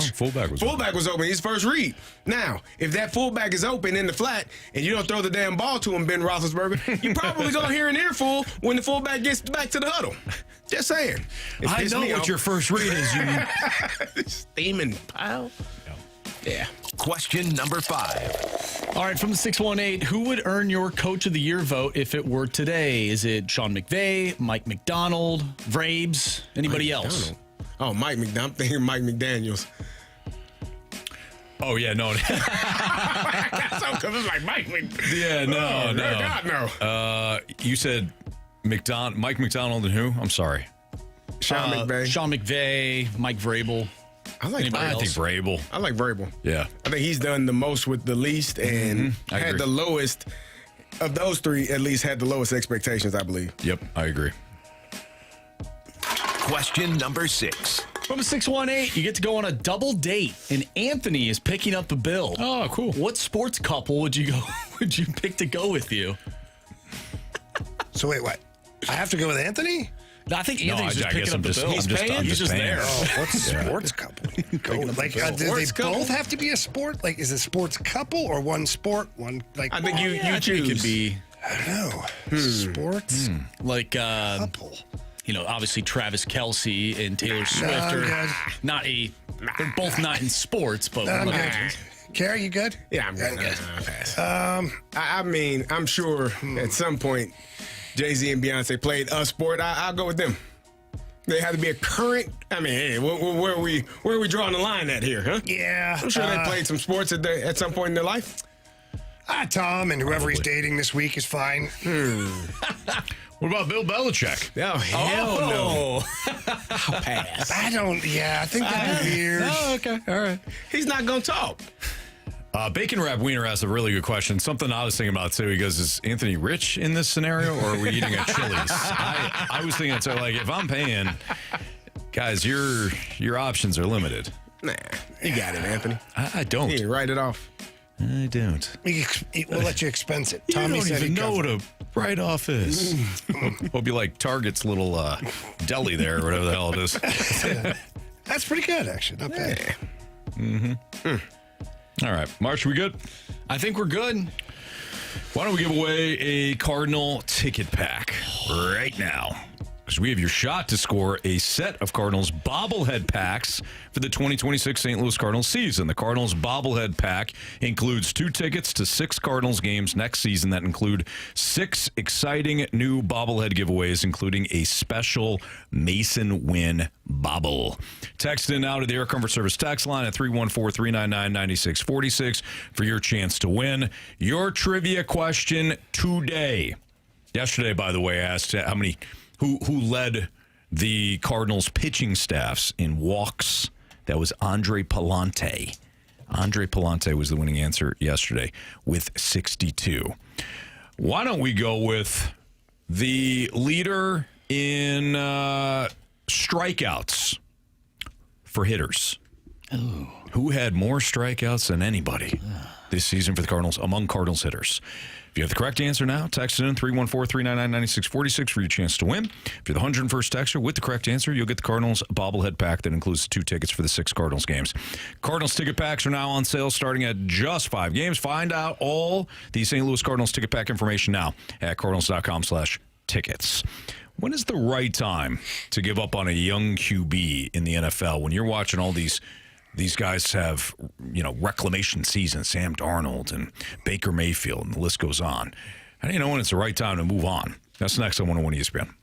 Speaker 1: know. Fullback was open.
Speaker 3: His first read. Now, if that fullback is open in the flat and you don't throw the damn ball to him, Ben Roethlisberger, you're probably going to hear an earful when the fullback gets back to the huddle. Just saying.
Speaker 1: I know what your first read is. You
Speaker 3: steaming pile. Yeah.
Speaker 10: Question number 5.
Speaker 4: All right, from the 618, who would earn your Coach of the Year vote if it were today? Is it Sean McVay, Mike McDonald, Vrabes, anybody else?
Speaker 3: Oh, Mike McDonald. I'm thinking Mike McDaniels.
Speaker 1: Oh, yeah, no.
Speaker 3: I got so confused, like Mike McDaniels.
Speaker 1: Yeah, no.
Speaker 3: God, no.
Speaker 1: You said Mike McDonald and who? I'm sorry.
Speaker 3: Sean McVay.
Speaker 4: Sean McVay, Mike Vrabel.
Speaker 1: I think Vrabel.
Speaker 3: I like Vrabel.
Speaker 1: Yeah.
Speaker 3: I think he's done the most with the least and had the lowest of those three, at least had the lowest expectations, I believe.
Speaker 1: Yep, I agree.
Speaker 10: Question number 6.
Speaker 4: From 618, you get to go on a double date, and Anthony is picking up the bill.
Speaker 1: Oh, cool.
Speaker 4: What sports couple would you pick to go with you?
Speaker 2: So wait, what? I have to go with Anthony?
Speaker 4: I think Anthony's just picking up the bill.
Speaker 1: He's paying?
Speaker 4: He's just there.
Speaker 2: Oh, what's sports couple? Like, do they both have to be a sport? Like, is it sports couple or one sport? One like?
Speaker 3: I think you choose.
Speaker 4: It could be.
Speaker 2: I don't know. Sports
Speaker 4: like
Speaker 2: couple.
Speaker 4: Obviously Travis Kelce and Taylor Swift are not a. They're both not in sports, but
Speaker 2: I'm good. Carey, you good?
Speaker 3: Yeah, I'm good. I mean, I'm sure at some point Jay-Z and Beyonce played a sport. I'll go with them. They have to be a current. I mean, hey, where are we drawing the line at here, huh?
Speaker 2: Yeah,
Speaker 3: I'm sure they played some sports at some point in their life.
Speaker 2: Tom and whoever he's dating this week is fine.
Speaker 1: What about Bill Belichick?
Speaker 3: Oh, hell no. I'll pass.
Speaker 2: I think that'd be weird.
Speaker 3: Oh, okay. All right. He's not going to talk.
Speaker 1: Bacon Wrap Wiener asked a really good question. Something I was thinking about, too. He goes, is Anthony rich in this scenario, or are we eating at Chili's? I was thinking, so like, if I'm paying, guys, your options are limited.
Speaker 3: Nah, you got it, Anthony.
Speaker 1: I don't.
Speaker 3: You write it off.
Speaker 1: I don't.
Speaker 2: We'll let you expense it.
Speaker 1: Tommy don't even know what a write-off is. It'll be like Target's little deli there, or whatever the hell it is.
Speaker 2: That's pretty good, actually. Not bad.
Speaker 1: All right. March, we good?
Speaker 4: I think we're good.
Speaker 1: Why don't we give away a Cardinal ticket pack right now? Because we have your shot to score a set of Cardinals bobblehead packs for the 2026 St. Louis Cardinals season. The Cardinals bobblehead pack includes 2 tickets to 6 Cardinals games next season that include 6 exciting new bobblehead giveaways, including a special Mason Wynn Bobble. Text in now to the Air Comfort Service text line at 314-399-9646 for your chance to win. Your trivia question today. Yesterday, by the way, I asked who led the Cardinals pitching staffs in walks. That was Andre Palante. Andre Palante was the winning answer yesterday with 62. Why don't we go with the leader in strikeouts for hitters?
Speaker 4: Oh.
Speaker 1: Who had more strikeouts than anybody this season for the Cardinals among Cardinals hitters? If you have the correct answer now, text it in 314-399-9646 for your chance to win. If you're the 101st texter with the correct answer, you'll get the Cardinals bobblehead pack that includes 2 tickets for the 6 Cardinals games. Cardinals ticket packs are now on sale starting at just 5 games. Find out all the St. Louis Cardinals ticket pack information now at cardinals.com/tickets. When is the right time to give up on a young QB in the NFL when you're watching all these guys have, reclamation seasons, Sam Darnold and Baker Mayfield, and the list goes on? How do you know when it's the right time to move on? That's next on 101 ESPN.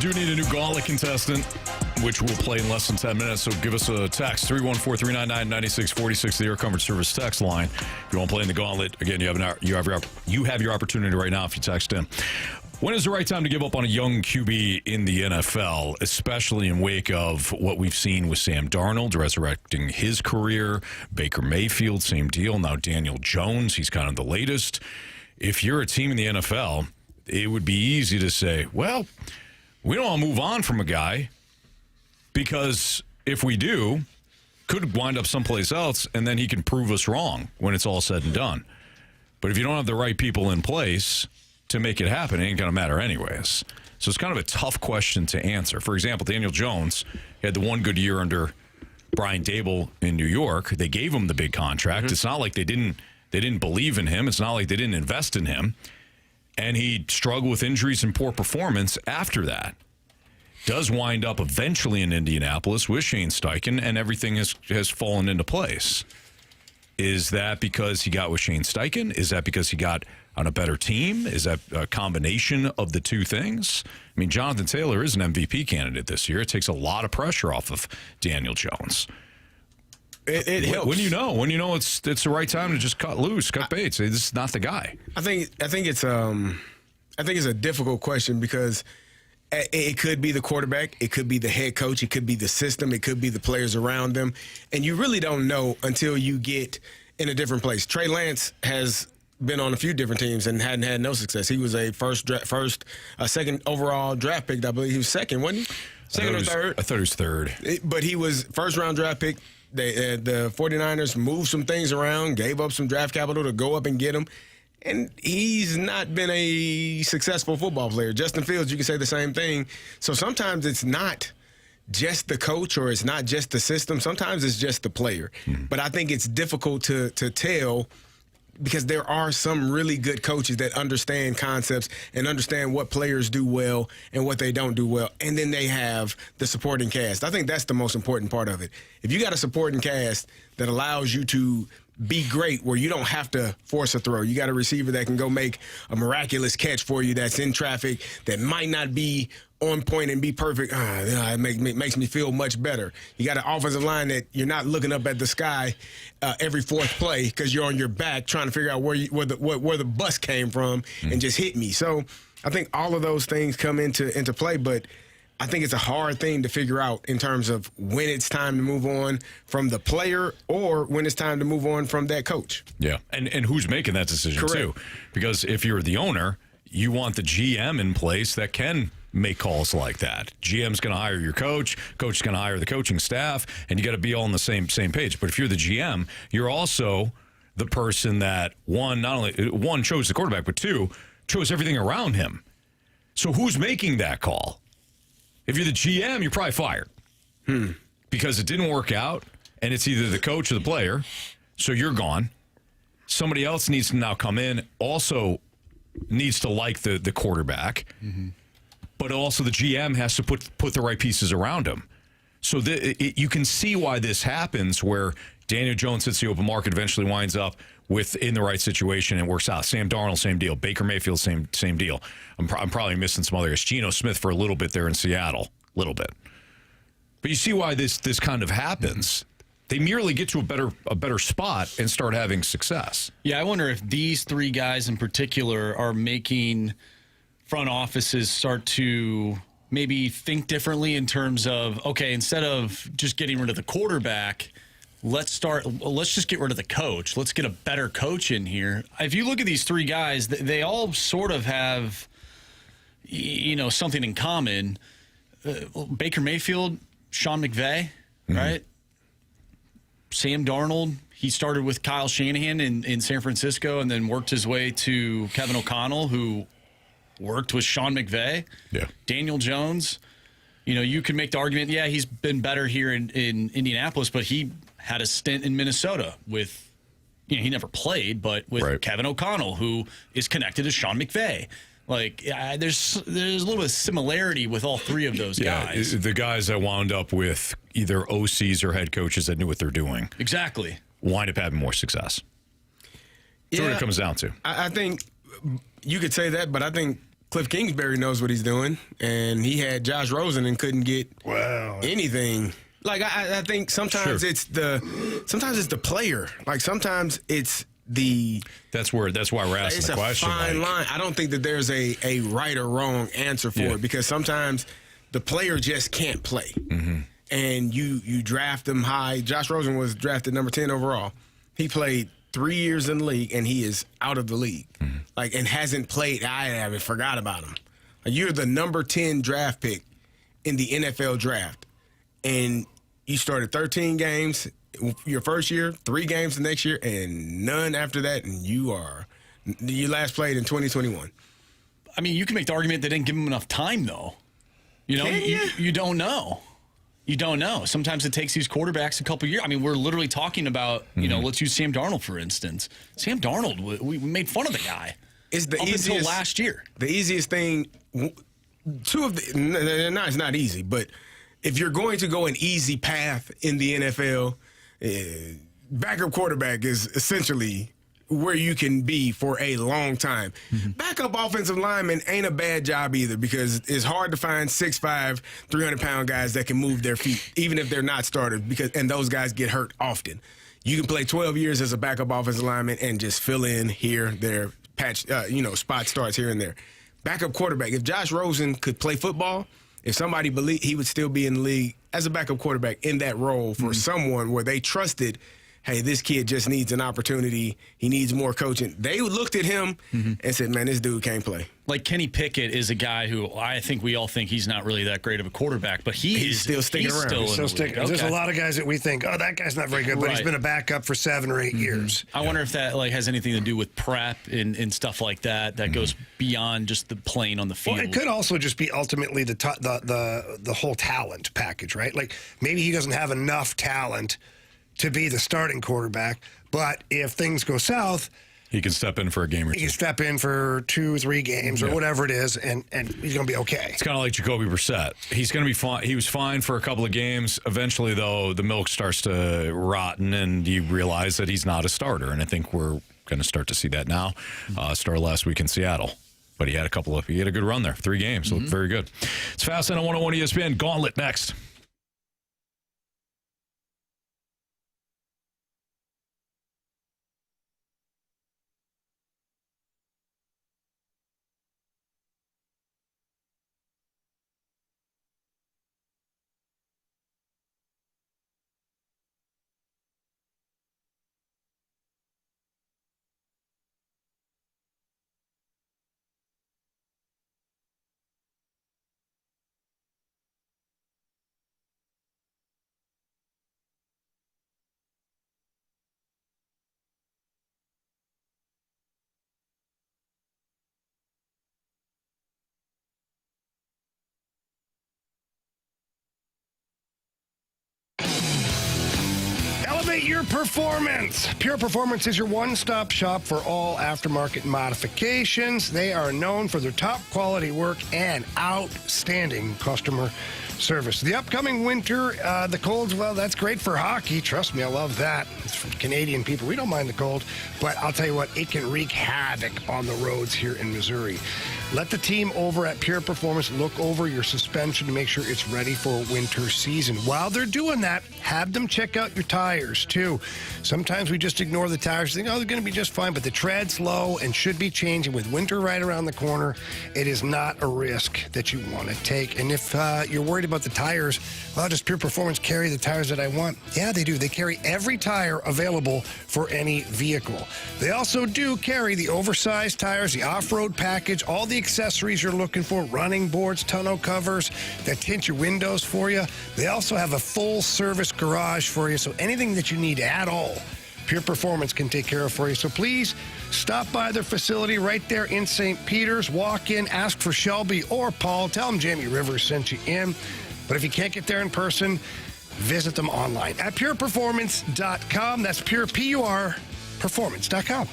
Speaker 1: do need a new Gauntlet contestant, which we'll play in less than 10 minutes. So give us a text, 314-399-9646, the Air Comfort Service text line. If you want to play in the Gauntlet, again, you have your opportunity right now if you text in. When is the right time to give up on a young QB in the NFL, especially in wake of what we've seen with Sam Darnold resurrecting his career, Baker Mayfield, same deal, now Daniel Jones, he's kind of the latest. If you're a team in the NFL, it would be easy to say, well, we don't want to move on from a guy because if we do, could wind up someplace else and then he can prove us wrong when it's all said and done. But if you don't have the right people in place to make it happen, it ain't going to matter anyways. So it's kind of a tough question to answer. For example, Daniel Jones had the one good year under Brian Daboll in New York. They gave him the big contract. It's not like they didn't believe in him. It's not like they didn't invest in him. And he struggled with injuries and poor performance after that. Does wind up eventually in Indianapolis with Shane Steichen, and everything has fallen into place. Is that because he got with Shane Steichen? Is that because he got on a better team? Is that a combination of the two things? I mean, Jonathan Taylor is an MVP candidate this year. It takes a lot of pressure off of Daniel Jones.
Speaker 3: It helps.
Speaker 1: When you know it's the right time to just cut loose, cut bait. Say this is not the guy.
Speaker 3: I think it's a difficult question because it could be the quarterback, it could be the head coach, it could be the system, it could be the players around them, and you really don't know until you get in a different place. Trey Lance has been on a few different teams and hadn't had no success. He was a second overall draft pick. I believe he was second, wasn't he? Second or third?
Speaker 1: I thought he was third.
Speaker 3: But he was first round draft pick. The 49ers moved some things around, gave up some draft capital to go up and get him. And he's not been a successful football player. Justin Fields, you can say the same thing. So sometimes it's not just the coach or it's not just the system. Sometimes it's just the player. But I think it's difficult to tell because there are some really good coaches that understand concepts and understand what players do well and what they don't do well. And then they have the supporting cast. I think that's the most important part of it. If you got a supporting cast that allows you to be great where you don't have to force a throw. You got a receiver that can go make a miraculous catch for you that's in traffic that might not be on point and be perfect. It makes me feel much better. You got an offensive line that you're not looking up at the sky every fourth play because you're on your back trying to figure out where the bus came from and just hit me. So I think all of those things come into play, but I think it's a hard thing to figure out in terms of when it's time to move on from the player or when it's time to move on from that coach.
Speaker 1: Yeah, and who's making that decision too? Because if you're the owner, you want the GM in place that can make calls like that. GM's going to hire your coach is going to hire the coaching staff, and you got to be all on the same page. But if you're the GM, you're also the person that not only chose the quarterback, but two, chose everything around him. So who's making that call? If you're the GM, you're probably fired because it didn't work out, and it's either the coach or the player, so you're gone. Somebody else needs to now come in, also needs to like the quarterback, but also the GM has to put the right pieces around him. So you can see why this happens where Daniel Jones hits the open market, eventually winds up in the right situation and works out. Sam Darnold, same deal. Baker Mayfield, same deal. I'm probably missing some others. Geno Smith for a little bit there in Seattle, a little bit. But you see why this kind of happens. They merely get to a better spot and start having success.
Speaker 4: Yeah, I wonder if these three guys in particular are making front offices start to maybe think differently in terms of, okay, instead of just getting rid of the quarterback, let's just get rid of the coach. Let's get a better coach in here. If you look at these three guys, they all sort of have, something in common. Baker Mayfield, Sean McVay, right? Sam Darnold, he started with Kyle Shanahan in San Francisco and then worked his way to Kevin O'Connell, who worked with Sean McVay. Yeah. Daniel Jones, you could make the argument, yeah, he's been better here in Indianapolis, but he had a stint in Minnesota with, he never played, but with Kevin O'Connell, who is connected to Sean McVay. There's a little bit of similarity with all three of those guys.
Speaker 1: The guys that wound up with either OCs or head coaches that knew what they're doing.
Speaker 4: Exactly.
Speaker 1: Wind up having more success. That's what it comes down to.
Speaker 3: I think you could say that, but I think Cliff Kingsbury knows what he's doing, and he had Josh Rosen and couldn't get anything. Like I think sometimes it's the player. Like sometimes it's the.
Speaker 1: That's why we're asking the question.
Speaker 3: It's a fine line. I don't think that there's a right or wrong answer for it, because sometimes the player just can't play, and you draft them high. Josh Rosen was drafted number 10 overall. He played 3 years in the league, and he is out of the league, and hasn't played. I haven't forgot about him. Like, you're the number 10 draft pick in the NFL draft, and you started 13 games your first year, 3 games the next year, and none after that, and you last played in 2021.
Speaker 4: I mean, you can make the argument they didn't give him enough time, though. You know, you don't know. You don't know. Sometimes it takes these quarterbacks a couple years. I mean, we're literally talking about, let's use Sam Darnold, for instance. Sam Darnold, we made fun of the guy.
Speaker 3: It's the
Speaker 4: easiest until last year.
Speaker 3: The easiest thing, it's not easy, but if you're going to go an easy path in the NFL, backup quarterback is essentially where you can be for a long time. Backup offensive lineman ain't a bad job either, because it's hard to find 6'5", 300-pound guys that can move their feet, even if they're not starters, and those guys get hurt often. You can play 12 years as a backup offensive lineman and just fill in here, there, patch, spot starts here and there. Backup quarterback, if Josh Rosen could play football, if somebody believed he would still be in the league as a backup quarterback in that role for someone where they trusted, hey, this kid just needs an opportunity. He needs more coaching. They looked at him and said, man, this dude can't play.
Speaker 4: Like Kenny Pickett is a guy who I think we all think he's not really that great of a quarterback, but he's
Speaker 3: still sticking around.
Speaker 2: He's still sticking. Okay. There's a lot of guys that we think, oh, that guy's not very good, but he's been a backup for 7 or 8 years.
Speaker 4: I wonder if that has anything to do with prep and stuff like that. That goes beyond just the playing on the field.
Speaker 2: Well, it could also just be ultimately the whole talent package, right? Like maybe he doesn't have enough talent to be the starting quarterback, but if things go south,
Speaker 1: he can step in for a game or two.
Speaker 2: He can step in for 2 or 3 games or whatever it is, and he's going to be okay.
Speaker 1: It's kind of like Jacoby Brissett. He's going to be fine. He was fine for a couple of games. Eventually, though, the milk starts to rotten, and you realize that he's not a starter. And I think we're going to start to see that now. Started last week in Seattle. But he had a good run there. 3 games. Looked very good. It's Fast on 101 ESPN. Gauntlet next.
Speaker 2: Elevate your performance. Pure Performance is your one-stop shop for all aftermarket modifications. They are known for their top quality work and outstanding customer service. The upcoming winter, the cold, well, that's great for hockey. Trust me, I love that. It's for Canadian people. We don't mind the cold, but I'll tell you what, it can wreak havoc on the roads here in Missouri. Let the team over at Pure Performance look over your suspension to make sure it's ready for winter season. While they're doing that, have them check out your tires, too. Sometimes we just ignore the tires, think, oh, they're going to be just fine, but the tread's low and should be changing. With winter right around the corner, it is not a risk that you want to take. And if you're worried about the tires, well, does Pure Performance carry the tires that I want? Yeah, they do. They carry every tire available for any vehicle. They also do carry the oversized tires, the off-road package, all the accessories you're looking for, running boards, tonneau covers that tint your windows for you. They also have a full service garage for you, so anything that you need at all, Pure Performance can take care of for you. So please stop by their facility right there in St. Peter's. Walk in, ask for Shelby or Paul. Tell them Jamie Rivers sent you in. But if you can't get there in person, visit them online at pureperformance.com. That's pure, P-U-R, performance.com.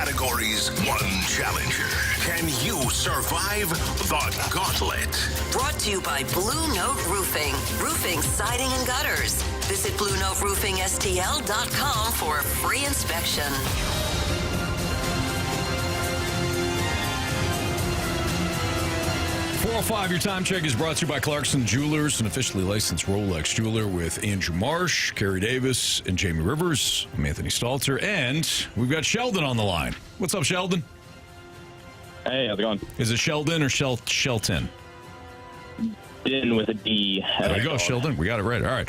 Speaker 7: categories, one challenger. Can you survive the gauntlet?
Speaker 13: Brought to you by Blue Note Roofing. Roofing, siding, and gutters. Visit BlueNoteRoofingSTL.com for a free inspection.
Speaker 1: 405, your time check is brought to you by Clarkson Jewelers, an officially licensed Rolex jeweler with Andrew Marsh, Carey Davis, and Jamie Rivers. I'm Anthony Stalter, and we've got Sheldon on the line. What's up, Sheldon?
Speaker 14: Hey, how's it going?
Speaker 1: Is it Sheldon or Shelton?
Speaker 14: In with a D.
Speaker 1: There you go, Sheldon. We got it right. All right.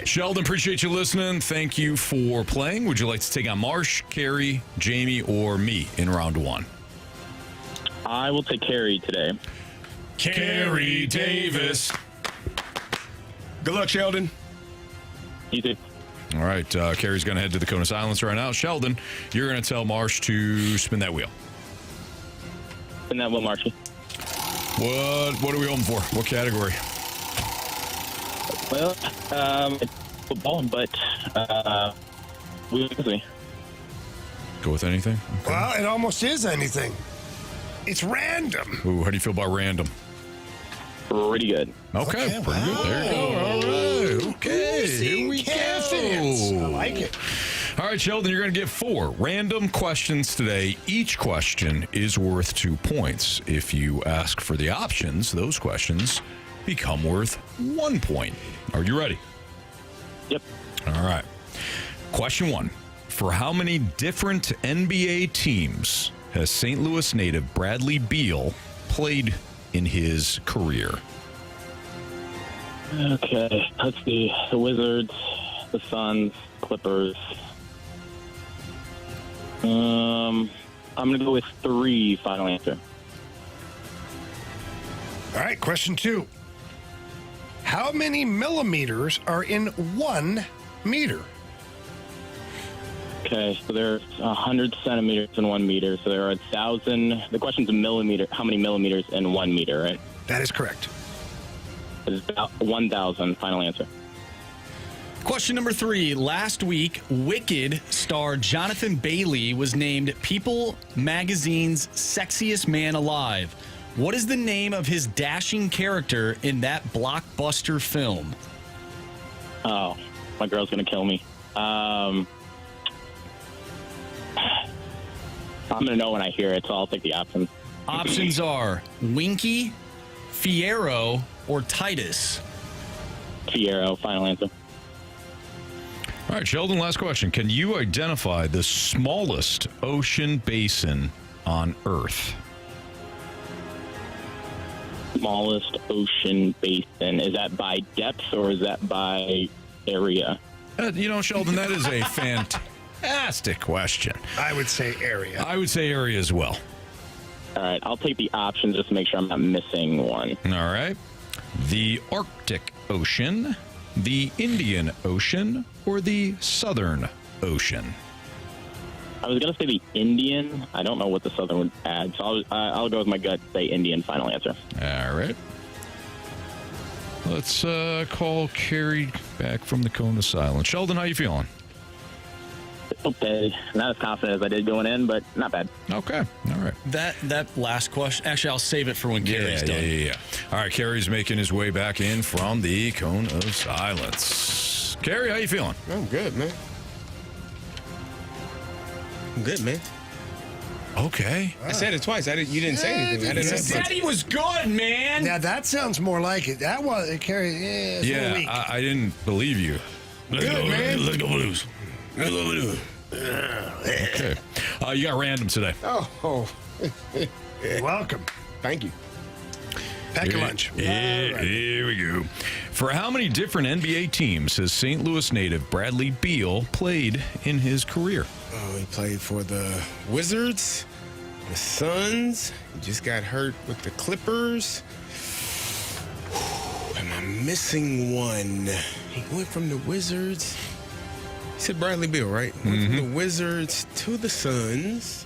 Speaker 1: Sheldon, appreciate you listening. Thank you for playing. Would you like to take on Marsh, Carey, Jamie, or me in round one?
Speaker 14: I will take Carey today.
Speaker 1: Carey Davis.
Speaker 3: Good luck, Sheldon.
Speaker 14: You too.
Speaker 1: All right. Carey's going to head to the Cone of Silence right now. Sheldon, you're going to tell Marsh to spin that wheel.
Speaker 14: Spin that wheel, Marshy.
Speaker 1: What are we hoping for? What category?
Speaker 14: Well, it's football, but we
Speaker 1: Go with anything? Okay.
Speaker 2: Well, it almost is anything. It's random.
Speaker 1: Ooh, how do you feel about random?
Speaker 14: Pretty good.
Speaker 1: Okay, pretty good. There you go. All right. Okay, here we go.
Speaker 2: I like it.
Speaker 1: All right, Sheldon, you're going to get 4 random questions today. Each question is worth 2 points. If you ask for the options, those questions become worth 1 point. Are you ready?
Speaker 14: Yep.
Speaker 1: All right. Question 1. For how many different NBA teams has St. Louis native Bradley Beal played in his career?
Speaker 14: Okay, let's see. The Wizards, the Suns, Clippers. I'm going to go with 3, final answer.
Speaker 2: All right, question 2. How many millimeters are in 1 meter?
Speaker 14: Okay, so there's 100 centimeters in 1 meter. So there are 1,000. The question's a millimeter. How many millimeters in 1 meter, right?
Speaker 2: That is correct.
Speaker 14: It's about 1,000. Final answer.
Speaker 4: Question number 3. Last week, Wicked star Jonathan Bailey was named People Magazine's Sexiest Man Alive. What is the name of his dashing character in that blockbuster film?
Speaker 14: Oh, my girl's going to kill me. I'm going to know when I hear it, so I'll take the options.
Speaker 4: Options are Winky, Fierro, or Titus.
Speaker 14: Fierro, final answer.
Speaker 1: All right, Sheldon, last question. Can you identify the smallest ocean basin on Earth?
Speaker 14: Smallest ocean basin. Is that by depth or is that by area?
Speaker 1: Sheldon, that is a fantastic question.
Speaker 2: I would say area.
Speaker 1: I would say area as well.
Speaker 14: All right, I'll take the options just to make sure I'm not missing one.
Speaker 1: All right. The Arctic Ocean, the Indian Ocean, or the Southern Ocean?
Speaker 14: I was going to say the Indian. I don't know what the Southern would add, so I'll go with my gut, say Indian, final answer.
Speaker 1: All right. Let's call Carey back from the Cone of Silence. Sheldon, how you feeling?
Speaker 14: Okay. Not as confident as I did going in, but not bad.
Speaker 1: Okay. All right.
Speaker 4: That last question, actually, I'll save it for when Carey's done.
Speaker 1: Yeah. All right, Carey's making his way back in from the Cone of Silence. Carey, how you feeling?
Speaker 3: I'm good, man. I'm good, man.
Speaker 1: Okay.
Speaker 3: I said it twice. You didn't say anything. I didn't
Speaker 4: said he was good, man.
Speaker 2: Now that sounds more like it. That was Carey. Yeah, it's a little weak.
Speaker 1: I didn't believe you.
Speaker 3: Let's go, man.
Speaker 1: Let's go Blues. Let's go Blues. Okay. You got random today.
Speaker 3: Oh.
Speaker 2: You're welcome.
Speaker 3: Thank you.
Speaker 2: Pack a lunch.
Speaker 1: Here we go. For how many different NBA teams has St. Louis native Bradley Beal played in his career?
Speaker 3: Oh, he played for the Wizards, the Suns. He just got hurt with the Clippers. Am I missing one? He went from the Wizards. He said Bradley Beal, right? Went from the Wizards to the Suns.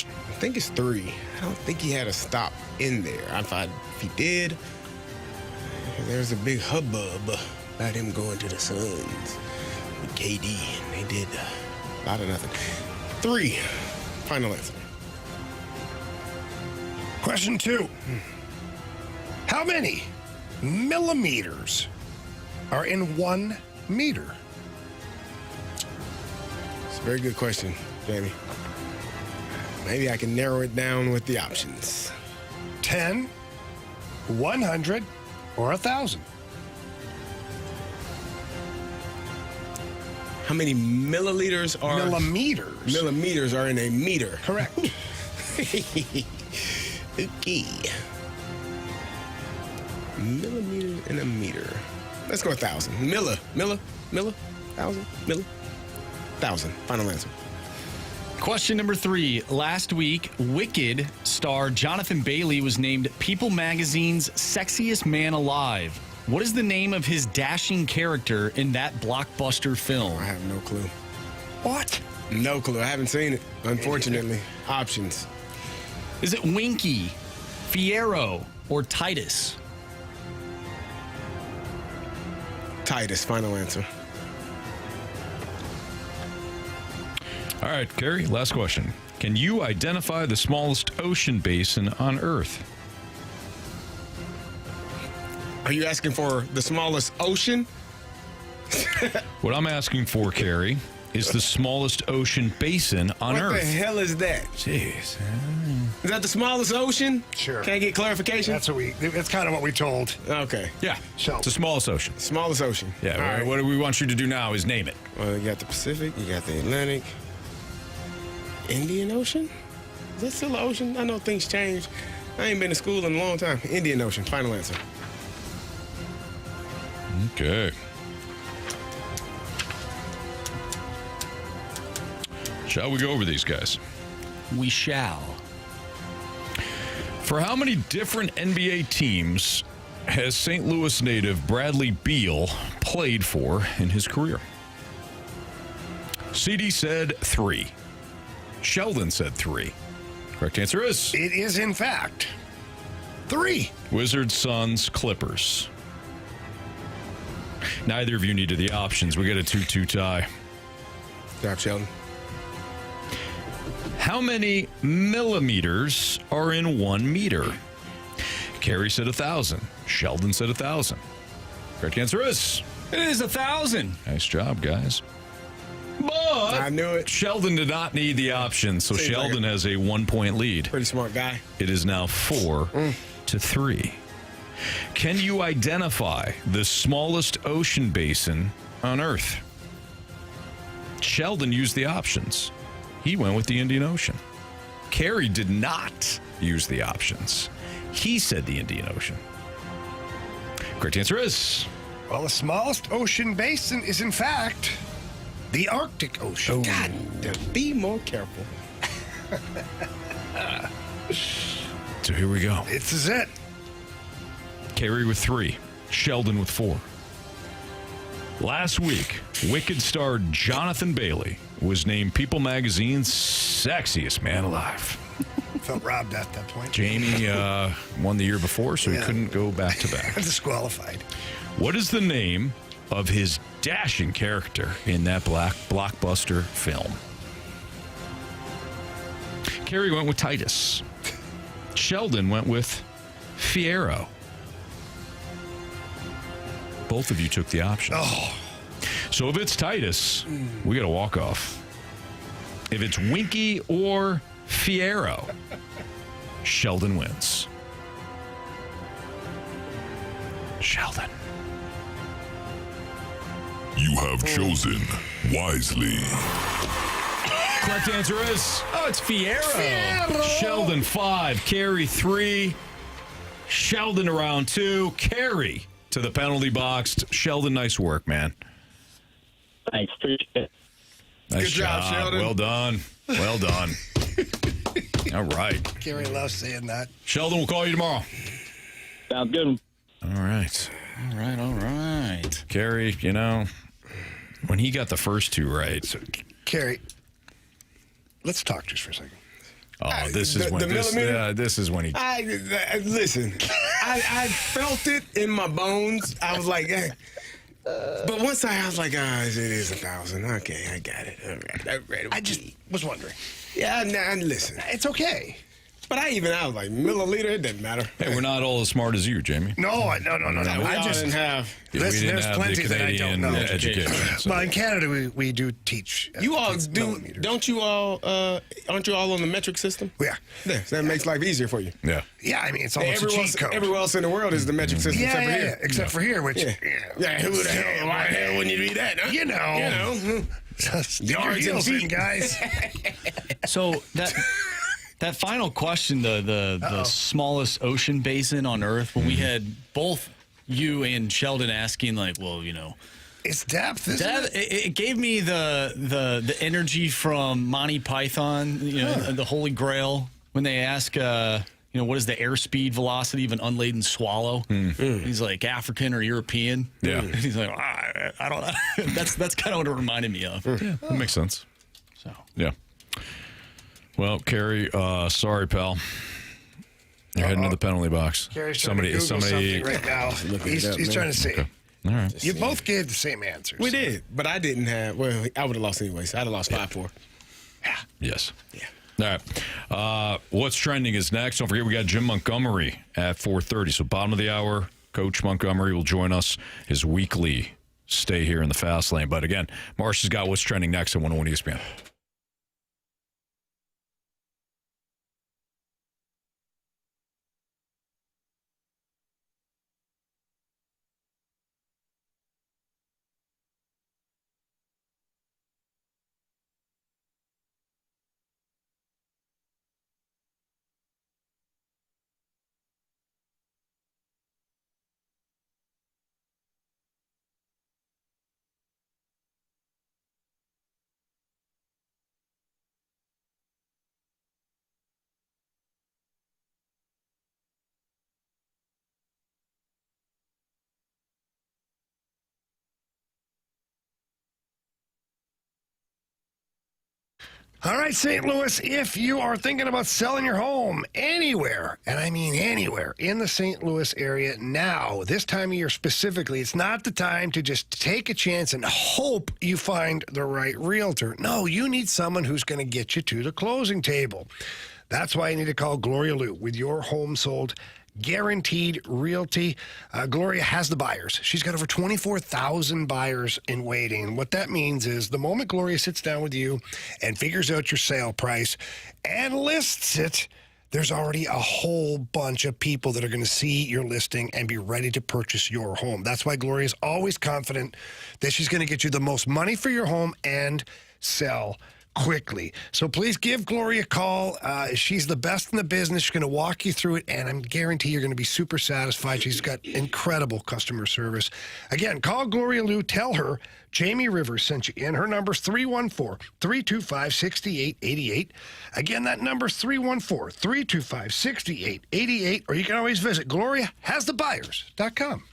Speaker 3: I think it's 3. I don't think he had a stop in there. I thought if he did, there's a big hubbub about him going to the Suns with KD, and they did a lot of nothing. 3. Final answer.
Speaker 2: Question 2. How many millimeters are in 1 meter?
Speaker 3: It's a very good question, Jamie. Maybe I can narrow it down with the options.
Speaker 2: 10, 100, or 1,000?
Speaker 3: How many milliliters are...
Speaker 2: Millimeters.
Speaker 3: Millimeters are in a meter.
Speaker 2: Correct.
Speaker 3: Okay. Millimeters in a meter. Let's go 1,000. Milla. 1,000. 1,000. Final answer.
Speaker 4: Question number 3. Last week, Wicked star Jonathan Bailey was named People Magazine's Sexiest Man Alive. What is the name of his dashing character in that blockbuster film?
Speaker 3: I have no clue.
Speaker 2: What?
Speaker 3: No clue. I haven't seen it, unfortunately. Options.
Speaker 4: Is it Winky, Fierro, or Titus?
Speaker 3: Titus. Final answer.
Speaker 1: All right, Carey, last question. Can you identify the smallest ocean basin on Earth?
Speaker 3: Are you asking for the smallest ocean?
Speaker 1: What I'm asking for, Carey, is the smallest ocean basin on Earth.
Speaker 3: What the hell is that?
Speaker 1: Jeez.
Speaker 3: Is that the smallest ocean?
Speaker 2: Sure.
Speaker 3: Can I get clarification?
Speaker 2: That's kind of what we told.
Speaker 3: Okay.
Speaker 1: Yeah.
Speaker 2: So
Speaker 1: It's the smallest ocean.
Speaker 3: Smallest ocean.
Speaker 1: Yeah.
Speaker 3: All right.
Speaker 1: What we want you to do now is name it.
Speaker 3: Well, you got the Pacific, you got the Atlantic. Indian Ocean? Is that still an ocean? I know things change. I ain't been to school in a long time. Indian Ocean. Final answer.
Speaker 1: Okay. Shall we go over these guys?
Speaker 4: We shall.
Speaker 1: For how many different NBA teams has St. Louis native Bradley Beal played for in his career? CD said 3. Sheldon said 3. Correct answer is...
Speaker 2: It is, in fact, 3.
Speaker 1: Wizards, Suns, Clippers. Neither of you needed the options. We got a 2-2 tie.
Speaker 3: Good job, Sheldon.
Speaker 1: How many millimeters are in 1 meter? Carey said 1,000. Sheldon said 1,000. Correct answer is...
Speaker 4: It is 1,000.
Speaker 1: Nice job, guys. But
Speaker 3: I knew it.
Speaker 1: Sheldon did not need the option, so
Speaker 3: Seems
Speaker 1: Sheldon
Speaker 3: like
Speaker 1: has a 1-point lead.
Speaker 3: Pretty smart guy.
Speaker 1: It is now 4-3. Can you identify the smallest ocean basin on Earth? Sheldon used the options. He went with the Indian Ocean. Carey did not use the options. He said the Indian Ocean. Correct answer is...
Speaker 2: Well, the smallest ocean basin is, in fact, the Arctic Ocean.
Speaker 3: God, be more careful.
Speaker 1: So here we go.
Speaker 2: This is it.
Speaker 1: Carey with 3. Sheldon with 4. Last week, Wicked star Jonathan Bailey was named People Magazine's Sexiest Man Alive.
Speaker 2: Felt robbed at that point.
Speaker 1: Jamie won the year before, so he couldn't go back to back.
Speaker 2: Disqualified.
Speaker 1: What is the name of his dashing character in that blockbuster film? Carey went with Titus. Sheldon went with Fierro. Both of you took the options.
Speaker 2: Oh.
Speaker 1: So if it's Titus, we got a walk-off. If it's Winky or Fierro, Sheldon wins. Sheldon.
Speaker 15: You have chosen wisely.
Speaker 1: Correct answer is...
Speaker 4: Oh, it's Fierro.
Speaker 1: Sheldon 5, Carey 3. Sheldon to round 2. Carey to the penalty box. Sheldon, nice work, man.
Speaker 14: Thanks. Appreciate it.
Speaker 1: Nice
Speaker 3: Good job, Sheldon.
Speaker 1: Well done. Well done. All right.
Speaker 2: Carey loves saying that.
Speaker 1: Sheldon, we'll call you tomorrow.
Speaker 14: Sounds good.
Speaker 1: All right.
Speaker 4: All right.
Speaker 1: Carey, you know, when he got the first 2 right.
Speaker 2: So, Carey, let's talk just for a second.
Speaker 1: Oh, this is when this is when he.
Speaker 3: Listen. I felt it in my bones. I was like, hey, But once I was like, it is 1,000. Okay, I got it. All right.
Speaker 2: I just was wondering.
Speaker 3: Yeah, listen.
Speaker 2: It's okay.
Speaker 3: But I was like, milliliter, it doesn't matter.
Speaker 1: Hey, we're not all as smart as you, Jamie.
Speaker 2: No. I just
Speaker 3: didn't have.
Speaker 2: Listen, there's plenty
Speaker 1: the
Speaker 2: that I don't
Speaker 1: Canadian
Speaker 2: know.
Speaker 1: education. So.
Speaker 2: Well, in Canada, we do teach.
Speaker 3: You all do, don't you all? Aren't you all on the metric system?
Speaker 2: Yeah.
Speaker 3: That makes life easier for you.
Speaker 1: Yeah.
Speaker 2: Yeah, I mean, it's almost a cheat code.
Speaker 3: Everywhere else in the world is the metric system, except for here.
Speaker 2: Except for here, which.
Speaker 3: Yeah, who the hell? Why the hell wouldn't you do that? Huh?
Speaker 2: You know.
Speaker 3: Yards and feet,
Speaker 2: guys.
Speaker 4: So that final question, the smallest ocean basin on Earth, when we had both you and Sheldon asking, like, well,
Speaker 2: it's depth, isn't it?
Speaker 4: It gave me the energy from Monty Python, the Holy Grail, when they ask, what is the airspeed velocity of an unladen swallow? He's like, African or European?
Speaker 1: Yeah.
Speaker 4: And he's like, I don't know. That's kind of what it reminded me of.
Speaker 1: Yeah, that makes sense.
Speaker 4: So.
Speaker 1: Yeah. Well, Carey, sorry, pal. You're heading to the penalty box.
Speaker 2: Carey's trying to Google something right now. He's trying to see.
Speaker 1: Okay. All right.
Speaker 2: You both gave the same answers.
Speaker 3: We did, but I didn't have. Well, I would have lost anyways. I'd have lost 5-4.
Speaker 2: Yeah.
Speaker 1: Yes.
Speaker 3: Yeah.
Speaker 1: All right. What's trending is next. Don't forget, we got Jim Montgomery at 4:30. So bottom of the hour, Coach Montgomery will join us. His weekly stay here in the fast lane. But again, Marsh has got what's trending next at 101 ESPN.
Speaker 2: All right, St. Louis, if you are thinking about selling your home anywhere, and I mean anywhere, in the St. Louis area now, this time of year specifically, it's not the time to just take a chance and hope you find the right realtor. No, you need someone who's going to get you to the closing table. That's why you need to call Gloria Liu with your home sold guaranteed realty. Gloria has the buyers. She's got over 24,000 buyers in waiting. And what that means is the moment Gloria sits down with you and figures out your sale price and lists it, there's already a whole bunch of people that are going to see your listing and be ready to purchase your home. That's why Gloria is always confident that she's going to get you the most money for your home and sell quickly. So please give Gloria a call. She's the best in the business. She's going to walk you through it, and I guarantee you're going to be super satisfied. She's got incredible customer service. Again, call Gloria Liu. Tell her Jamie Rivers sent you in. Her number's 314-325-6888. Again, that number's 314-325-6888, or you can always visit GloriaHasTheBuyers.com.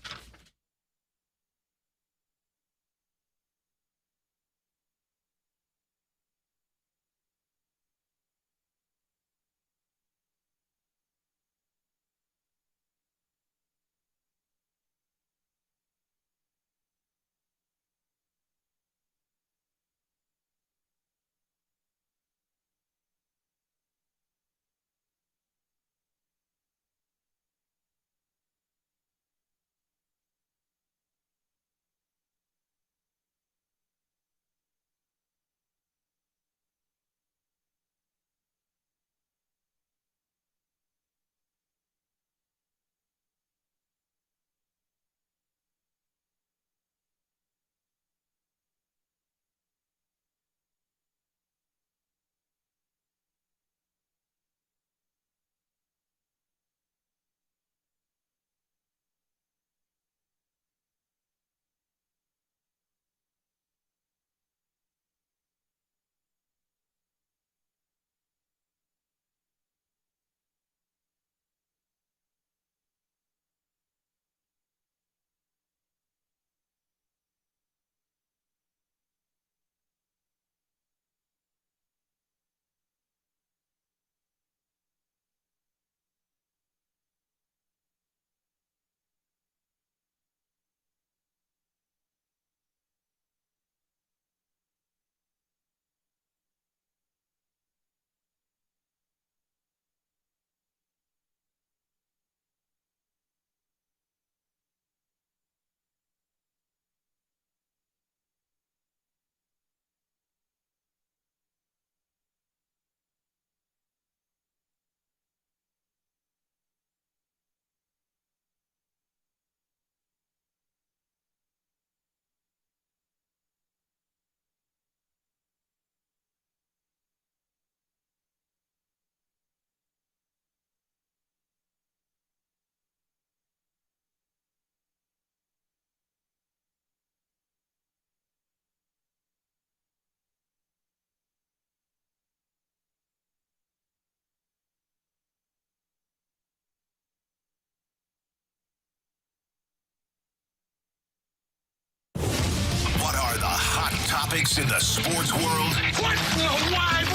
Speaker 7: topics in the sports world.
Speaker 6: What in the wide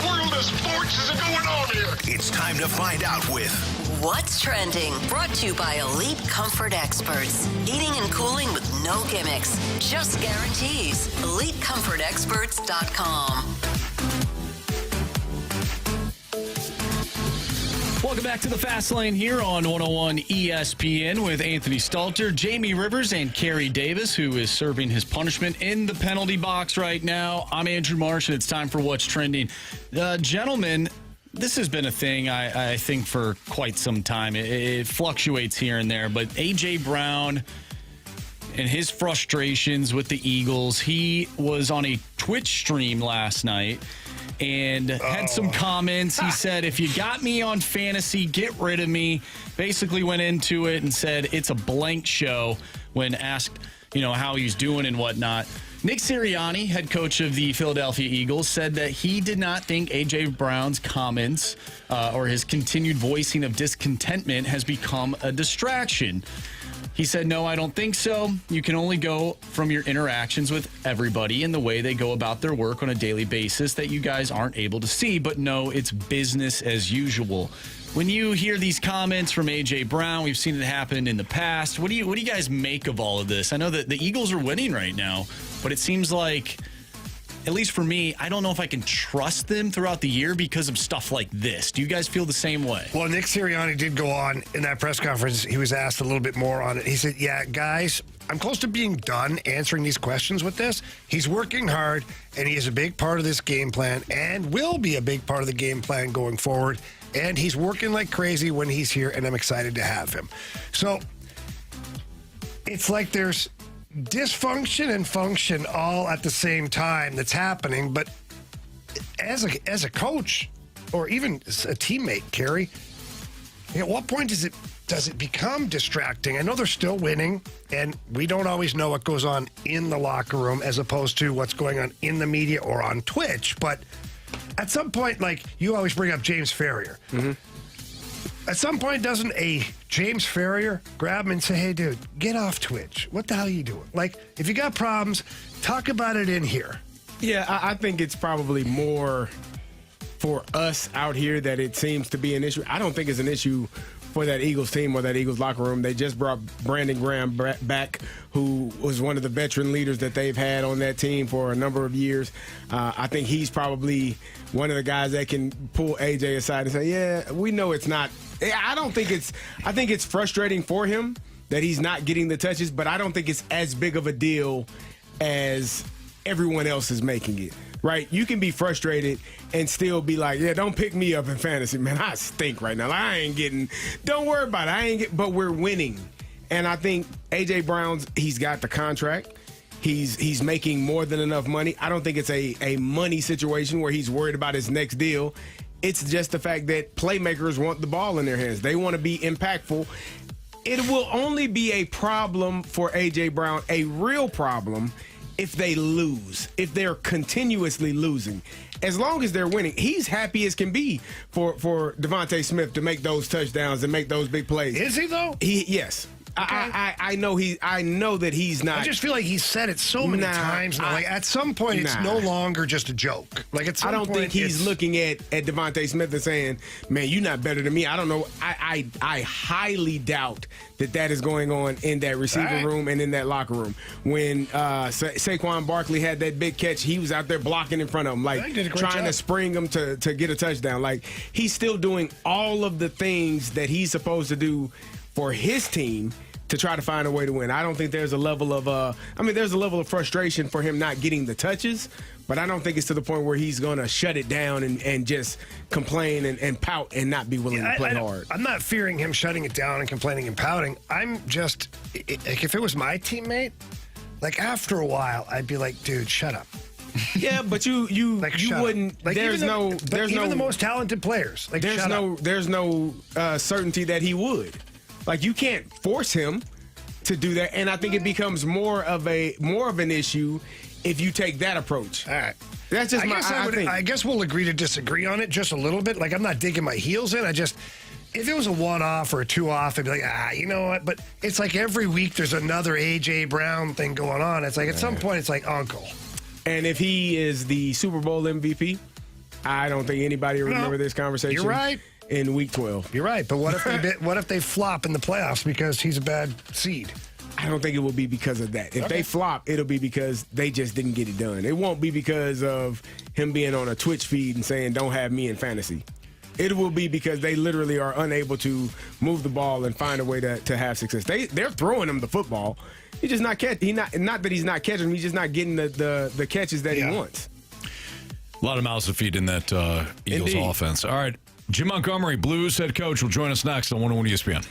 Speaker 6: world of sports is going on here?
Speaker 7: It's time to find out with
Speaker 13: What's Trending? Brought to you by Elite Comfort Experts. Heating and cooling with no gimmicks, just guarantees. EliteComfortExperts.com.
Speaker 4: Welcome back to the Fast Lane here on 101 ESPN with Anthony Stalter, Jamie Rivers, and Carey Davis, who is serving his punishment in the penalty box right now. I'm Andrew Marsh, and it's time for What's Trending. Gentlemen, this has been a thing, I think, for quite some time. It fluctuates here and there, but A.J. Brown and his frustrations with the Eagles, he was on a Twitch stream last night and had some comments. He said, if you got me on fantasy, get rid of me. Basically went into it and said it's a blank show when asked, how he's doing and whatnot. Nick Sirianni, head coach of the Philadelphia Eagles, said that he did not think A.J. Brown's comments or his continued voicing of discontentment has become a distraction. He said, no, I don't think so. You can only go from your interactions with everybody and the way they go about their work on a daily basis that you guys aren't able to see. But no, it's business as usual. When you hear these comments from A.J. Brown, we've seen it happen in the past. What do you guys make of all of this? I know that the Eagles are winning right now, but it seems like, at least for me, I don't know if I can trust them throughout the year because of stuff like this. Do you guys feel the same way?
Speaker 2: Well, Nick Sirianni did go on in that press conference. He was asked a little bit more on it. He said, yeah, guys, I'm close to being done answering these questions with this. He's working hard, and he is a big part of this game plan and will be a big part of the game plan going forward. And he's working like crazy when he's here, and I'm excited to have him. So it's like there's dysfunction and function all at the same time that's happening. But as a coach or even a teammate, Carey, at what point does it become distracting? I know they're still winning, and we don't always know what goes on in the locker room as opposed to what's going on in the media or on Twitch. But at some point, like you always bring up James Ferrier. Mm-hmm. At some point, doesn't a James Ferrier grab him and say, hey, dude, get off Twitch. What the hell are you doing? Like, if you got problems, talk about it in here.
Speaker 3: Yeah, I think it's probably more for us out here that it seems to be an issue. I don't think it's an issue for that Eagles team or that Eagles locker room. They just brought Brandon Graham back, who was one of the veteran leaders that they've had on that team for a number of years. I think he's probably one of the guys that can pull AJ aside and say, yeah, we know it's not. I think it's frustrating for him that he's not getting the touches, but I don't think it's as big of a deal as everyone else is making it. Right? You can be frustrated and still be like, yeah, don't pick me up in fantasy, man. I stink right now. Don't worry about it. But we're winning. And I think A.J. Brown's, he's got the contract. He's making more than enough money. I don't think it's a money situation where he's worried about his next deal. It's just the fact that playmakers want the ball in their hands. They want to be impactful. It will only be a problem for A.J. Brown, a real problem, if they lose, if they're continuously losing. As long as they're winning, he's happy as can be for Devontae Smith to make those touchdowns and make those big plays.
Speaker 2: Is he, though?
Speaker 3: Yes. Okay. I know that he's not.
Speaker 2: I just feel like he's said it so many times now. Like at some point, it's no longer just a joke. Like at some point,
Speaker 3: I don't think he's looking at Devontae Smith and saying, "Man, you're not better than me." I don't know. I highly doubt that is going on in that receiving room and in that locker room. When Saquon Barkley had that big catch, he was out there blocking in front of him, like trying to spring him to get a touchdown. Like he's still doing all of the things that he's supposed to do for his team to try to find a way to win. I don't think there's a level of there's a level of frustration for him not getting the touches, but I don't think it's to the point where he's going to shut it down and just complain and pout and not be willing to play hard.
Speaker 2: I'm not fearing him shutting it down and complaining and pouting. I'm just, like, if it was my teammate, like after a while, I'd be like, dude, shut up.
Speaker 3: Yeah, but you wouldn't.
Speaker 2: Like, even the most talented players. Like,
Speaker 3: there's no certainty that he would. Like, you can't force him to do that, and I think it becomes more of an issue if you take that approach.
Speaker 2: All right.
Speaker 3: That's just
Speaker 2: I guess we'll agree to disagree on it just a little bit. Like, I'm not digging my heels in. If it was a one-off or a two-off, I'd be like, you know what? But it's like every week there's another A.J. Brown thing going on. It's like at some point it's like, uncle.
Speaker 3: And if he is the Super Bowl MVP, I don't think anybody will remember this conversation.
Speaker 2: You're right.
Speaker 3: In Week 12.
Speaker 2: You're right. But what if they flop in the playoffs because he's a bad seed?
Speaker 3: I don't think it will be because of that. If they flop, it'll be because they just didn't get it done. It won't be because of him being on a Twitch feed and saying, don't have me in fantasy. It will be because they literally are unable to move the ball and find a way to have success. They're throwing him the football. He's just not catching. Not that he's not catching. He's just not getting the catches that he wants.
Speaker 1: A lot of mouths to feed in that Eagles offense. All right. Jim Montgomery, Blues head coach, will join us next on 101 ESPN.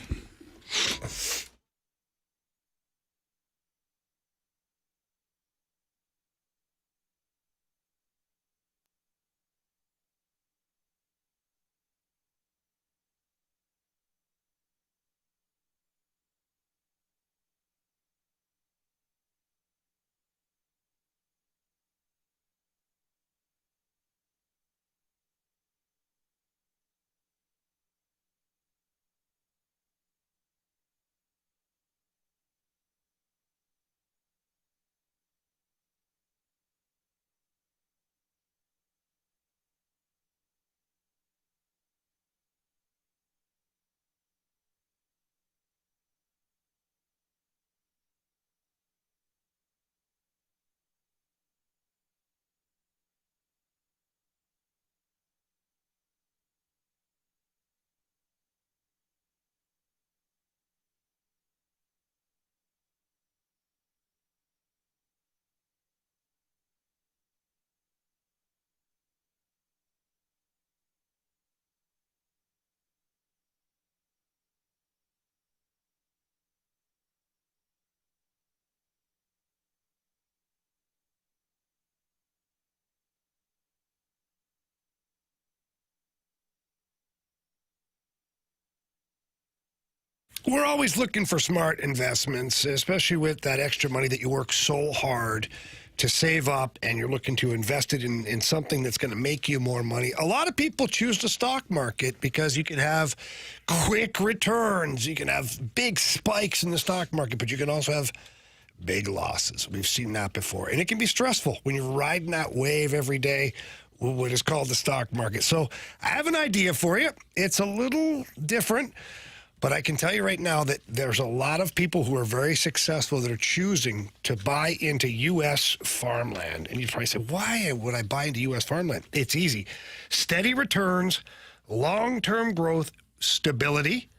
Speaker 2: We're always looking for smart investments, especially with that extra money that you work so hard to save up, and you're looking to invest it in something that's going to make you more money. A lot of people choose the stock market because you can have quick returns. You can have big spikes in the stock market, but you can also have big losses. We've seen that before. And it can be stressful when you're riding that wave every day, what is called the stock market. So I have an idea for you. It's a little different, but I can tell you right now that there's a lot of people who are very successful that are choosing to buy into U.S. farmland. And you probably say, why would I buy into U.S. farmland? It's easy. Steady returns, long-term growth, stability,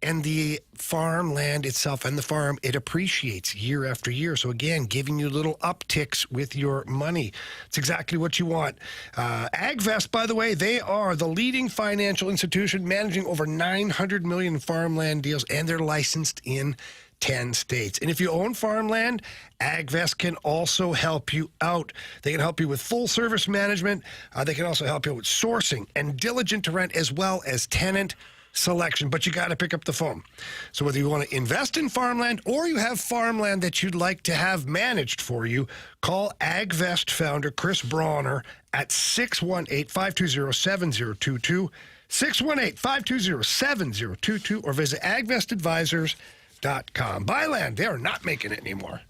Speaker 2: and the farmland itself and the farm, it appreciates year after year. So again, giving you little upticks with your money. It's exactly what you want. AgVest, by the way, they are the leading financial institution managing over 900 million farmland deals, and they're licensed in 10 states. And if you own farmland, AgVest can also help you out. They can help you with full service management. They can also help you with sourcing and diligent to rent, as well as tenant selection, but you got to pick up the phone. So whether you want to invest in farmland or you have farmland that you'd like to have managed for you, call AgVest founder Chris Bronner at 618-520-7022, 618-520-7022, or visit agvestadvisors.com. Buy land. They are not making it anymore.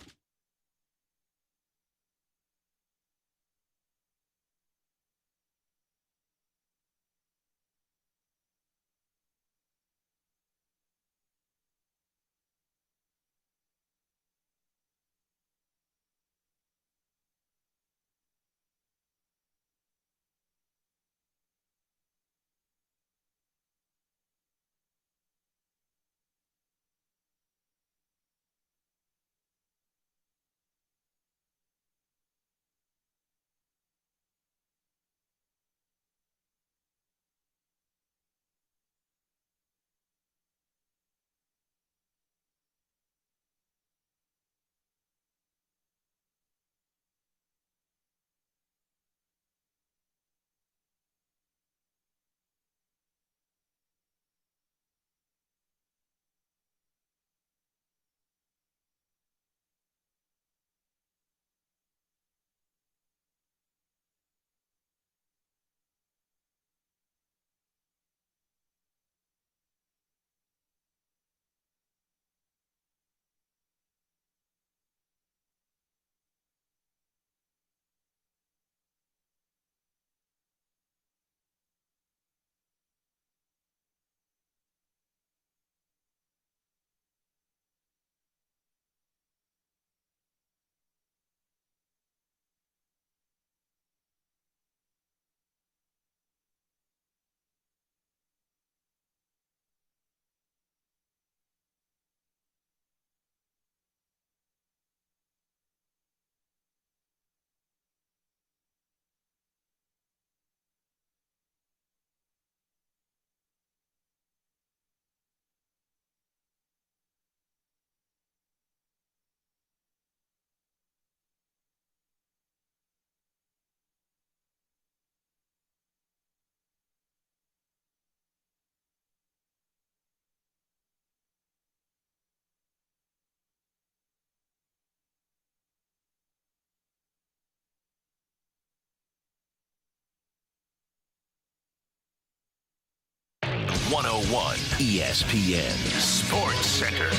Speaker 7: 101 ESPN Sports Center.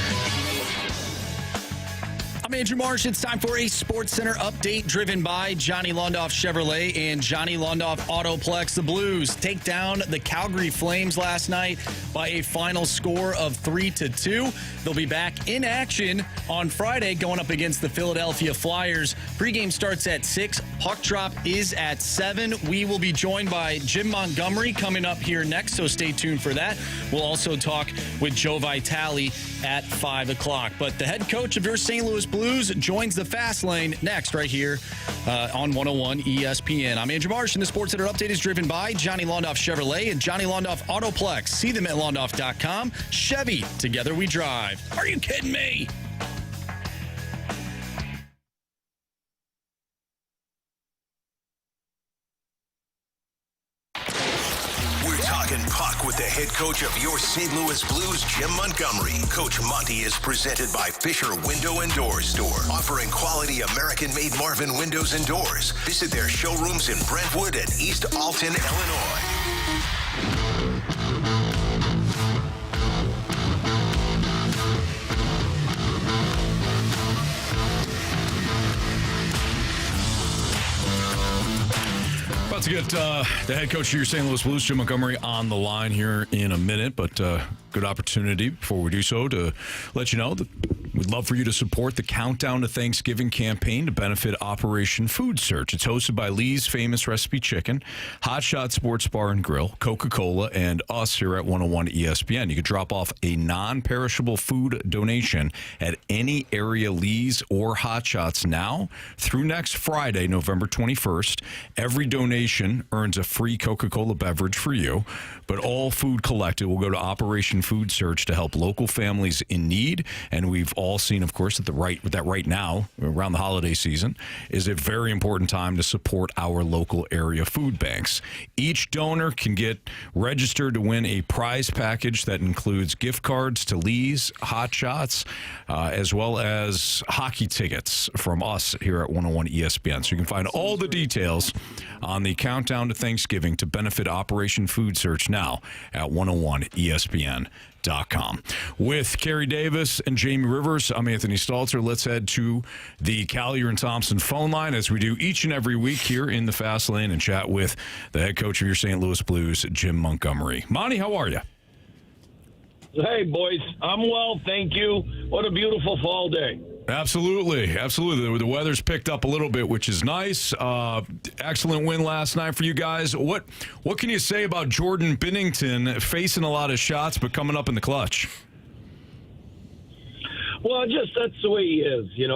Speaker 4: I'm Andrew Marsh. It's time for a Sports Center update driven by Johnny Londoff Chevrolet and Johnny Londoff Autoplex. The Blues take down the Calgary Flames last night by a final score of 3-2. They'll be back in action on Friday going up against the Philadelphia Flyers. Pregame starts at 6. Puck drop is at 7. We will be joined by Jim Montgomery coming up here next, so stay tuned for that. We'll also talk with Joe Vitale at 5 o'clock. But the head coach of your St. Louis Blues joins the Fast Lane next right here on 101 ESPN. I'm Andrew Marsh, and the Sports Center update is driven by Johnny Londoff Chevrolet and Johnny Londoff Autoplex. See them at londoff.com. Chevy, together we drive. Are you kidding me?
Speaker 7: Puck with the head coach of your St. Louis Blues, Jim Montgomery. Coach Monty is presented by Fisher Window and Door Store, offering quality American-made Marvin windows and doors. Visit their showrooms in Brentwood and East Alton, Illinois.
Speaker 1: About to get the head coach of your St. Louis Blues, Jim Montgomery, on the line here in a minute, but good opportunity before we do so to let you know that we'd love for you to support the Countdown to Thanksgiving campaign to benefit Operation Food Search. It's hosted by Lee's Famous Recipe Chicken, Hot Shot Sports Bar and Grill, Coca-Cola, and us here at 101 ESPN. You can drop off a non-perishable food donation at any area Lee's or Hot Shots now through next Friday, November 21st. Every donation earns a free Coca-Cola beverage for you, but all food collected will go to Operation Food Search to help local families in need. And we've all seen, of course, that right now, around the holiday season, is a very important time to support our local area food banks. Each donor can get registered to win a prize package that includes gift cards to Lee's, Hot Shots, as well as hockey tickets from us here at 101 ESPN. So you can find all the details on the Countdown to Thanksgiving to benefit Operation Food Search now at 101ESPN.com. With Carey Davis and Jamie Rivers, I'm Anthony Stalter. Let's head to the Collier and Thompson phone line as we do each and every week here in the Fast Lane and chat with the head coach of your St. Louis Blues, Jim Montgomery. Monty, how are you?
Speaker 16: Hey, boys. I'm well, thank you. What a beautiful fall day.
Speaker 1: Absolutely. The weather's picked up a little bit, which is nice. Excellent win last night for you guys. What can you say about Jordan Binnington facing a lot of shots but coming up in the clutch?
Speaker 16: Well, that's the way he is. He's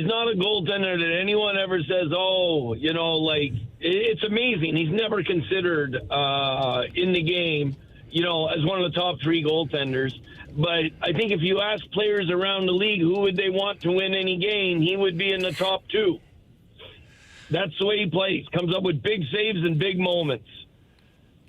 Speaker 16: not a goaltender that anyone ever says, it's amazing. He's never considered in the game, as one of the top 3 goaltenders. But I think if you ask players around the league who would they want to win any game, he would be in the top 2. That's the way he plays. Comes up with big saves and big moments.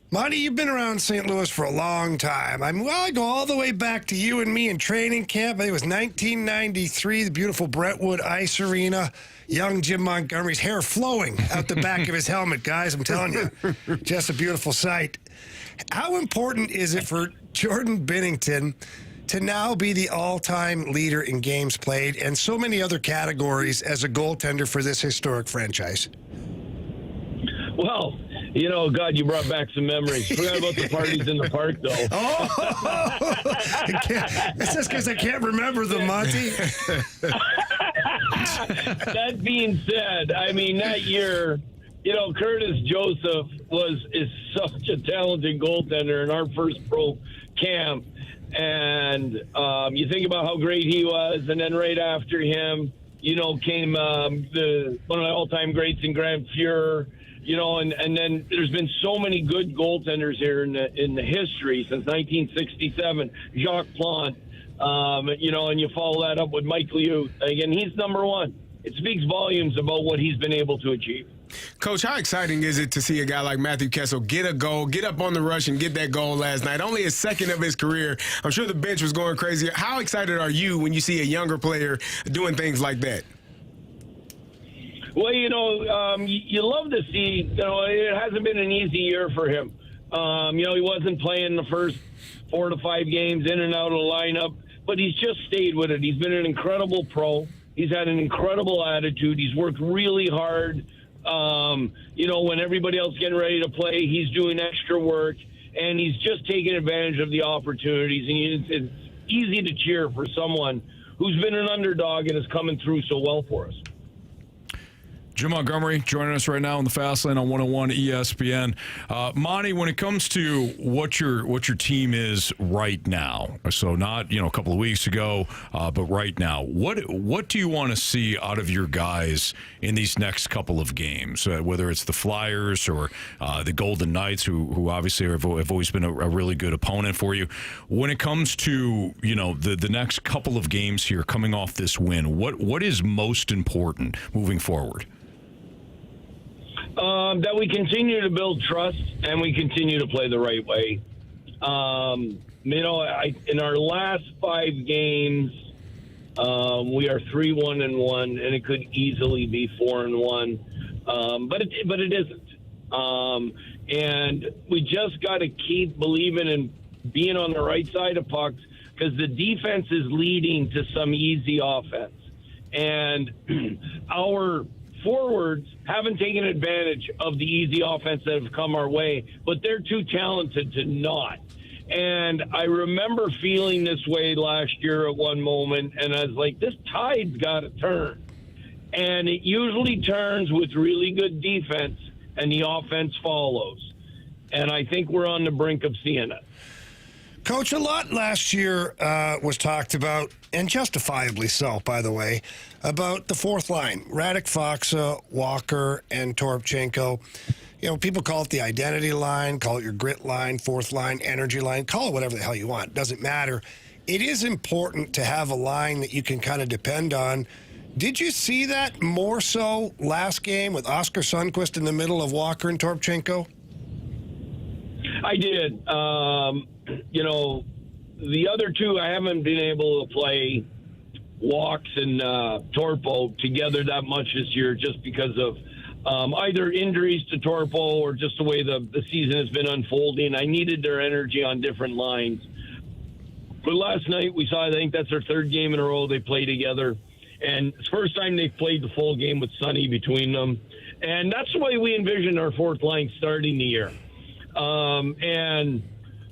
Speaker 2: Monty, you've been around St. Louis for a long time. I go all the way back to you and me in training camp. I think it was 1993, the beautiful Brentwood Ice Arena. Young Jim Montgomery's hair flowing out the back of his helmet, guys. I'm telling you, just a beautiful sight. How important is it for Jordan Binnington to now be the all-time leader in games played and so many other categories as a goaltender for this historic franchise?
Speaker 16: Well, God, you brought back some memories. Forgot about the parties in the park, though.
Speaker 2: It's just because I can't remember them, Monty.
Speaker 16: That being said, that year, Curtis Joseph is such a talented goaltender in our first pro camp. And you think about how great he was, and then right after him, came one of the all-time greats in Grant Fuhrer. And then there's been so many good goaltenders here in the history since 1967. Jacques Plante, and you follow that up with Mike Liu. Again, he's number 1. It speaks volumes about what he's been able to achieve.
Speaker 3: Coach, how exciting is it to see a guy like Matthew Kessel get a goal, get up on the rush, and get that goal last night? Only his second of his career. I'm sure the bench was going crazy. How excited are you when you see a younger player doing things like that?
Speaker 16: Well, you love to see, it hasn't been an easy year for him. He wasn't playing the first 4 to 5 games in and out of the lineup, but he's just stayed with it. He's been an incredible pro. He's had an incredible attitude. He's worked really hard. When everybody else is getting ready to play, he's doing extra work, and he's just taking advantage of the opportunities. And it's easy to cheer for someone who's been an underdog and is coming through so well for us.
Speaker 1: Jim Montgomery joining us right now on the Fast Lane on 101 ESPN. Monty, when it comes to what your team is right now, so not a couple of weeks ago, but right now, what do you want to see out of your guys in these next couple of games? Whether it's the Flyers or the Golden Knights, who obviously have always been a really good opponent for you. When it comes to the next couple of games here, coming off this win, what is most important moving forward?
Speaker 16: That we continue to build trust and we continue to play the right way. In our last 5 games, we are 3-1-1, and it could easily be 4-1, but it isn't. And we just got to keep believing and being on the right side of pucks, because the defense is leading to some easy offense, and our forwards haven't taken advantage of the easy offense that have come our way, but they're too talented to not. And I remember feeling this way last year at one moment, and I was like, this tide's got to turn. And it usually turns with really good defense, and the offense follows. And I think we're on the brink of seeing it.
Speaker 2: Coach, a lot last year was talked about, and justifiably so, by the way, about the fourth line. Radek, Faksa, Walker, and Toropchenko. People call it the identity line, call it your grit line, fourth line, energy line, call it whatever the hell you want. Doesn't matter. It is important to have a line that you can kind of depend on. Did you see that more so last game with Oscar Sundqvist in the middle of Walker and Toropchenko?
Speaker 16: I did. The other two, I haven't been able to play Walks and Torpo together that much this year, just because of either injuries to Torpo or just the way the season has been unfolding. I needed their energy on different lines. But last night we saw, I think that's their 3rd game in a row they play together. And it's the first time they've played the full game with Sonny between them. And that's the way we envision our fourth line starting the year. And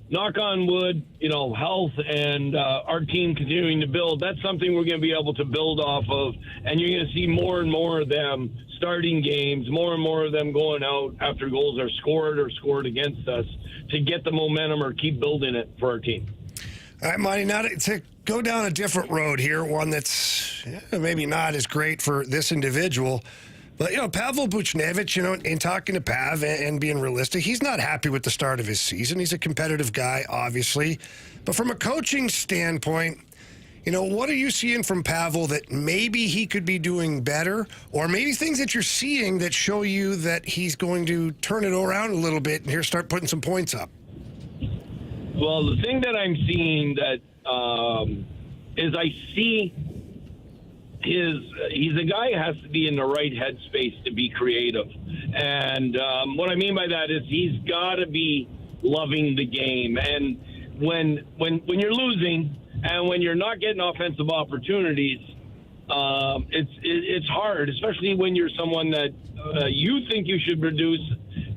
Speaker 16: knock on wood, health and our team continuing to build, that's something we're going to be able to build off of. And you're going to see more and more of them starting games, more and more of them going out after goals are scored or scored against us to get the momentum or keep building it for our team.
Speaker 2: All right, Monty, now to go down a different road here, one that's maybe not as great for this individual. But, Pavel Buchnevich, in talking to Pav and being realistic, he's not happy with the start of his season. He's a competitive guy, obviously. But from a coaching standpoint, what are you seeing from Pavel that maybe he could be doing better? Or maybe things that you're seeing that show you that he's going to turn it around a little bit and here start putting some points up?
Speaker 16: Well, the thing that I'm seeing that is I see he's a guy who has to be in the right headspace to be creative. And what I mean by that is he's got to be loving the game. And when you're losing and when you're not getting offensive opportunities, it's hard, especially when you're someone that you think you should produce,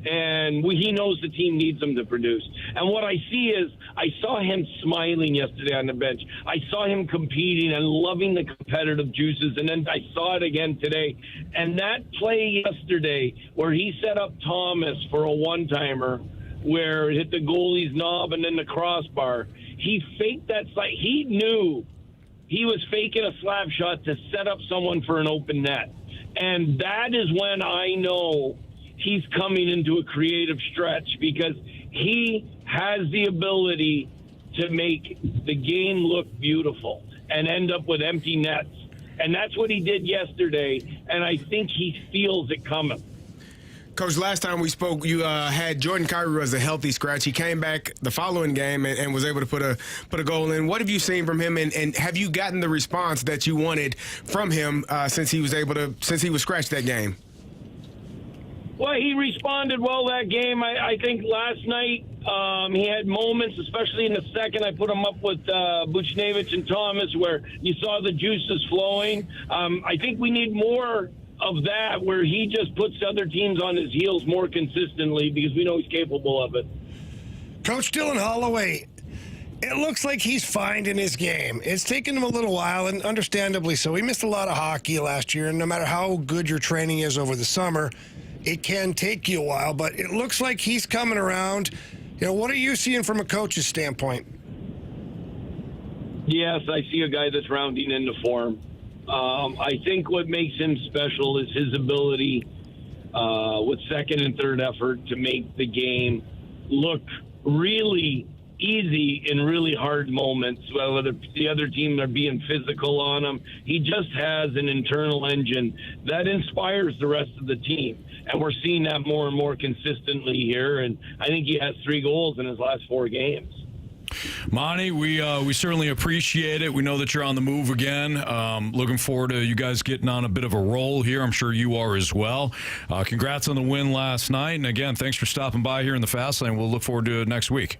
Speaker 16: and he knows the team needs him to produce. And what I see is I saw him smiling yesterday on the bench. I saw him competing and loving the competitive juices, and then I saw it again today. And that play yesterday where he set up Thomas for a one-timer where it hit the goalie's knob and then the crossbar, he faked that side. He knew he was faking a slap shot to set up someone for an open net. And that is when I know he's coming into a creative stretch, because he has the ability to make the game look beautiful and end up with empty nets. And that's what he did yesterday, and I think he feels it coming.
Speaker 3: Coach, last time we spoke, you had Jordan Carey as a healthy scratch. He came back the following game and was able to put a goal in. What have you seen from him, and have you gotten the response that you wanted from him since he was scratched that game?
Speaker 16: Well, he responded well that game. I think last night He had moments, especially in the second. I put him up with Buchnevich and Thomas, where you saw the juices flowing. I think we need more of that, where he just puts other teams on his heels more consistently, because we know he's capable of it.
Speaker 2: Coach Dylan Holloway, it looks like he's finding his game. It's taken him a little while, and understandably so. He missed a lot of hockey last year, and no matter how good your training is over the summer, it can take you a while, but it looks like he's coming around. What are you seeing from a coach's standpoint?
Speaker 16: Yes, I see a guy that's rounding into form. I think what makes him special is his ability with second and third effort to make the game look really easy in really hard moments, whether the other team are being physical on him. He just has an internal engine that inspires the rest of the team. And we're seeing that more and more consistently here. And I think he has 3 goals in his last 4 games.
Speaker 1: Monty, we certainly appreciate it. We know that you're on the move again. Looking forward to you guys getting on a bit of a roll here. I'm sure you are as well. Congrats on the win last night. And again, thanks for stopping by here in the Fast Lane. We'll look forward to it next week.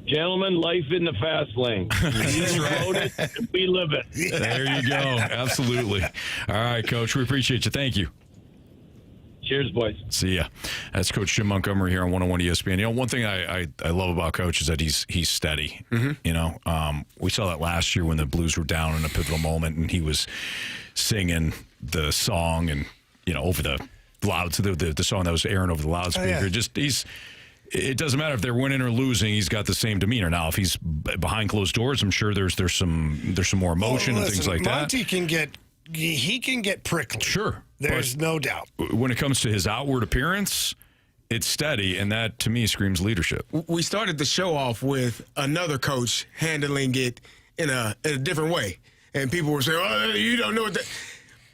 Speaker 16: Gentlemen, life in the fast lane. We wrote it, we live it.
Speaker 1: There you go. Absolutely. All right, Coach, we appreciate you. Thank you.
Speaker 16: Cheers, boys.
Speaker 1: See ya. That's Coach Jim Montgomery here on 101 ESPN. One thing I love about Coach is that he's steady. Mm-hmm. We saw that last year when the Blues were down in a pivotal moment, and he was singing the song and over the the song that was airing over the loudspeaker.
Speaker 2: Oh, yeah.
Speaker 1: It doesn't matter if they're winning or losing. He's got the same demeanor. Now, if he's behind closed doors, I'm sure there's some more emotion and things like that.
Speaker 2: Monty can get prickly.
Speaker 1: Sure.
Speaker 2: There's no doubt.
Speaker 1: When it comes to his outward appearance, it's steady, and that, to me, screams leadership.
Speaker 3: We started the show off with another coach handling it in a different way. And people were saying, oh, you don't know what that...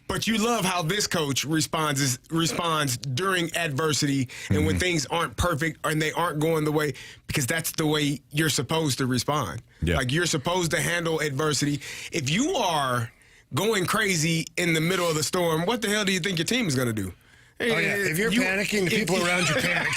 Speaker 3: But you love how this coach responds during adversity and when things aren't perfect and they aren't going the way, because that's the way you're supposed to respond.
Speaker 1: Yeah.
Speaker 3: Like, you're supposed to handle adversity. If you are going crazy in the middle of the storm, what the hell do you think your team is going to do?
Speaker 2: Oh, yeah. If you're panicking, the people around you panic.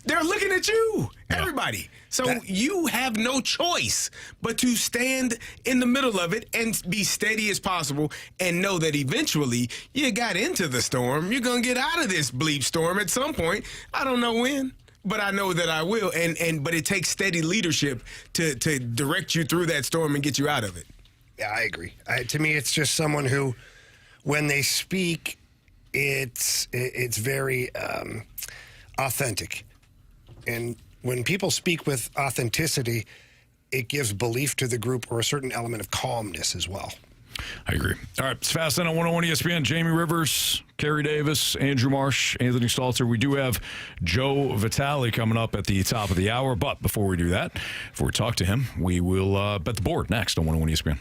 Speaker 3: They're looking at you, everybody. So you have no choice but to stand in the middle of it and be steady as possible and know that eventually you got into the storm. You're going to get out of this bleep storm at some point. I don't know when, but I know that I will. But it takes steady leadership to direct you through that storm and get you out of it.
Speaker 2: Yeah, I agree. To me, it's just someone who, when they speak, it's very authentic. And when people speak with authenticity, it gives belief to the group or a certain element of calmness as well.
Speaker 1: I agree. All right, it's Fast Lane on 101 ESPN. Jamie Rivers, Carey Davis, Andrew Marsh, Anthony Stalter. We do have Joe Vitale coming up at the top of the hour. But before we do that, before we talk to him, we will bet the board next on 101 ESPN.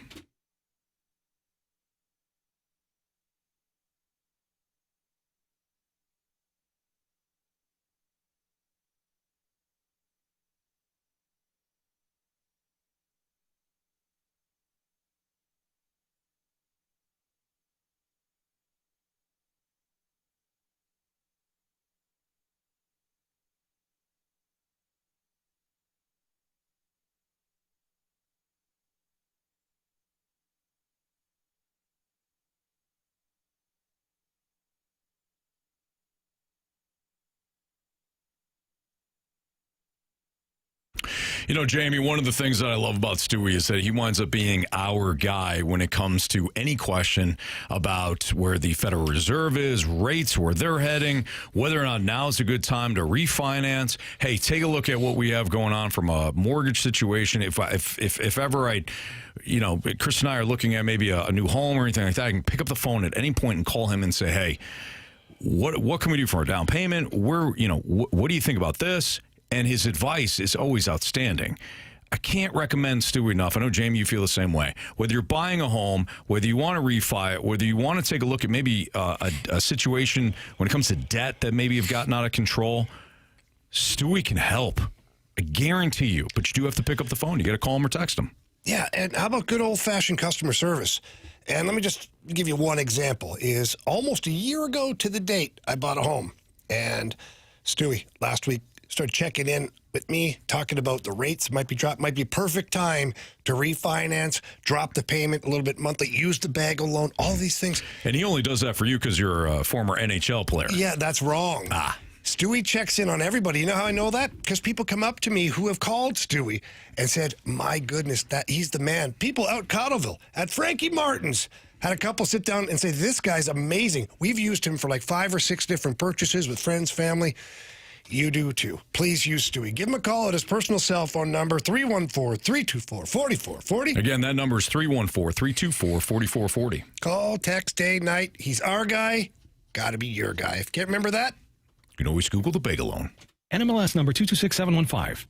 Speaker 1: Jamie, one of the things that I love about Stewie is that he winds up being our guy when it comes to any question about where the Federal Reserve is, rates, where they're heading, whether or not now is a good time to refinance. Hey, take a look at what we have going on from a mortgage situation. If ever Chris and I are looking at maybe a new home or anything like that, I can pick up the phone at any point and call him and say, hey, what can we do for a down payment? What do you think about this? And his advice is always outstanding. I can't recommend Stewie enough. I know, Jamie, you feel the same way. Whether you're buying a home, whether you want to refi it, whether you want to take a look at maybe a situation when it comes to debt that maybe you've gotten out of control, Stewie can help. I guarantee you. But you do have to pick up the phone. You got to call him or text him.
Speaker 2: Yeah, and how about good old-fashioned customer service? And let me just give you one example. Is almost a year ago to the date, I bought a home. And Stewie, last week, start checking in with me, talking about the rates might be dropped, might be perfect time to refinance, drop the payment a little bit monthly, use the bagel loan, all these things.
Speaker 1: And he only does that for you because you're a former NHL player.
Speaker 2: Yeah, that's wrong. Stewie checks in on everybody. You know how I know that? Because people come up to me who have called Stewie and said, my goodness, that he's the man. People out Cottleville at Frankie Martin's had a couple sit down and say, this guy's amazing. We've used him for like 5 or 6 different purchases with friends, family. You do too. Please use Stewie. Give him a call at his personal cell phone number, 314-324-4440.
Speaker 1: Again, that number is 314-324-4440.
Speaker 2: Call, text, day, night. He's our guy. Got to be your guy. If you can't remember that,
Speaker 1: you can always Google the bagel loan.
Speaker 17: NMLS number 226715.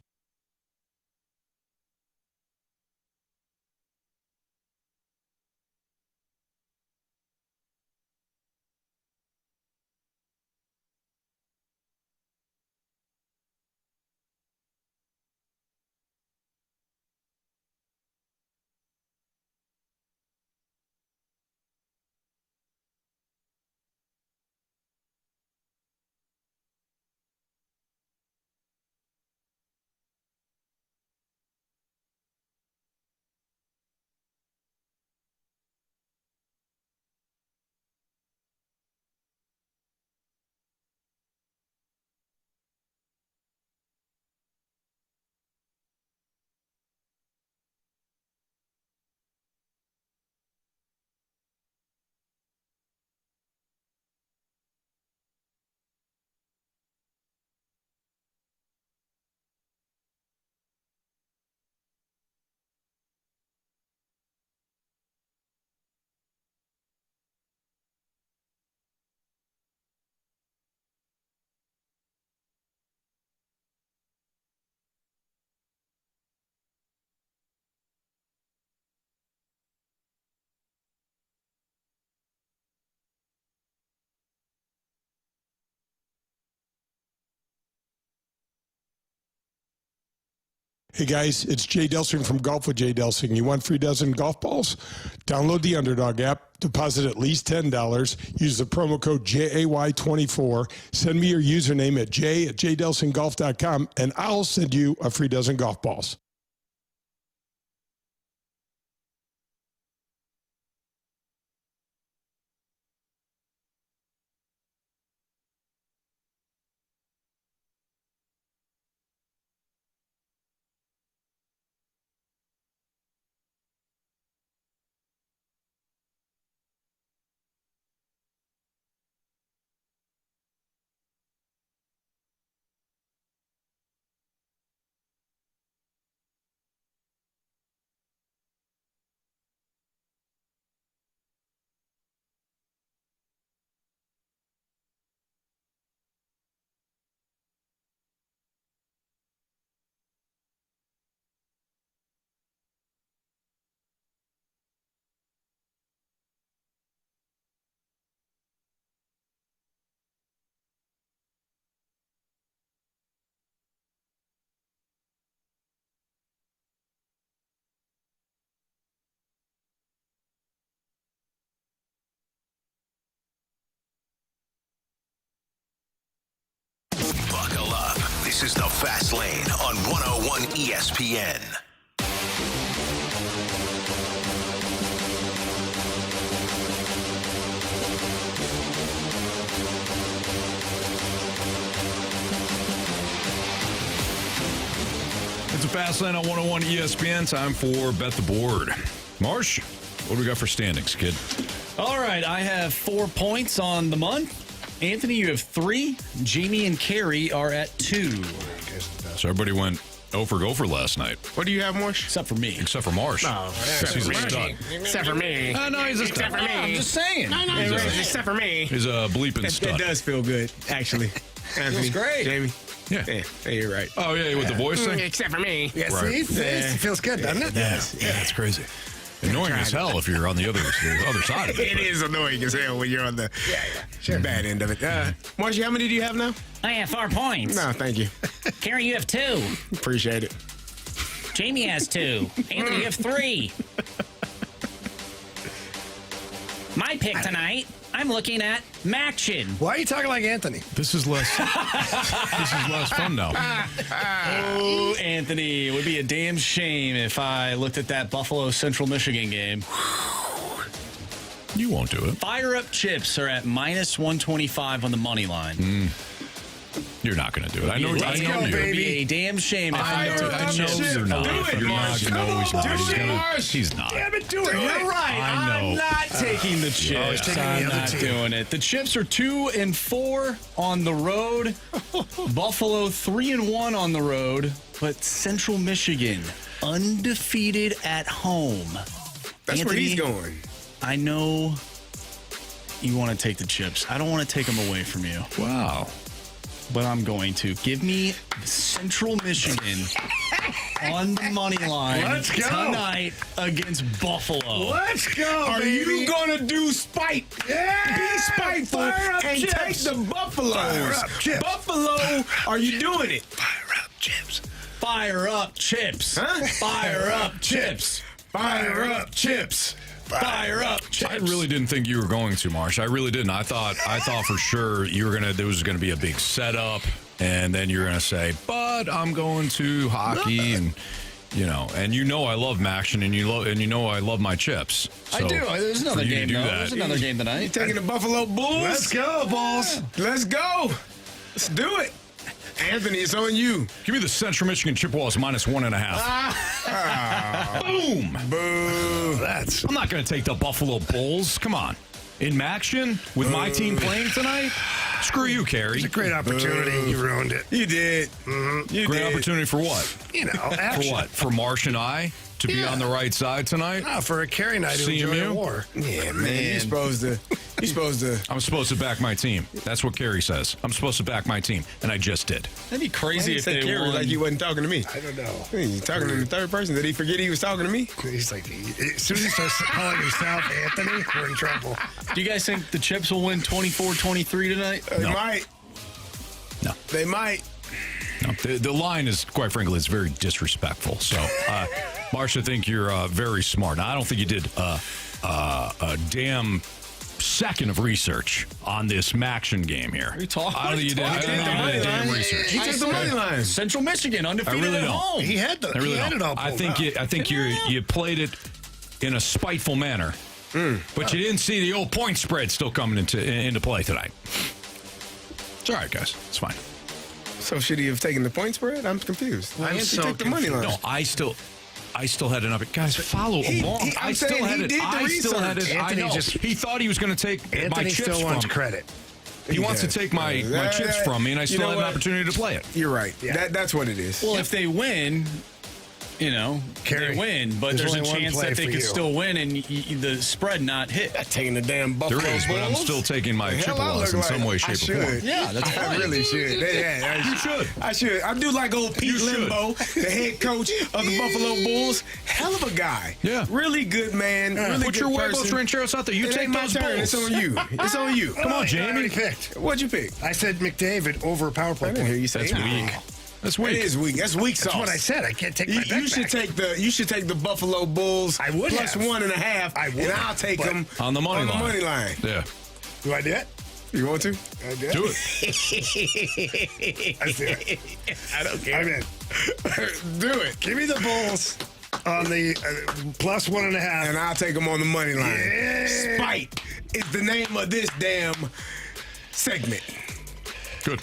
Speaker 18: Hey guys, it's Jay Delsing from Golf with Jay Delsing. You want free dozen golf balls? Download the Underdog app, deposit at least $10, use the promo code JAY24, send me your username at jay@jdelsinggolf.com, and I'll send you a free dozen golf balls.
Speaker 7: Buckle up. This is the Fast Lane on 101 ESPN.
Speaker 1: It's a Fast Lane on 101 ESPN. Time for Bet the Board. Marsh, what do we got for standings, kid?
Speaker 4: All right, I have 4 points on the month. Anthony, you have 3. Jamie and Carey are at 2.
Speaker 1: So everybody went 0 for gopher last night.
Speaker 3: What do you have, Marsh?
Speaker 4: Except for me.
Speaker 1: Except for Marsh.
Speaker 3: No,
Speaker 1: he's a stud.
Speaker 3: Except for me.
Speaker 1: No, he's a stud.
Speaker 3: Except for me.
Speaker 4: I'm just saying.
Speaker 3: No, except for me.
Speaker 1: He's a bleeping stud.
Speaker 3: That does feel good, actually. Anthony,
Speaker 4: Feels great.
Speaker 3: Jamie.
Speaker 1: Yeah,
Speaker 3: you're right.
Speaker 1: Oh, yeah, with the voice thing?
Speaker 3: Except for me.
Speaker 2: yeah,
Speaker 1: Right.
Speaker 2: see? It feels good, doesn't it?
Speaker 1: Yeah, it's crazy. Annoying as hell if you're on the other side of it.
Speaker 3: It is annoying as hell when you're on the bad end of it. Marcy, how many do you have now?
Speaker 19: I have 4 points.
Speaker 3: No, thank you.
Speaker 19: Carey, you have 2.
Speaker 3: Appreciate it.
Speaker 19: Jamie has 2. Anthony, you have 3. My pick tonight I'm looking at Maction.
Speaker 2: Why are you talking like Anthony?
Speaker 1: This is less. This is less fun now.
Speaker 4: Oh, Anthony, it would be a damn shame if I looked at that Buffalo Central Michigan game.
Speaker 1: You won't do it.
Speaker 4: Fire Up Chips are at minus 125 on the money line.
Speaker 1: You're not going to do it. I know.
Speaker 4: Let's
Speaker 1: I know
Speaker 4: go,
Speaker 1: you.
Speaker 4: baby. It would be a damn shame if I
Speaker 1: I know you're not. You're not. He's not.
Speaker 2: Damn it, do it.
Speaker 4: You're right.
Speaker 1: I know.
Speaker 4: I'm not taking the chips. I'm not doing it. The Chips are 2-4 on the road. Buffalo 3-1 on the road, but Central Michigan undefeated at home.
Speaker 3: That's where he's going.
Speaker 4: I know you want to take the Chips. I don't want to take them away from you.
Speaker 1: Wow.
Speaker 4: But I'm going to. Give me Central Michigan on the money line tonight against Buffalo.
Speaker 2: Let's go,
Speaker 3: Are
Speaker 2: baby.
Speaker 3: you going to do spite?
Speaker 2: Yeah.
Speaker 3: Be spiteful and
Speaker 2: chips.
Speaker 3: take the Buffaloes.
Speaker 2: Fire up chips.
Speaker 3: Buffalo, are you doing it?
Speaker 2: Fire up chips.
Speaker 4: Fire up chips.
Speaker 3: Huh?
Speaker 4: Fire up chips.
Speaker 3: Fire up chips.
Speaker 4: Fire up chips.
Speaker 1: I really didn't think you were going to, Marsh. I really didn't. I thought for sure you were gonna. There was gonna be a big setup, and then you're gonna say, "But I'm going to hockey," and I love Maction, and you know I love my chips. So
Speaker 4: I do. There's another
Speaker 1: for you to
Speaker 4: game
Speaker 1: do
Speaker 4: though.
Speaker 1: that-
Speaker 4: There's another game tonight.
Speaker 3: You taking the Buffalo Bulls?
Speaker 2: Let's go, Bulls.
Speaker 3: Let's go. Let's do it. Anthony, it's on you.
Speaker 1: Give me the Central Michigan Chippewas minus 1.5. Boom.
Speaker 3: Boo.
Speaker 1: I'm not going to take the Buffalo Bulls. Come on. In Maction with my team playing tonight? Screw you, Carey.
Speaker 2: It's a great opportunity, and you ruined it.
Speaker 3: You did.
Speaker 2: Mm-hmm.
Speaker 1: Great opportunity for what?
Speaker 2: Action.
Speaker 1: For what? For Marsh and I to be on the right side tonight?
Speaker 2: No, for a Carey night to enjoy the war.
Speaker 3: Yeah, man. You're supposed to.
Speaker 1: I'm supposed to back my team. That's what Carey says. I'm supposed to back my team, and I just did.
Speaker 4: That'd be crazy if they
Speaker 3: Carey
Speaker 4: won.
Speaker 3: like he wasn't talking to me.
Speaker 2: I don't know.
Speaker 3: He's talking in the third person. Did he forget he was talking to me?
Speaker 2: He's like, as soon as he starts calling himself Anthony, we're in trouble.
Speaker 4: Do you guys think the Chips will win 24-23 tonight?
Speaker 3: They might.
Speaker 1: No.
Speaker 3: They might.
Speaker 1: No, the line is, quite frankly, it's very disrespectful. So, Marsh, I think you're very smart. Now, I don't think you did a damn second of research on this Maction game here.
Speaker 4: What are you talking
Speaker 1: I don't think you did. I don't think you did damn research.
Speaker 3: He took the money line.
Speaker 4: Central Michigan undefeated
Speaker 1: I really
Speaker 4: at
Speaker 1: don't.
Speaker 4: home.
Speaker 2: He had
Speaker 1: I really
Speaker 2: it all
Speaker 1: don't. I
Speaker 2: pulled
Speaker 1: think
Speaker 2: out.
Speaker 1: you played it in a spiteful manner, but you didn't see the old point spread still coming into play tonight. It's all right, guys. It's fine.
Speaker 3: So should he have taken the point spread? I'm confused.
Speaker 2: I'm
Speaker 3: Anthony
Speaker 2: so
Speaker 3: took the money line.
Speaker 1: No, I still had an up. Guys, follow along.
Speaker 3: I'm saying he did the research.
Speaker 2: Anthony
Speaker 1: I know. He thought he was going to take my
Speaker 2: Anthony
Speaker 1: chips
Speaker 2: still
Speaker 1: from
Speaker 2: wants
Speaker 1: me.
Speaker 2: credit.
Speaker 1: He wants to take my chips from me, and I still have an opportunity to play it.
Speaker 3: You're right.
Speaker 2: Yeah.
Speaker 3: That's what it is.
Speaker 4: Well, if they win,
Speaker 2: Carey,
Speaker 4: they win, but
Speaker 2: there's
Speaker 4: there's a
Speaker 2: only one
Speaker 4: chance
Speaker 2: play
Speaker 4: that they
Speaker 2: for
Speaker 4: could
Speaker 2: you.
Speaker 4: still win and the spread not hit.
Speaker 3: I'm taking the damn Buffalo
Speaker 1: There is, but I'm
Speaker 3: Bulls.
Speaker 1: still taking my
Speaker 3: Hell, I
Speaker 1: Chippewas
Speaker 3: look
Speaker 1: in some
Speaker 3: like
Speaker 1: way,
Speaker 3: I
Speaker 1: shape, or
Speaker 3: should.
Speaker 1: form.
Speaker 4: Yeah, that's
Speaker 3: I
Speaker 4: fine.
Speaker 3: really should.
Speaker 1: You should.
Speaker 3: I should. I do like old Pete
Speaker 1: You should.
Speaker 3: Limbo, the head coach of the Buffalo Bulls. Hell of a guy.
Speaker 1: Yeah.
Speaker 3: Really good man. Really
Speaker 1: Put
Speaker 3: good
Speaker 1: your
Speaker 3: person.
Speaker 1: huevos rancheros out there. You
Speaker 3: It
Speaker 1: take
Speaker 3: ain't my
Speaker 1: those
Speaker 3: turn.
Speaker 1: Bulls.
Speaker 3: It's on you. It's on you.
Speaker 1: Come on,
Speaker 2: I
Speaker 1: Jamie.
Speaker 2: already picked.
Speaker 3: What'd you pick?
Speaker 2: I said McDavid over power play.
Speaker 3: I didn't hear you say
Speaker 1: That's
Speaker 3: that.
Speaker 1: weak. That's
Speaker 3: It
Speaker 1: weak.
Speaker 3: is weak. That's weak sauce.
Speaker 2: That's what I said. I can't take my bet
Speaker 3: You should
Speaker 2: back.
Speaker 3: take the Buffalo Bulls.
Speaker 2: I would
Speaker 3: plus
Speaker 2: have.
Speaker 3: 1.5.
Speaker 2: I would
Speaker 3: and
Speaker 2: have,
Speaker 3: I'll take
Speaker 2: but
Speaker 3: them
Speaker 1: On the money line.
Speaker 3: money line.
Speaker 1: Yeah.
Speaker 2: Do I do it?
Speaker 3: You want to?
Speaker 2: I do it.
Speaker 1: Do it.
Speaker 2: Let's do it.
Speaker 3: I don't care.
Speaker 2: I'm in.
Speaker 3: Do it.
Speaker 2: Give me the Bulls on the plus 1.5.
Speaker 3: And I'll take them on the money line.
Speaker 2: Yeah.
Speaker 3: Spite is the name of this damn segment.
Speaker 1: Good.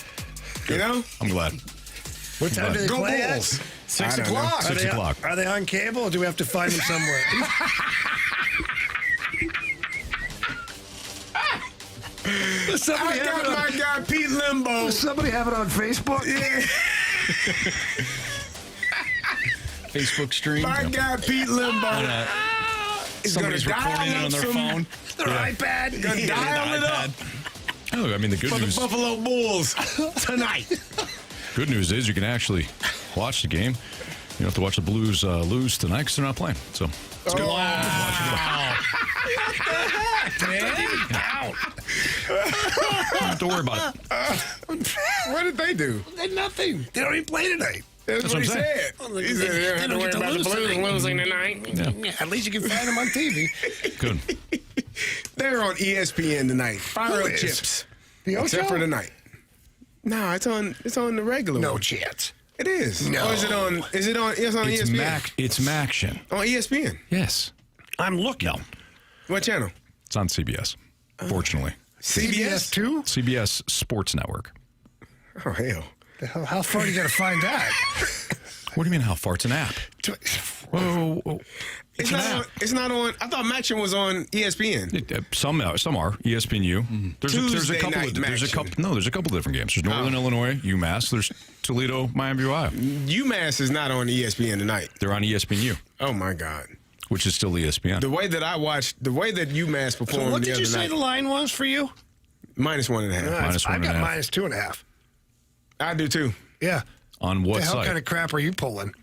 Speaker 3: You know?
Speaker 1: I'm glad.
Speaker 2: What time do they
Speaker 3: Go
Speaker 2: play at?
Speaker 3: Bulls.
Speaker 4: 6
Speaker 3: I don't
Speaker 4: o'clock.
Speaker 3: know.
Speaker 1: 6 o'clock.
Speaker 2: Are they on cable, or do we have to find them somewhere? Does
Speaker 3: I
Speaker 2: somebody have
Speaker 3: got
Speaker 2: it on-
Speaker 3: my guy Pete Limbo.
Speaker 2: Does somebody have it on Facebook?
Speaker 3: Yeah.
Speaker 4: Facebook stream.
Speaker 3: My guy Pete Limbo is going to
Speaker 4: Somebody's recording it
Speaker 3: dial
Speaker 4: on
Speaker 3: up
Speaker 4: their
Speaker 3: some.
Speaker 4: phone.
Speaker 2: Their iPad.
Speaker 3: Gonna dial it up
Speaker 1: Oh, I mean, the good
Speaker 3: for the
Speaker 1: news.
Speaker 3: Buffalo Bulls tonight.
Speaker 1: Good news is you can actually watch the game. You don't have to watch the Blues lose tonight because they're not playing. So it's good.
Speaker 4: Wow.
Speaker 1: Don't have to worry about it.
Speaker 3: What did they do?
Speaker 2: They're nothing. They don't even play tonight.
Speaker 3: That's what he
Speaker 1: what I'm
Speaker 3: said. He said they don't have to worry about the Blues losing tonight.
Speaker 1: Yeah.
Speaker 2: At least you can find them on TV.
Speaker 1: Good.
Speaker 3: They're on ESPN tonight. Fire up chips.
Speaker 2: The Ocho?
Speaker 3: Except for tonight. No, it's on the regular
Speaker 2: No
Speaker 3: one.
Speaker 2: chance.
Speaker 3: It is.
Speaker 2: No.
Speaker 3: Or is it on it's on ESPN?
Speaker 1: It's Maction.
Speaker 3: On ESPN.
Speaker 1: Yes.
Speaker 2: I'm looking.
Speaker 1: No.
Speaker 3: What channel?
Speaker 1: It's on CBS, fortunately.
Speaker 3: CBS
Speaker 2: 2?
Speaker 1: CBS Sports Network.
Speaker 3: Oh, hell.
Speaker 2: How far do you got to find that?
Speaker 1: What do you mean, how far? It's an app. Whoa.
Speaker 3: It's not on. I thought Maction was on ESPN.
Speaker 1: Some are ESPNU. There's a couple different games. There's Northern Illinois, UMass. There's Toledo, Miami, Ohio.
Speaker 3: UMass is not on ESPN tonight.
Speaker 1: They're on ESPNU.
Speaker 3: Oh my God.
Speaker 1: Which is still ESPN.
Speaker 3: The way that UMass performed
Speaker 2: So what
Speaker 3: the
Speaker 2: did
Speaker 3: other
Speaker 2: you say
Speaker 3: night.
Speaker 2: the line was for you?
Speaker 3: -1.5.
Speaker 2: I got -2.5.
Speaker 3: I do too.
Speaker 2: Yeah.
Speaker 1: On what
Speaker 2: the hell
Speaker 1: site?
Speaker 2: kind of crap are you pulling?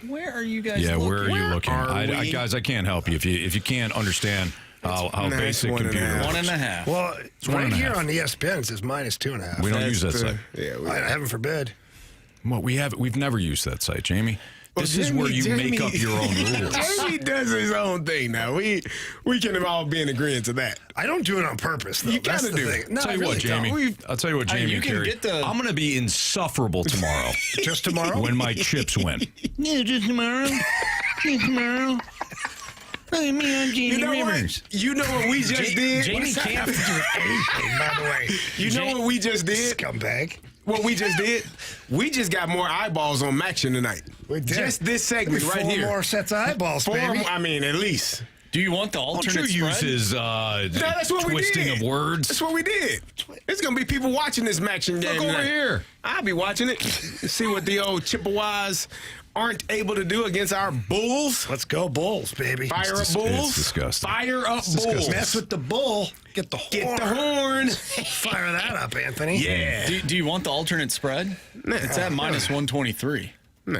Speaker 4: Where are you guys
Speaker 1: Yeah,
Speaker 4: looking?
Speaker 1: where are you looking?
Speaker 3: we?
Speaker 1: Guys, I can't help you if you can't understand how basic computer works.
Speaker 4: 1.5.
Speaker 2: Well,
Speaker 1: It's
Speaker 2: right
Speaker 1: 1.5.
Speaker 2: here on ESPN it says -2.5.
Speaker 1: We don't use that site.
Speaker 3: Yeah,
Speaker 2: Heaven forbid.
Speaker 1: Well, we've never used that site, Jamie. This is
Speaker 3: Jamie-
Speaker 1: where you
Speaker 3: Jamie-
Speaker 1: make up your own rules.
Speaker 3: Jamie does his own thing now. We can all be in agreement to that.
Speaker 2: I don't do it on purpose, though.
Speaker 3: You
Speaker 2: That's
Speaker 3: gotta
Speaker 2: the
Speaker 3: do.
Speaker 2: thing. No,
Speaker 1: Tell
Speaker 2: I
Speaker 1: you what,
Speaker 2: really don't.
Speaker 1: Jamie. I'll tell you what, Jamie
Speaker 4: you
Speaker 1: and
Speaker 4: can
Speaker 1: Carey.
Speaker 4: get the-
Speaker 1: I'm going to be insufferable tomorrow.
Speaker 2: Just tomorrow?
Speaker 1: When my chips win.
Speaker 19: Yeah, just tomorrow. Just tomorrow. Look at me on Jamie Rivers.
Speaker 3: You know what we just did?
Speaker 4: Jamie
Speaker 2: What does that
Speaker 4: can't-
Speaker 2: have to do with anything, by the way?
Speaker 3: You know what we just did?
Speaker 2: Scumbag.
Speaker 3: What we just did? We just got more eyeballs on Maction tonight.
Speaker 2: We did.
Speaker 3: Just this segment right
Speaker 2: Four
Speaker 3: here.
Speaker 2: more sets of eyeballs,
Speaker 3: Four
Speaker 2: baby.
Speaker 3: more, I mean, at least.
Speaker 4: Do you want the
Speaker 1: Don't
Speaker 4: alternate
Speaker 1: you use
Speaker 4: spread?
Speaker 1: his
Speaker 3: That's what we
Speaker 1: twisting
Speaker 3: did.
Speaker 1: of words?
Speaker 3: That's what we did. There's going to be people watching this Maction game
Speaker 1: Look over
Speaker 3: tonight.
Speaker 1: here.
Speaker 3: I'll be watching it. See what the old Chippewas aren't able to do against our Bulls.
Speaker 2: Let's go Bulls, baby.
Speaker 3: Fire up
Speaker 1: It's
Speaker 3: Bulls.
Speaker 1: disgusting.
Speaker 3: Fire up Bulls.
Speaker 1: disgusting.
Speaker 2: Mess with the bull. Get the horn.
Speaker 3: Get the horn.
Speaker 2: Fire that up, Anthony.
Speaker 3: Yeah.
Speaker 4: Do you want the alternate spread? It's at -123.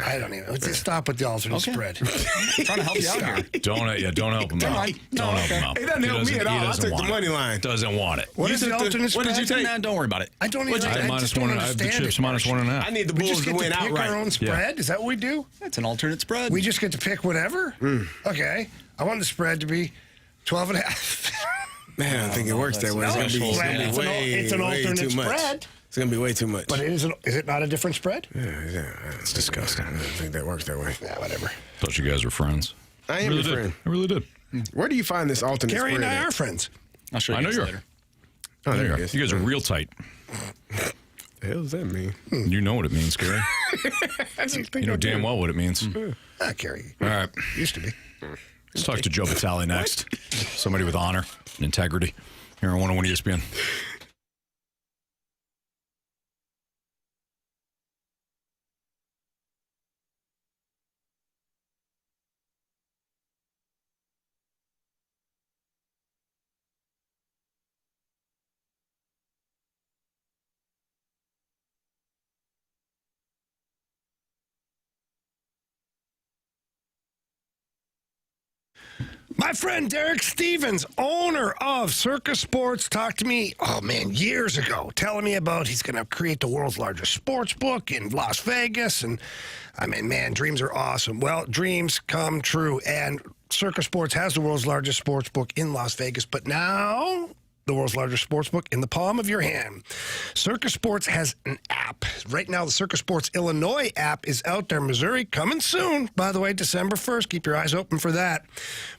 Speaker 2: I don't even. Let's just stop with the alternate spread.
Speaker 4: I'm trying to help you out here.
Speaker 1: Don't help him out. Don't help him out.
Speaker 3: It doesn't help me at all. I took the money line.
Speaker 1: Doesn't want it.
Speaker 2: What is the alternate
Speaker 3: What
Speaker 2: spread?
Speaker 3: did you take?
Speaker 4: Nah, don't worry about it.
Speaker 2: I don't even.
Speaker 1: I have
Speaker 2: I
Speaker 1: minus
Speaker 2: just don't
Speaker 1: one. I have the
Speaker 2: understand
Speaker 1: chips
Speaker 2: it.
Speaker 1: -1.5.
Speaker 3: I need the
Speaker 2: We
Speaker 3: Bulls
Speaker 2: just
Speaker 3: to
Speaker 2: get
Speaker 3: win
Speaker 2: to pick
Speaker 3: outright.
Speaker 2: our own spread. Is that what we do?
Speaker 4: That's an alternate spread.
Speaker 2: We just get to pick whatever. Okay. I want the spread to be 12.5.
Speaker 3: Man, I don't think it works that way. It's
Speaker 2: No,
Speaker 3: going to be
Speaker 2: it's an
Speaker 3: way
Speaker 2: alternate
Speaker 3: too much.
Speaker 2: spread.
Speaker 3: It's going to be way too much.
Speaker 2: But is it not a different spread?
Speaker 3: It's disgusting. I don't think that works that way.
Speaker 2: Yeah, whatever.
Speaker 1: Thought you guys were friends.
Speaker 3: I am
Speaker 1: really
Speaker 3: your friend.
Speaker 1: I really did.
Speaker 3: Where do you find this alternate
Speaker 2: Gary
Speaker 3: spread
Speaker 2: and I
Speaker 3: at?
Speaker 2: are friends.
Speaker 4: I'll show you
Speaker 1: I know
Speaker 4: guys
Speaker 1: you are.
Speaker 4: later.
Speaker 3: Oh, there
Speaker 1: you
Speaker 3: it
Speaker 1: are.
Speaker 3: is.
Speaker 1: You guys are real tight.
Speaker 3: The hell does that mean?
Speaker 1: You know what it means, Gary. You know damn well what it means.
Speaker 2: Gary.
Speaker 1: All right.
Speaker 2: Used to be.
Speaker 1: Let's talk to Joe Vitale next. Somebody with honor and integrity here on 101 ESPN.
Speaker 2: My friend Derek Stevens, owner of Circus Sports, talked to me, years ago, telling me about he's going to create the world's largest sports book in Las Vegas. And, dreams are awesome. Well, dreams come true. And Circus Sports has the world's largest sports book in Las Vegas. But now, the world's largest sports book in the palm of your hand. Circus Sports has an app. Right now, the Circus Sports Illinois app is out there. Missouri coming soon. By the way, December 1st. Keep your eyes open for that.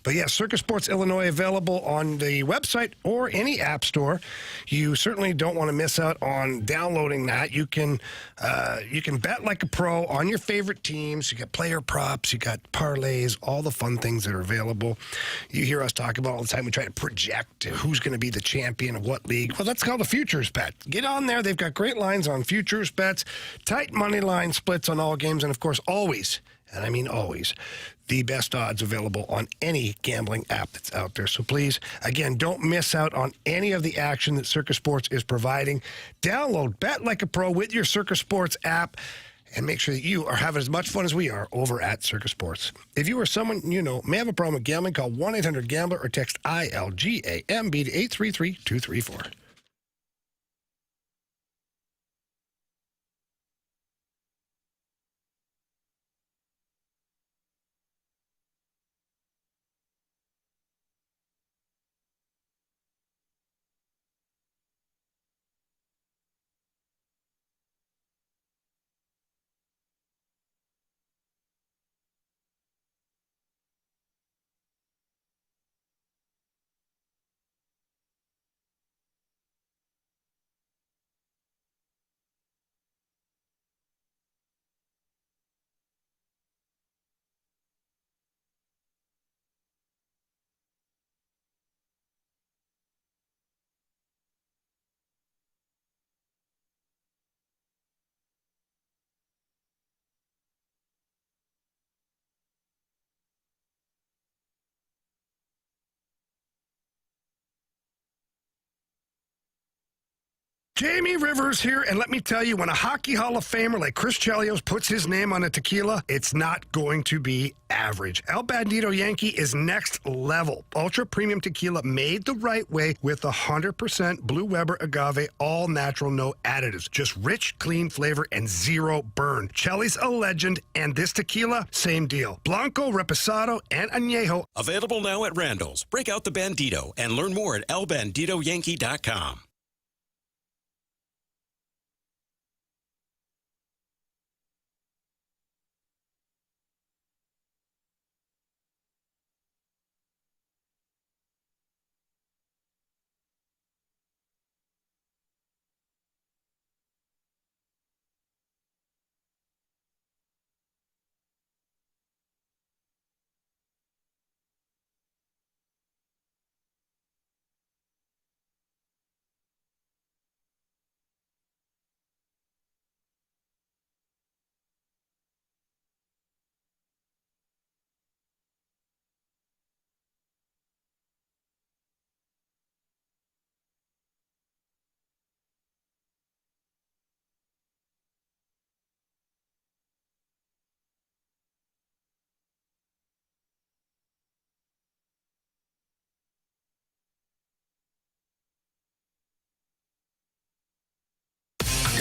Speaker 2: But yeah, Circus Sports Illinois available on the website or any app store. You certainly don't want to miss out on downloading that. You can bet like a pro on your favorite teams. You got player props. You got parlays. All the fun things that are available. You hear us talk about all the time. We try to project who's going to be the champion of what league. Well, that's called a futures bet. Get on there. They've got great lines on futures bets, tight money line splits on all games, and of course, always, and I mean always, the best odds available on any gambling app that's out there. So please, again, don't miss out on any of the action that Circus Sports is providing. Download Bet Like a Pro with your Circus Sports app and make sure that you are having as much fun as we are over at Circus Sports. If you or someone you know may have a problem with gambling, call 1-800-GAMBLER or text ILGAMB to 833-234. Jamie Rivers here, and let me tell you, when a Hockey Hall of Famer like Chris Chelios puts his name on a tequila, it's not going to be average. El Bandito Yankee is next level. Ultra premium tequila made the right way with 100% Blue Weber agave, all natural, no additives. Just rich, clean flavor and zero burn. Chelly's a legend, and this tequila, same deal. Blanco, Reposado, and Añejo.
Speaker 20: Available now at Randall's. Break out the Bandito and learn more at elbanditoyankee.com.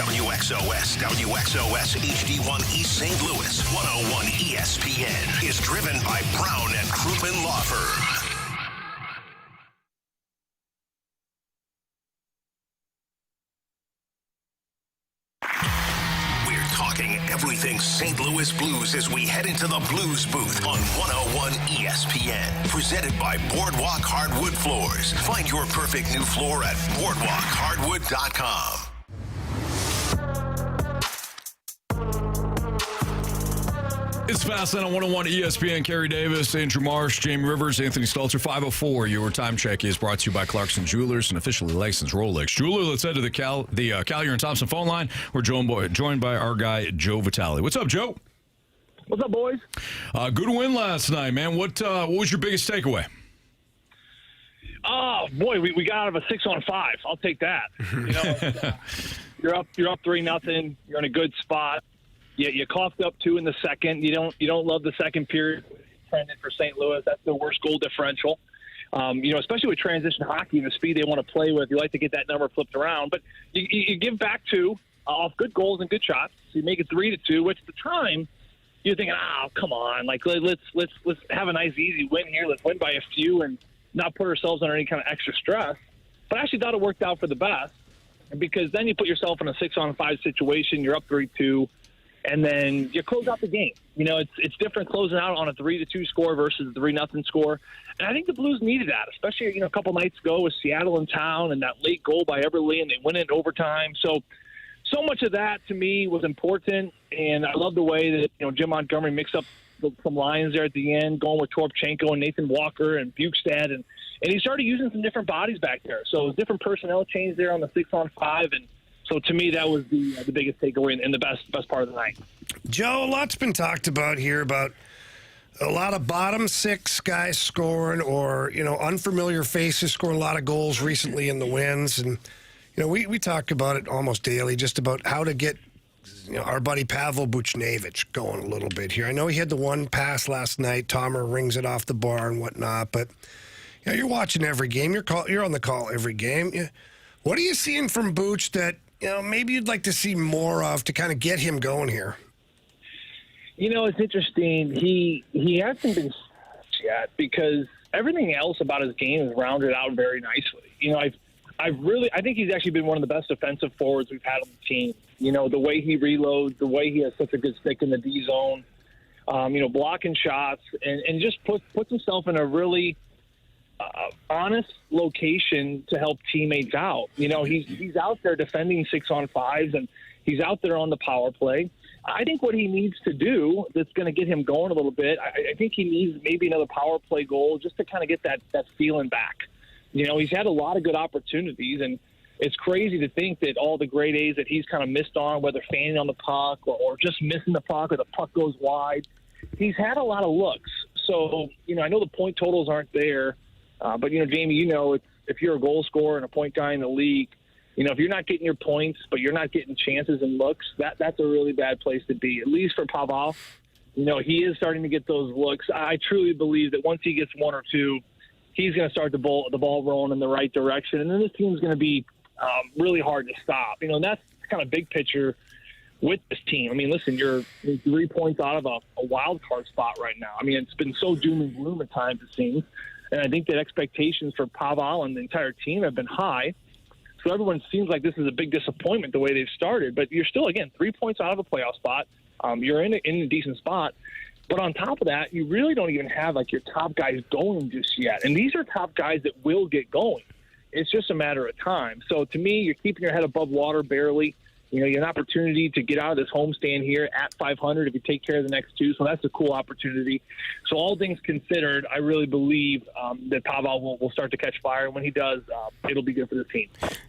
Speaker 7: WXOS HD1 East St. Louis 101 ESPN is driven by Brown and Crouppen Law Firm. We're talking everything St. Louis Blues as we head into the Blues booth on 101 ESPN. Presented by Boardwalk Hardwood Floors. Find your perfect new floor at boardwalkhardwood.com.
Speaker 1: It's Fastlane on 101 ESPN. Carey Davis, Andrew Marsh, Jamie Rivers, Anthony Stalter. 5:04. Your time check is brought to you by Clarkson Jewelers, an officially licensed Rolex jeweler. Let's head to the Collier and Thompson phone line. We're joined by our guy Joe Vitale. What's up, Joe?
Speaker 21: What's up, boys?
Speaker 1: Good win last night, man. What was your biggest takeaway?
Speaker 21: Oh boy, we got out of a 6-on-5. I'll take that. You know, you're up 3-0. You're in a good spot. You coughed up 2 in the second. You don't love the second period trended for St. Louis. That's the worst goal differential. Especially with transition hockey and the speed they want to play with, you like to get that number flipped around. But you give back 2 off good goals and good shots. So you make it 3-2, which at the time you're thinking, come on, like let's have a nice easy win here. Let's win by a few and not put ourselves under any kind of extra stress. But I actually thought it worked out for the best, because then you put yourself in a 6-on-5 situation. You're up 3-2. And then you close out the game. You know, it's different closing out on a 3-2 score versus a 3-0 score. And I think the Blues needed that, especially, a couple nights ago with Seattle in town and that late goal by Everly, and they win it in overtime. So much of that to me was important. And I love the way that, Jim Montgomery mixed up some lines there at the end, going with Torpchenko and Nathan Walker and Bukestad. And he started using some different bodies back there. So it was different personnel change there on the 6-on-5. And so to me, that was the biggest takeaway and the best part of the night.
Speaker 2: Joe, a lot's been talked about here about a lot of bottom 6 guys scoring, or unfamiliar faces scoring a lot of goals recently in the wins, and we talk about it almost daily, just about how to get our buddy Pavel Buchnevich going a little bit here. I know he had the one pass last night. Tomer rings it off the bar and whatnot, but you're watching every game. You're on the call every game. What are you seeing from Buch that maybe you'd like to see more of to kind of get him going here?
Speaker 21: It's interesting. He hasn't been yet, because everything else about his game is rounded out very nicely. I think he's actually been one of the best defensive forwards we've had on the team. The way he reloads, the way he has such a good stick in the D zone, blocking shots, and just puts himself in a really honest location to help teammates out. He's out there defending 6-on-5s, and he's out there on the power play. I think what he needs to do that's going to get him going a little bit, I think he needs maybe another power play goal just to kind of get that feeling back. He's had a lot of good opportunities, and it's crazy to think that all the grade A's that he's kind of missed on, whether fanning on the puck or just missing the puck or the puck goes wide, he's had a lot of looks. So, I know the point totals aren't there, but, Jamie, if you're a goal scorer and a point guy in the league, if you're not getting your points, but you're not getting chances and looks, that's a really bad place to be, at least for Pavel. He is starting to get those looks. I truly believe that once he gets one or two, he's going to start the ball rolling in the right direction, and then this team's going to be really hard to stop. And that's kind of big picture with this team. I mean, listen, you're 3 points out of a wild card spot right now. I mean, it's been so doom and gloom at times, it seems. And I think that expectations for Pavel and the entire team have been high. So everyone seems like this is a big disappointment the way they've started. But you're still, again, 3 points out of a playoff spot. You're in a decent spot. But on top of that, you really don't even have, your top guys going just yet. And these are top guys that will get going. It's just a matter of time. So to me, you're keeping your head above water barely. You have an opportunity to get out of this homestand here at 500 if you take care of the next two. So that's a cool opportunity. So all things considered, I really believe that Pavel will start to catch fire. And when he does, it'll be good for the team.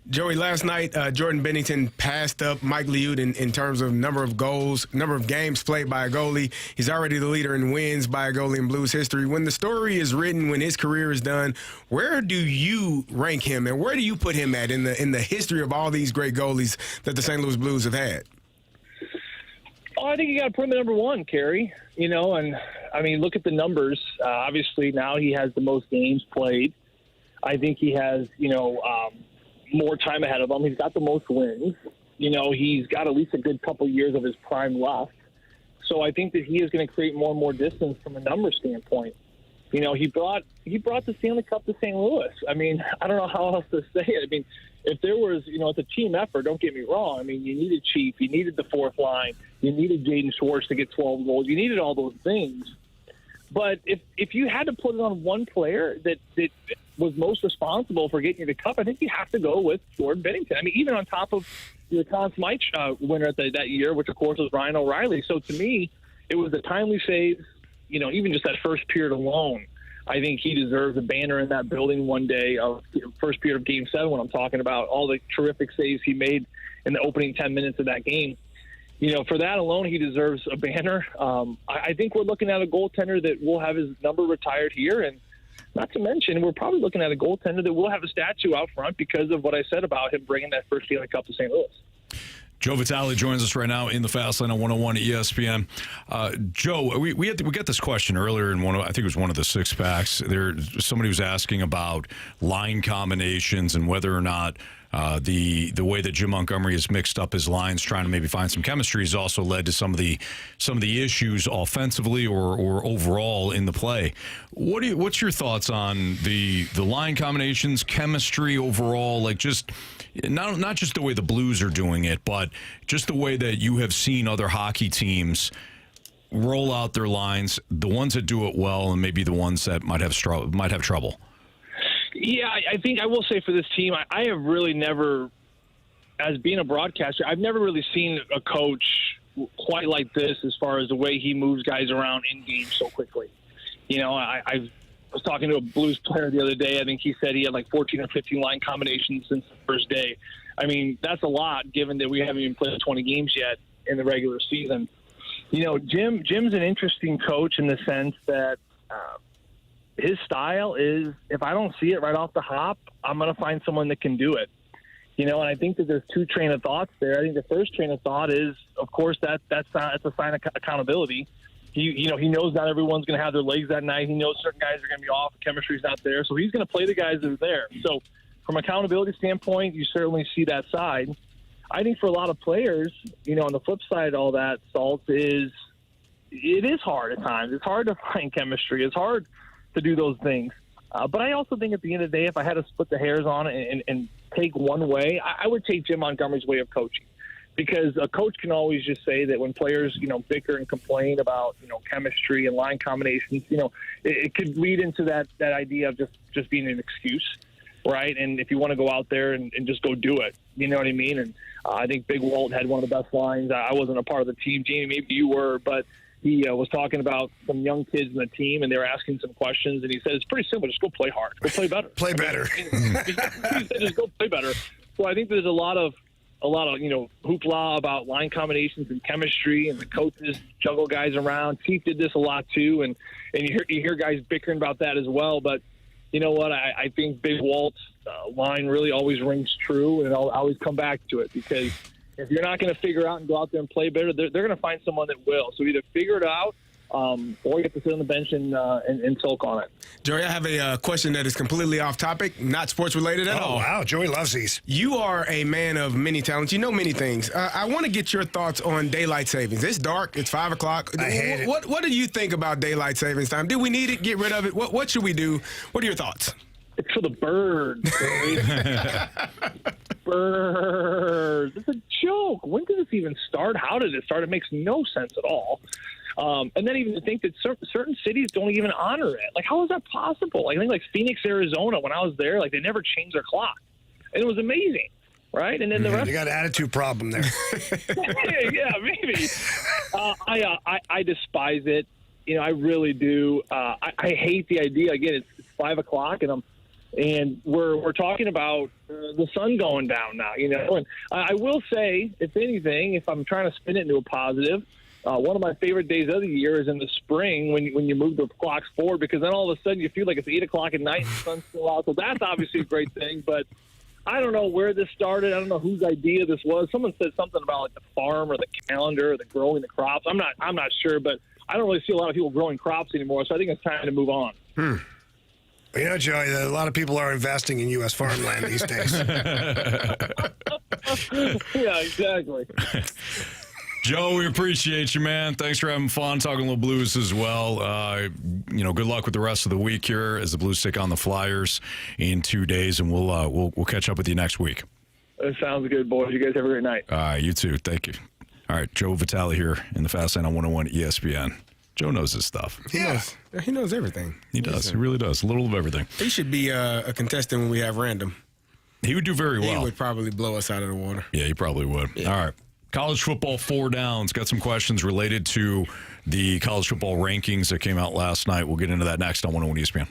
Speaker 3: Joey, last night, Jordan Bennington passed up Mike Liut in terms of number of goals, number of games played by a goalie. He's already the leader in wins by a goalie in Blues history. When the story is written, when his career is done, where do you rank him and where do you put him at in the history of all these great goalies that the St. Louis Blues have had?
Speaker 21: Oh, I think you got to put him at number one, Carey. And I mean, look at the numbers. Obviously, now he has the most games played. I think he has, more time ahead of him. He's got the most wins. He's got at least a good couple years of his prime left. So I think that he is going to create more and more distance from a number standpoint. He brought the Stanley Cup to St. Louis. I mean, I don't know how else to say it. I mean, if there was, it's a team effort, don't get me wrong. I mean, you needed Chief, you needed the fourth line, you needed Jaden Schwartz to get 12 goals, you needed all those things. But if you had to put it on one player that was most responsible for getting you the cup, I think you have to go with Jordan Bennington. I mean, even on top of the Conn Smythe winner that year, which, of course, was Ryan O'Reilly. So, to me, it was the timely saves, even just that first period alone. I think he deserves a banner in that building one day of first period of Game 7 when I'm talking about all the terrific saves he made in the opening 10 minutes of that game. For that alone, he deserves a banner. I think we're looking at a goaltender that will have his number retired here. And not to mention, we're probably looking at a goaltender that will have a statue out front because of what I said about him bringing that first Stanley Cup to St. Louis.
Speaker 1: Joe Vitale joins us right now in the Fast Lane on 101 ESPN. Joe, we got this question earlier in I think it was one of the six packs. Somebody was asking about line combinations and whether or not the way that Jim Montgomery has mixed up his lines, trying to maybe find some chemistry, has also led to some of the issues offensively or overall in the play. What's your thoughts on the line combinations, chemistry overall, just not just the way the Blues are doing it, but just the way that you have seen other hockey teams roll out their lines, the ones that do it well and maybe the ones that might have trouble?
Speaker 21: Yeah, I think I will say for this team, I have really never, as being a broadcaster, I've never really seen a coach quite like this as far as the way he moves guys around in games so quickly. I was talking to a Blues player the other day. I think he said he had 14 or 15 line combinations since the first day. I mean, that's a lot given that we haven't even played 20 games yet in the regular season. Jim's an interesting coach in the sense that his style is, if I don't see it right off the hop, I'm going to find someone that can do it. And I think that there's two train of thoughts there. I think the first train of thought is, of course, that's a sign of accountability. He knows not everyone's going to have their legs that night. He knows certain guys are going to be off. Chemistry's not there. So he's going to play the guys that are there. So from an accountability standpoint, you certainly see that side. I think for a lot of players, on the flip side of all that, Salt, it is hard at times. It's hard to find chemistry. It's hard to do those things. But I also think at the end of the day, if I had to split the hairs on it and take one way, I would take Jim Montgomery's way of coaching. Because a coach can always just say that when players, bicker and complain about, chemistry and line combinations, it could lead into that idea of just being an excuse, right? And if you want to go out there and just go do it, you know what I mean? And I think Big Walt had one of the best lines. I wasn't a part of the team, Jamie, maybe you were, but he was talking about some young kids in the team, and they were asking some questions, and he said, it's pretty simple. Just go play hard. Go play better.
Speaker 2: Play better.
Speaker 21: He said, just go play better. So I think there's a lot of hoopla about line combinations and chemistry, and the coaches juggle guys around. Chief did this a lot too, and you hear guys bickering about that as well. But you know what? I think Big Walt's line really always rings true, and I'll always come back to it because if you're not going to figure out and go out there and play better, they're going to find someone that will. So either figure it out or you have to sit on the bench and sulk on it.
Speaker 3: Joey, I have a question that is completely off topic, not sports related at all.
Speaker 2: Oh, wow. Joey loves these.
Speaker 3: You are a man of many talents. You know many things. I want to get your thoughts on daylight savings. It's dark. It's 5 o'clock.
Speaker 2: I hate it.
Speaker 3: What do you think about daylight savings time? Do we need it? Get rid of it? What should we do? What are your thoughts?
Speaker 21: It's for the birds. Birds. It's a joke. When did this even start? How did it start? It makes no sense at all. And then even to think that certain cities don't even honor it. Like, how is that possible? I think like Phoenix, Arizona, when I was there, like they never changed their clock. And it was amazing, right? And then the rest.
Speaker 2: You got an attitude problem there.
Speaker 21: Yeah, maybe. I despise it. You know, I really do. I hate the idea. Again, it's 5 o'clock, and we're talking about the sun going down now. You know, and I will say, if anything, if I'm trying to spin it into a positive. One of my favorite days of the year is in the spring when you move the clocks forward, because then all of a sudden you feel like it's 8 o'clock at night and the sun's still out. So that's obviously a great thing. But I don't know where this started. I don't know whose idea this was. Someone said something about like the farm or the calendar or the growing the crops. I'm not sure, but I don't really see a lot of people growing crops anymore. So I think it's time to move on.
Speaker 2: You know, Joey, a lot of people are investing in U.S. farmland these days.
Speaker 21: Yeah, exactly.
Speaker 1: Joe, we appreciate you, man. Thanks for having fun, talking a little Blues as well. Good luck with the rest of the week here as the Blues take on the Flyers in 2 days, and we'll catch up with you next week.
Speaker 21: That sounds good, boys. You guys have a great night.
Speaker 1: You too. Thank you. All right, Joe Vitale here in the Fast Lane on 101 ESPN. Joe knows his stuff.
Speaker 3: He knows everything.
Speaker 1: He does. He really does. A little of everything.
Speaker 3: He should be a contestant when we have random.
Speaker 1: He would do very well.
Speaker 3: He would probably blow us out of the water.
Speaker 1: Yeah, he probably would. Yeah. All right. College football 4 downs. Got some questions related to the college football rankings that came out last night. We'll get into that next on 101 ESPN.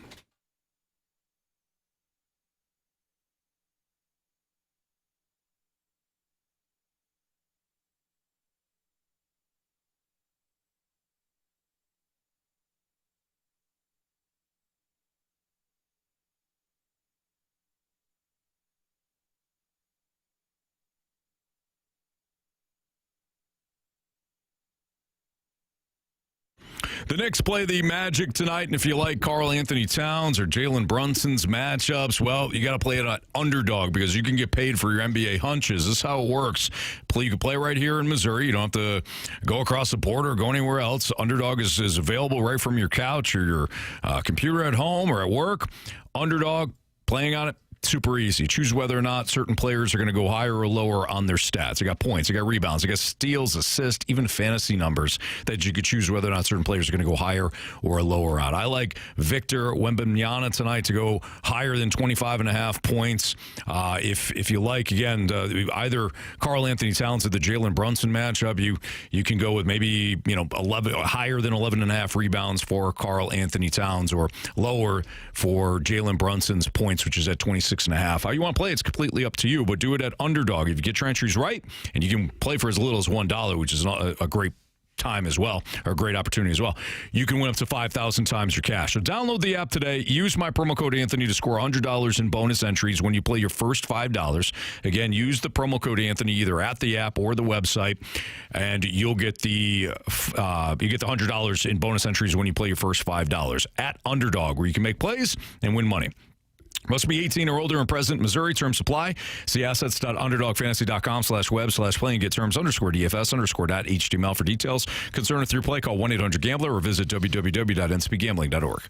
Speaker 1: The Knicks play the Magic tonight, and if you like Karl Anthony Towns or Jalen Brunson's matchups, well, you got to play it at Underdog because you can get paid for your NBA hunches. This is how it works. You can play right here in Missouri. You don't have to go across the border or go anywhere else. Underdog is available right from your couch or your computer at home or at work. Underdog, playing on it. Super easy. Choose whether or not certain players are going to go higher or lower on their stats. You got points, you got rebounds, you got steals, assists, even fantasy numbers that you could choose whether or not certain players are going to go higher or lower on. I like Victor Wembanyama tonight to go higher than 25.5 points. If you like, again, either Karl Anthony Towns or the Jalen Brunson matchup, you can go with maybe 11 higher than 11.5 rebounds for Karl Anthony Towns or lower for Jalen Brunson's points, which is at 26.5. How you want to play, it's completely up to you, but do it at Underdog. If you get your entries right, and you can play for as little as $1, which is a great time as well, or a great opportunity as well, you can win up to 5,000 times your cash. So download the app today. Use my promo code Anthony to score $100 in bonus entries when you play your first $5. Again, use the promo code Anthony either at the app or the website, and you'll get the $100 in bonus entries when you play your first $5 at Underdog, where you can make plays and win money. Must be 18 or older and present in Missouri. Terms supply. See assets.underdogfantasy.com/web/play and get terms _DFS_.html for details. Concern with your play, call 1-800-GAMBLER or visit www.ncbgambling.org.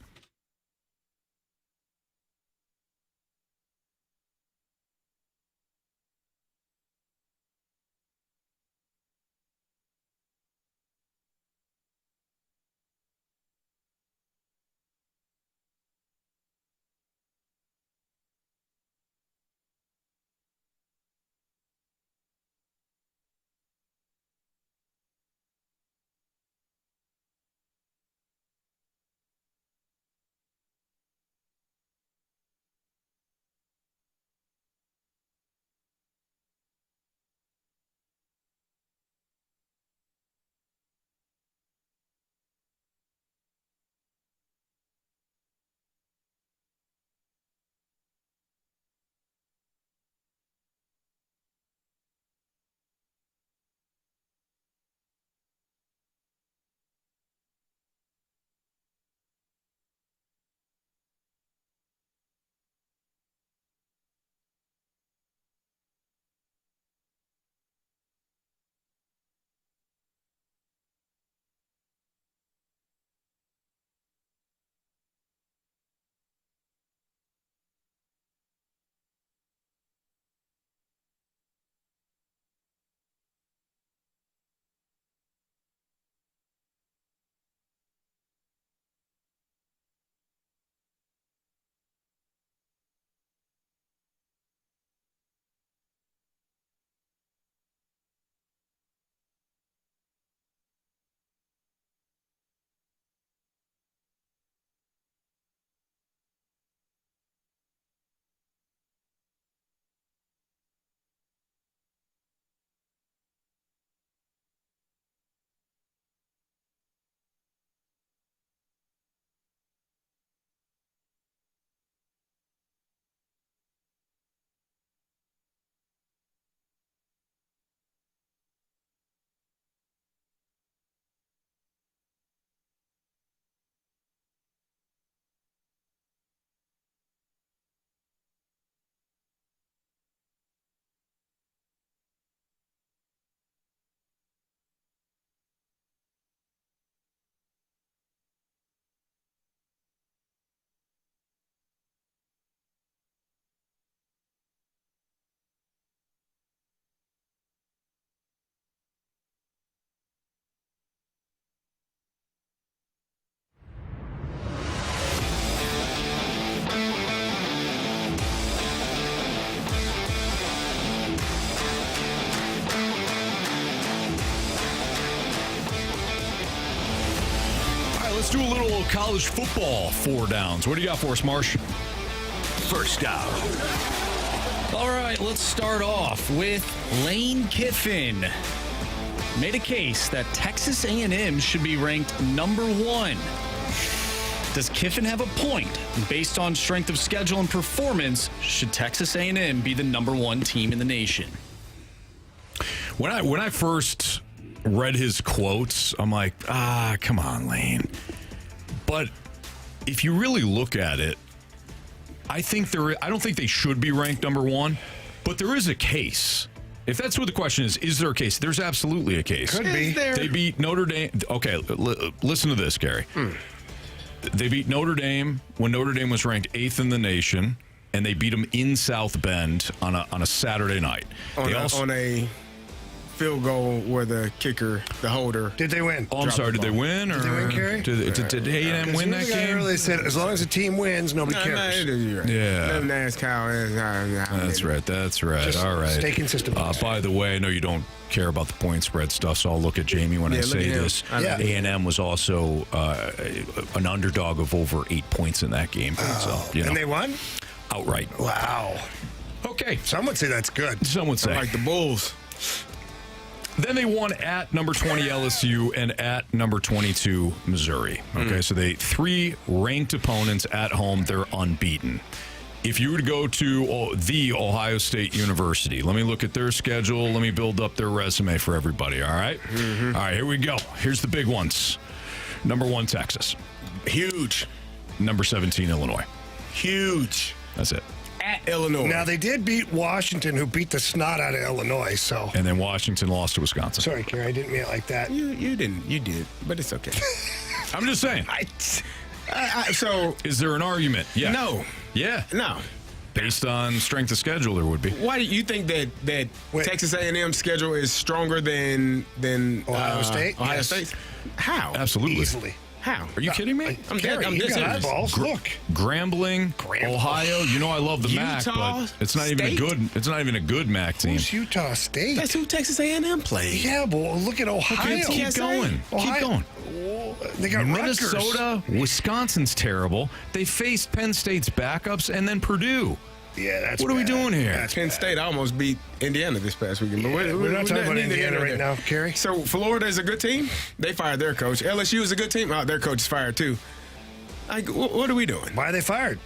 Speaker 1: Let's do a little college football 4 downs. What do you got for us, Marsh?
Speaker 10: First down.
Speaker 4: All right, let's start off with Lane Kiffin. Made a case that Texas A&M should be ranked number 1. Does Kiffin have a point? Based on strength of schedule and performance, should Texas A&M be the number 1 team in the nation?
Speaker 1: When I first read his quotes, I'm like, come on, Lane. But if you really look at it, I don't think they should be ranked number 1, but there is a case. If that's what the question is there a case? There's absolutely a case.
Speaker 2: Could be.
Speaker 1: They beat Notre Dame. Okay, listen to this, Carey. They beat Notre Dame when Notre Dame was ranked 8th in the nation, and they beat them in South Bend on a Saturday night.
Speaker 3: On a field goal where the kicker, the holder.
Speaker 2: Did they win?
Speaker 1: Oh, I'm sorry. Did they win?
Speaker 2: Did they win, Carey?
Speaker 1: Did A&M win that game?
Speaker 2: Really said, as long as the team wins, nobody cares.
Speaker 1: Yeah.
Speaker 3: That's
Speaker 1: right. That's right.
Speaker 2: Just
Speaker 1: all right.
Speaker 2: stay consistent.
Speaker 1: By the way, I know you don't care about the point spread stuff, so I'll look at Jamie when I say this. A&M was also an underdog of over 8 points in that game.
Speaker 2: And they won?
Speaker 1: Outright.
Speaker 2: Wow.
Speaker 1: Okay.
Speaker 2: Some would say that's good.
Speaker 1: Some would say.
Speaker 3: Like the Bulls.
Speaker 1: Then they won at number 20 LSU and at number 22 Missouri. Okay, so they 3 ranked opponents at home. They're unbeaten. If you were to go to the Ohio State University, let me look at their schedule. Let me build up their resume for everybody, all right? All right, here we go. Here's the big ones. Number 1, Texas.
Speaker 3: Huge.
Speaker 1: Number 17, Illinois.
Speaker 3: Huge.
Speaker 1: That's it.
Speaker 3: At Illinois.
Speaker 2: Now, they did beat Washington, who beat the snot out of Illinois, so.
Speaker 1: And then Washington lost to Wisconsin.
Speaker 2: Sorry, Carey, I didn't mean it like that.
Speaker 3: You didn't. You did, but it's okay.
Speaker 1: I'm just saying.
Speaker 3: So.
Speaker 1: Is there an argument? Yeah.
Speaker 3: No.
Speaker 1: Yeah.
Speaker 3: No.
Speaker 1: Based on strength of schedule, there would be.
Speaker 3: Why do you think that Texas A&M's schedule is stronger than
Speaker 2: Ohio State?
Speaker 3: Ohio State? How?
Speaker 1: Absolutely.
Speaker 2: Easily.
Speaker 3: How?
Speaker 1: Are you kidding me?
Speaker 3: I'm
Speaker 2: Carey,
Speaker 3: dead
Speaker 2: you got
Speaker 3: serious.
Speaker 2: eyeballs. Look.
Speaker 1: Grambling, Ohio. You know I love the MAC,
Speaker 3: Utah
Speaker 1: but it's not even a good. It's not even a good MAC team.
Speaker 2: Who's Utah State?
Speaker 3: That's who Texas A&M played.
Speaker 2: Yeah, but look at Ohio.
Speaker 1: Okay, keep going.
Speaker 2: Ohio.
Speaker 1: Keep going.
Speaker 2: They got
Speaker 1: Minnesota, Wisconsin's terrible. They faced Penn State's backups and then Purdue.
Speaker 2: Yeah, that's
Speaker 1: what are we doing here?
Speaker 3: That's Penn State almost beat Indiana this past weekend. But
Speaker 2: we're not talking about Indiana right now, Carey.
Speaker 3: So Florida is a good team. They fired their coach. LSU is a good team. Oh, their coach is fired too. Like, what are we doing?
Speaker 2: Why are they fired?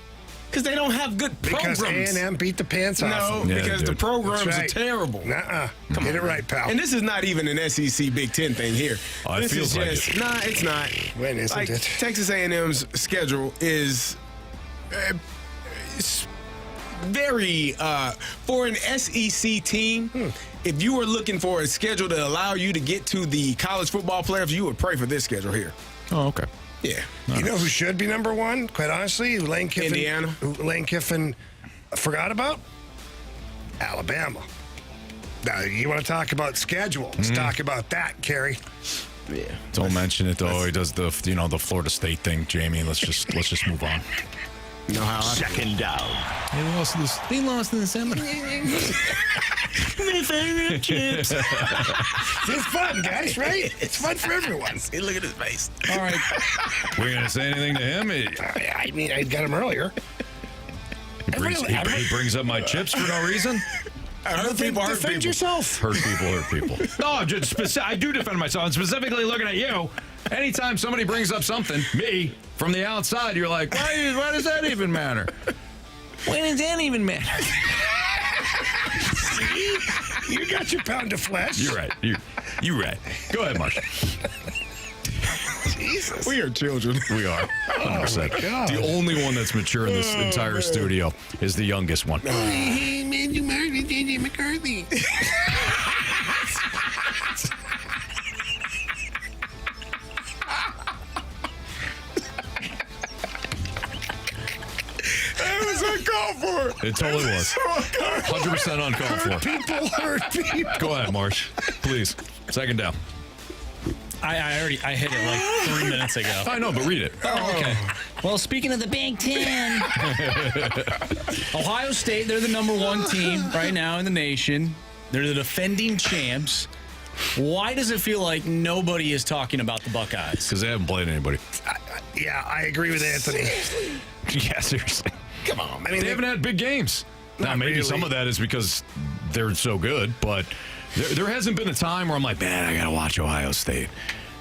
Speaker 3: Because they don't have good programs.
Speaker 2: Because A&M beat the pants off.
Speaker 3: No, because the programs are terrible.
Speaker 2: Nuh-uh. Get it right, pal.
Speaker 3: And this is not even an SEC Big Ten thing here.
Speaker 1: Oh, it feels like it.
Speaker 3: Nah, it's not.
Speaker 2: When isn't it?
Speaker 3: Texas A&M's schedule is very for an SEC team. If you were looking for a schedule to allow you to get to the college football playoffs, you would pray for this schedule here.
Speaker 1: Oh, okay.
Speaker 3: Yeah.
Speaker 2: You know who should be number 1? Quite honestly, who Lane Kiffin.
Speaker 3: Indiana.
Speaker 2: Who Lane Kiffin forgot about? Alabama. Now, you want to talk about schedule? Let's talk about that, Carey.
Speaker 3: Yeah.
Speaker 1: Don't mention it though. He does the the Florida State thing, Jamie. Let's just move on.
Speaker 3: You know how
Speaker 10: Second down.
Speaker 1: They lost in the seminar.
Speaker 19: My favorite chips.
Speaker 2: It's fun, guys, right? It's fun for everyone.
Speaker 3: See, look at his face.
Speaker 1: All right. We're going to say anything to him?
Speaker 2: I mean, I got him earlier.
Speaker 1: He brings up my chips for no reason?
Speaker 2: Defend yourself.
Speaker 1: Hurt people. No, I do defend myself. I'm specifically looking at you. Anytime somebody brings up something, me, from the outside, you're like, why does that even matter?
Speaker 19: When does that even matter?
Speaker 2: See? You got your pound of flesh.
Speaker 1: You're right. You're right. Go ahead, Marsh.
Speaker 2: Jesus.
Speaker 3: We are children.
Speaker 1: We are. 100%.
Speaker 2: my God.
Speaker 1: The only one that's mature in this entire studio is the youngest one.
Speaker 19: Hey, man, you married J.J. McCarthy.
Speaker 3: It was uncalled for.
Speaker 1: It totally was. 100% uncalled for.
Speaker 2: People hurt people.
Speaker 1: Go ahead, Marsh. Please. Second down.
Speaker 4: I hit it like 3 minutes ago.
Speaker 1: I know, but read it.
Speaker 4: Oh, okay. Well, speaking of the Big Ten, Ohio State, they're the number 1 team right now in the nation. They're the defending champs. Why does it feel like nobody is talking about the Buckeyes?
Speaker 1: Because they haven't played anybody.
Speaker 2: Yeah, I agree with Anthony.
Speaker 1: Yeah, seriously.
Speaker 3: Come on,
Speaker 2: I mean,
Speaker 1: They haven't had big games. Now, maybe some of that is because they're so good, but there hasn't been a time where I'm like, man, I got to watch Ohio State.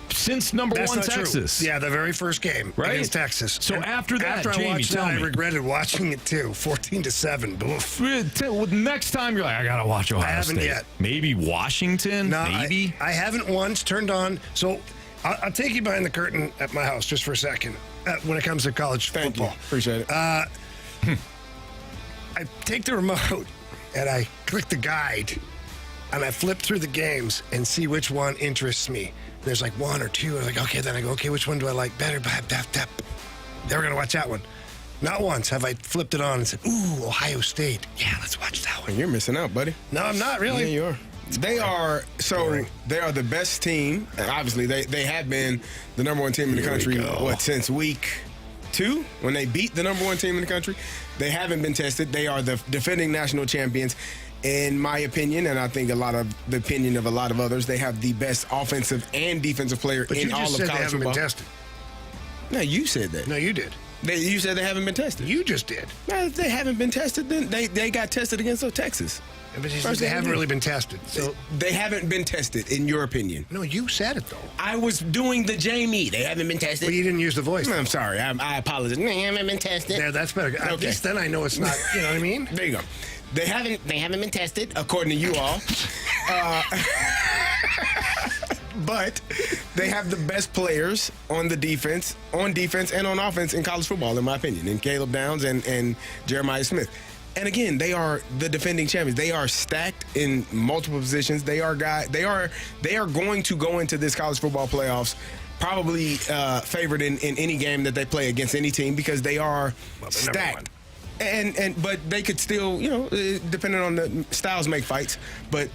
Speaker 1: Since number
Speaker 2: That's
Speaker 1: one
Speaker 2: not
Speaker 1: Texas.
Speaker 2: True. Yeah, the very first game against Texas.
Speaker 1: So
Speaker 2: And
Speaker 1: after that,
Speaker 2: after
Speaker 1: Jamie,
Speaker 2: I watched
Speaker 1: tell
Speaker 2: that,
Speaker 1: me.
Speaker 2: I regretted watching it too. 14-7. Oof.
Speaker 1: Next time you're like, I got to watch Ohio
Speaker 2: I haven't
Speaker 1: State.
Speaker 2: yet.
Speaker 1: Maybe Washington?
Speaker 2: No,
Speaker 1: maybe?
Speaker 2: I haven't once turned on. So I'll take you behind the curtain at my house just for a second when it comes to college football.
Speaker 3: You. Appreciate it.
Speaker 2: I take the remote and I click the guide and I flip through the games and see which one interests me. There's like one or two. I'm like, okay, then I go, okay, which one do I like better? Then we're going to watch that one. Not once have I flipped it on and said, ooh, Ohio State. Yeah, let's watch that one.
Speaker 3: You're missing out, buddy.
Speaker 2: No, I'm not really.
Speaker 3: Yeah, you are. They are they are the best team. And obviously, they have been the number one team in the country. Since week 2 when they beat the number one team in the country. They haven't been tested. They are the defending national champions. In my opinion, and I think the opinion of a lot of others, they have the best offensive and defensive player in all of college football. But you just said they haven't been tested. No, you said that.
Speaker 2: No, you did.
Speaker 3: You said they haven't been tested.
Speaker 2: You just did.
Speaker 3: No, if they haven't been tested, then they got tested against Texas.
Speaker 2: But they haven't really been tested. So
Speaker 3: they haven't been tested, in your opinion.
Speaker 2: No, you said it, though.
Speaker 3: I was doing the Jamie. They haven't been tested.
Speaker 2: Well, you didn't use the voice.
Speaker 3: No, I'm sorry. I apologize. They haven't been tested.
Speaker 2: Yeah, that's better. At least then I know it's not, you know what I mean?
Speaker 3: There you go. They haven't been tested, according to you all. But they have the best players on defense and on offense in college football, in my opinion, in Caleb Downs and Jeremiah Smith. And again, they are the defending champions. They are stacked in multiple positions. They are going to go into this college football playoffs probably favored in any game that they play against any team because they are stacked. But they could still, depending on the styles, make fights. But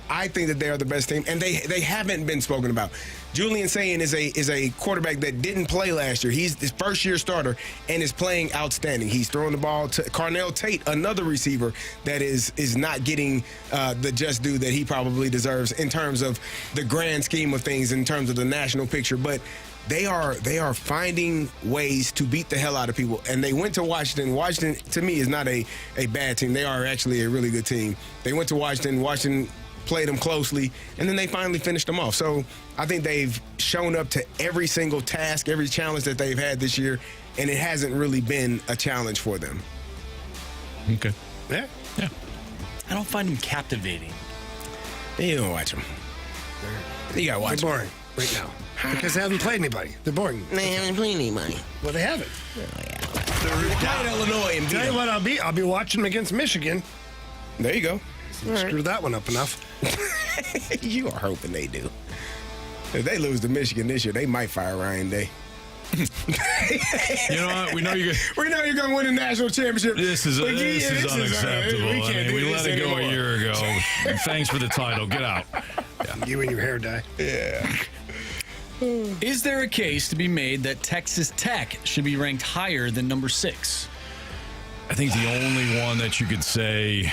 Speaker 3: I think that they are the best team, and they haven't been spoken about. Julian Sayin is a quarterback that didn't play last year. He's his first-year starter and is playing outstanding. He's throwing the ball to Carnell Tate, another receiver that is not getting the just due that he probably deserves in terms of the grand scheme of things, in terms of the national picture. But they are finding ways to beat the hell out of people. And they went to Washington. Washington, to me, is not a bad team. They are actually a really good team. They went to Washington. Washington played them closely, and then they finally finished them off. So I think they've shown up to every single task, every challenge that they've had this year, and it hasn't really been a challenge for them.
Speaker 1: Okay.
Speaker 2: Yeah.
Speaker 4: I don't find them captivating.
Speaker 3: You don't watch them. You got to watch
Speaker 2: them. They're boring right now. Because they haven't played anybody. They're boring.
Speaker 3: They haven't played anybody.
Speaker 2: Well, they haven't.
Speaker 3: They played Illinois. And
Speaker 2: tell you what, I'll be watching them against Michigan.
Speaker 3: There you go.
Speaker 2: Screw that one up enough.
Speaker 3: You are hoping they do. If they lose to Michigan this year, they might fire Ryan Day.
Speaker 1: You know what? We know you're
Speaker 3: going to win the national championship.
Speaker 1: This is unacceptable. We let it go a year ago. Thanks for the title. Get out.
Speaker 2: Yeah. You and your hair dye.
Speaker 3: Yeah.
Speaker 4: Is there a case to be made that Texas Tech should be ranked higher than number 6?
Speaker 1: I think the only one that you could say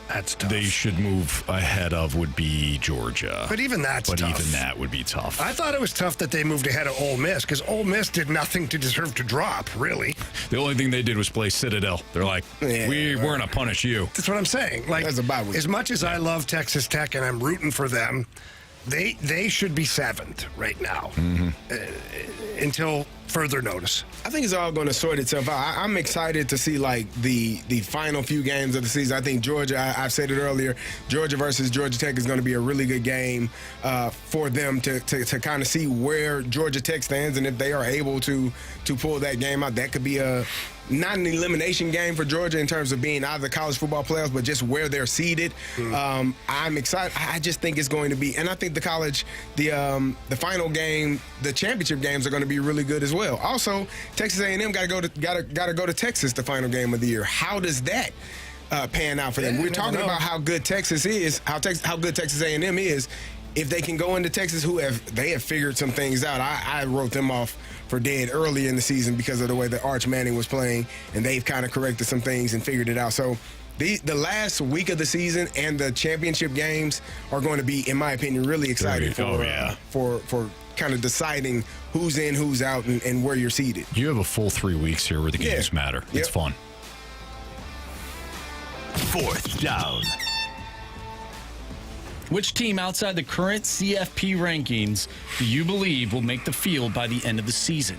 Speaker 2: that's tough.
Speaker 1: They should move ahead of would be Georgia.
Speaker 2: But even that's tough.
Speaker 1: But even that would be tough.
Speaker 2: I thought it was tough that they moved ahead of Ole Miss because Ole Miss did nothing to deserve to drop, really.
Speaker 1: The only thing they did was play Citadel. They're like, we're going to punish you.
Speaker 2: That's what I'm saying. Like, as much as I love Texas Tech and I'm rooting for them, they should be 7th right now until further notice.
Speaker 3: I think it's all going to sort itself out. I'm excited to see like the final few games of the season. I think Georgia, I've said it earlier, Georgia versus Georgia Tech is going to be a really good game for them to kind of see where Georgia Tech stands, and if they are able to pull that game out, that could be not an elimination game for Georgia in terms of being out of the college football playoffs, but just where they're seated. I'm excited. I just think it's going to be, and I think the final game, the championship games are going to be really good as well. Also, Texas A&M got to go to Texas the final game of the year. How does that pan out for them? We're talking about how good Texas is, how good Texas A&M is. If they can go into Texas, they have figured some things out. I wrote them off for dead early in the season because of the way that Arch Manning was playing, and they've kind of corrected some things and figured it out. So the last week of the season and the championship games are going to be, in my opinion, really exciting for kind of deciding who's in, who's out, and where you're seated.
Speaker 1: You have a full 3 weeks here where the games matter. It's fun.
Speaker 10: Fourth down.
Speaker 4: Which team outside the current CFP rankings do you believe will make the field by the end of the season?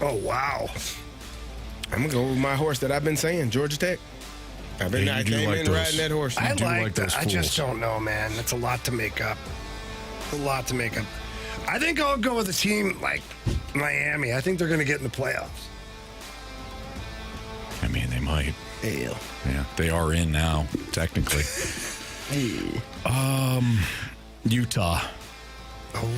Speaker 2: Oh, wow.
Speaker 3: I'm going to go with my horse that I've been saying, Georgia Tech. I came in riding that horse.
Speaker 2: I like that. I just don't know, man. That's a lot to make up. A lot to make up. I think I'll go with a team like Miami. I think they're going to get in the playoffs.
Speaker 1: I mean, they might.
Speaker 2: Hell.
Speaker 1: Yeah, they are in now, technically. Utah.
Speaker 2: Oh.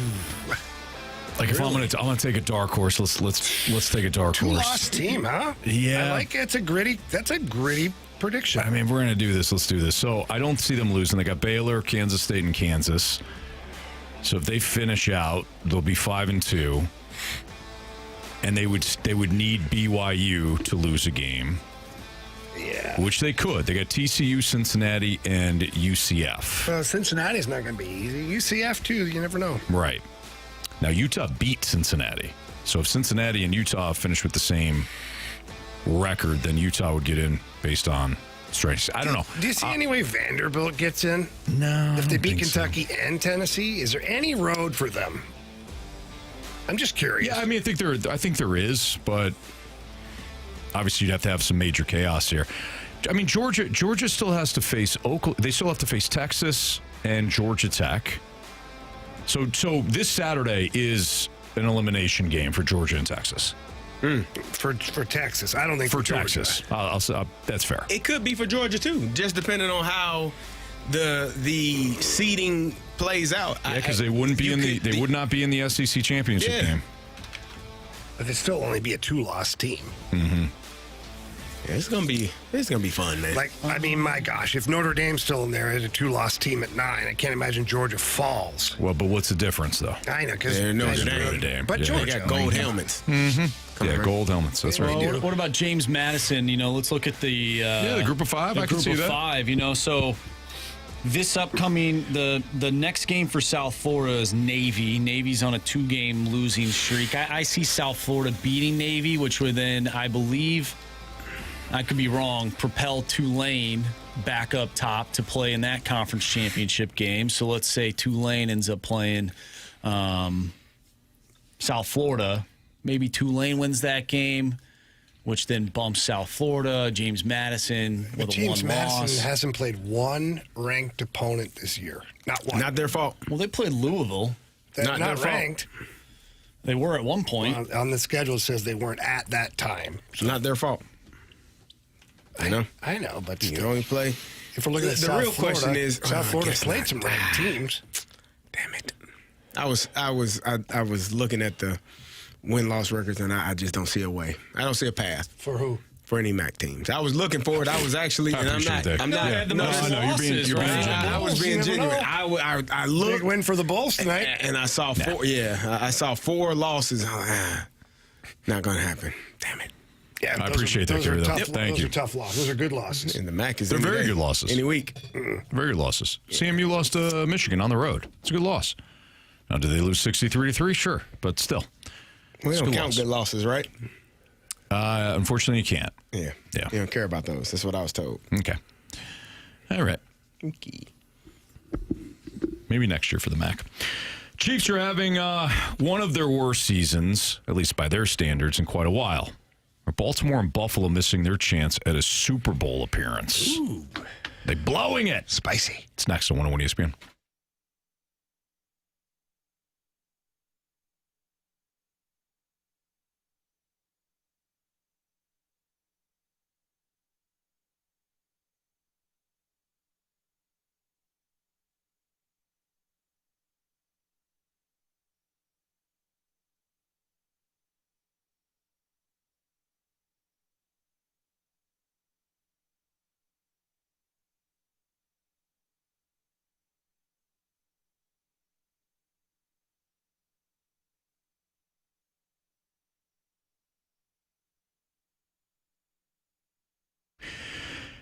Speaker 1: Like if I'm gonna take a dark horse, let's take a dark horse.
Speaker 2: Two-loss team, huh?
Speaker 1: Yeah.
Speaker 2: I like it. That's a gritty prediction.
Speaker 1: I mean, we're gonna do this. Let's do this. So I don't see them losing. They got Baylor, Kansas State, and Kansas. So if they finish out, they'll be 5-2, and they would need BYU to lose a game.
Speaker 2: Yeah.
Speaker 1: Which they could. They got TCU, Cincinnati, and UCF.
Speaker 2: Cincinnati's not going to be easy. UCF, too. You never know.
Speaker 1: Right. Now, Utah beat Cincinnati. So if Cincinnati and Utah finish with the same record, then Utah would get in based on strengths. I don't know.
Speaker 2: Do you see any way Vanderbilt gets in?
Speaker 1: No.
Speaker 2: If they beat Kentucky and Tennessee, is there any road for them? I'm just curious.
Speaker 1: Yeah, I mean, I think there is, but obviously you'd have to have some major chaos here. I mean, Georgia still has to face Oklahoma. They still have to face Texas and Georgia Tech. So this Saturday is an elimination game for Georgia and Texas.
Speaker 2: For Texas. I don't think
Speaker 1: for Texas. That's fair.
Speaker 3: It could be for Georgia, too, just depending on how the seeding plays out.
Speaker 1: Yeah, because they wouldn't be they would not be in the SEC championship game.
Speaker 2: But it'd still only be a 2-loss team.
Speaker 1: Mm-hmm.
Speaker 3: Yeah, it's gonna be fun, man.
Speaker 2: Like, I mean, my gosh, if Notre Dame's still in there as a 2-loss team at 9, I can't imagine Georgia falls.
Speaker 1: Well, but what's the difference, though?
Speaker 2: I know, because
Speaker 3: they're Notre Dame.
Speaker 2: But
Speaker 3: Georgia
Speaker 2: Georgia
Speaker 3: got gold helmets.
Speaker 1: Mm-hmm. Yeah, gold helmets. That's right.
Speaker 4: Well, what about James Madison? Let's look at the
Speaker 1: the group of 5.
Speaker 4: The
Speaker 1: I can
Speaker 4: group
Speaker 1: see
Speaker 4: of
Speaker 1: that.
Speaker 4: 5. So this upcoming the next game for South Florida is Navy. Navy's on a 2-game losing streak. I see South Florida beating Navy, which would then, I believe, I could be wrong, propel Tulane back up top to play in that conference championship game. So let's say Tulane ends up playing South Florida. Maybe Tulane wins that game, which then bumps South Florida. James Madison with a 1
Speaker 2: James Madison
Speaker 4: loss.
Speaker 2: hasn't played one ranked opponent this year. Not one.
Speaker 3: Not their fault.
Speaker 4: Well, they played Louisville.
Speaker 2: They're
Speaker 3: not
Speaker 2: not
Speaker 3: their
Speaker 2: ranked.
Speaker 3: fault.
Speaker 4: They were at one point.
Speaker 2: On the schedule, it says they weren't at that time.
Speaker 3: It's not their fault. I know,
Speaker 2: but
Speaker 3: you only play.
Speaker 2: If we're looking at
Speaker 3: the
Speaker 2: South
Speaker 3: real
Speaker 2: Florida,
Speaker 3: question is,
Speaker 2: South Florida's
Speaker 3: guess
Speaker 2: played
Speaker 3: not.
Speaker 2: some ranked teams.
Speaker 3: Damn it! I was looking at the win-loss records, and I just don't see a way. I don't see a path
Speaker 2: for who.
Speaker 3: For any MAC teams. I was looking for it. I was actually, and I'm not.
Speaker 1: You're being genuine.
Speaker 3: I was being genuine. I looked.
Speaker 2: Big win for the Bulls tonight.
Speaker 3: And I saw 4. Yeah, I saw 4 losses. Not going to happen. Damn it.
Speaker 2: Yeah,
Speaker 1: I appreciate that, Gary. Thank you.
Speaker 2: Those are tough losses. Those are good losses.
Speaker 3: And the MAC is
Speaker 1: They're very good losses.
Speaker 3: Any week.
Speaker 1: Very good losses. CMU lost to Michigan on the road. It's a good loss. Now, did they lose 63-3? Sure, but still.
Speaker 3: We don't count good losses, right?
Speaker 1: Unfortunately, you can't.
Speaker 3: Yeah.
Speaker 1: Yeah.
Speaker 3: You don't care about those. That's what I was told.
Speaker 1: Okay. All right.
Speaker 3: Okay.
Speaker 1: Maybe next year for the MAC. Chiefs are having one of their worst seasons, at least by their standards, in quite a while. Are Baltimore and Buffalo missing their chance at a Super Bowl appearance?
Speaker 2: Ooh.
Speaker 1: They blowing it.
Speaker 2: Spicy.
Speaker 1: It's next on 101 ESPN.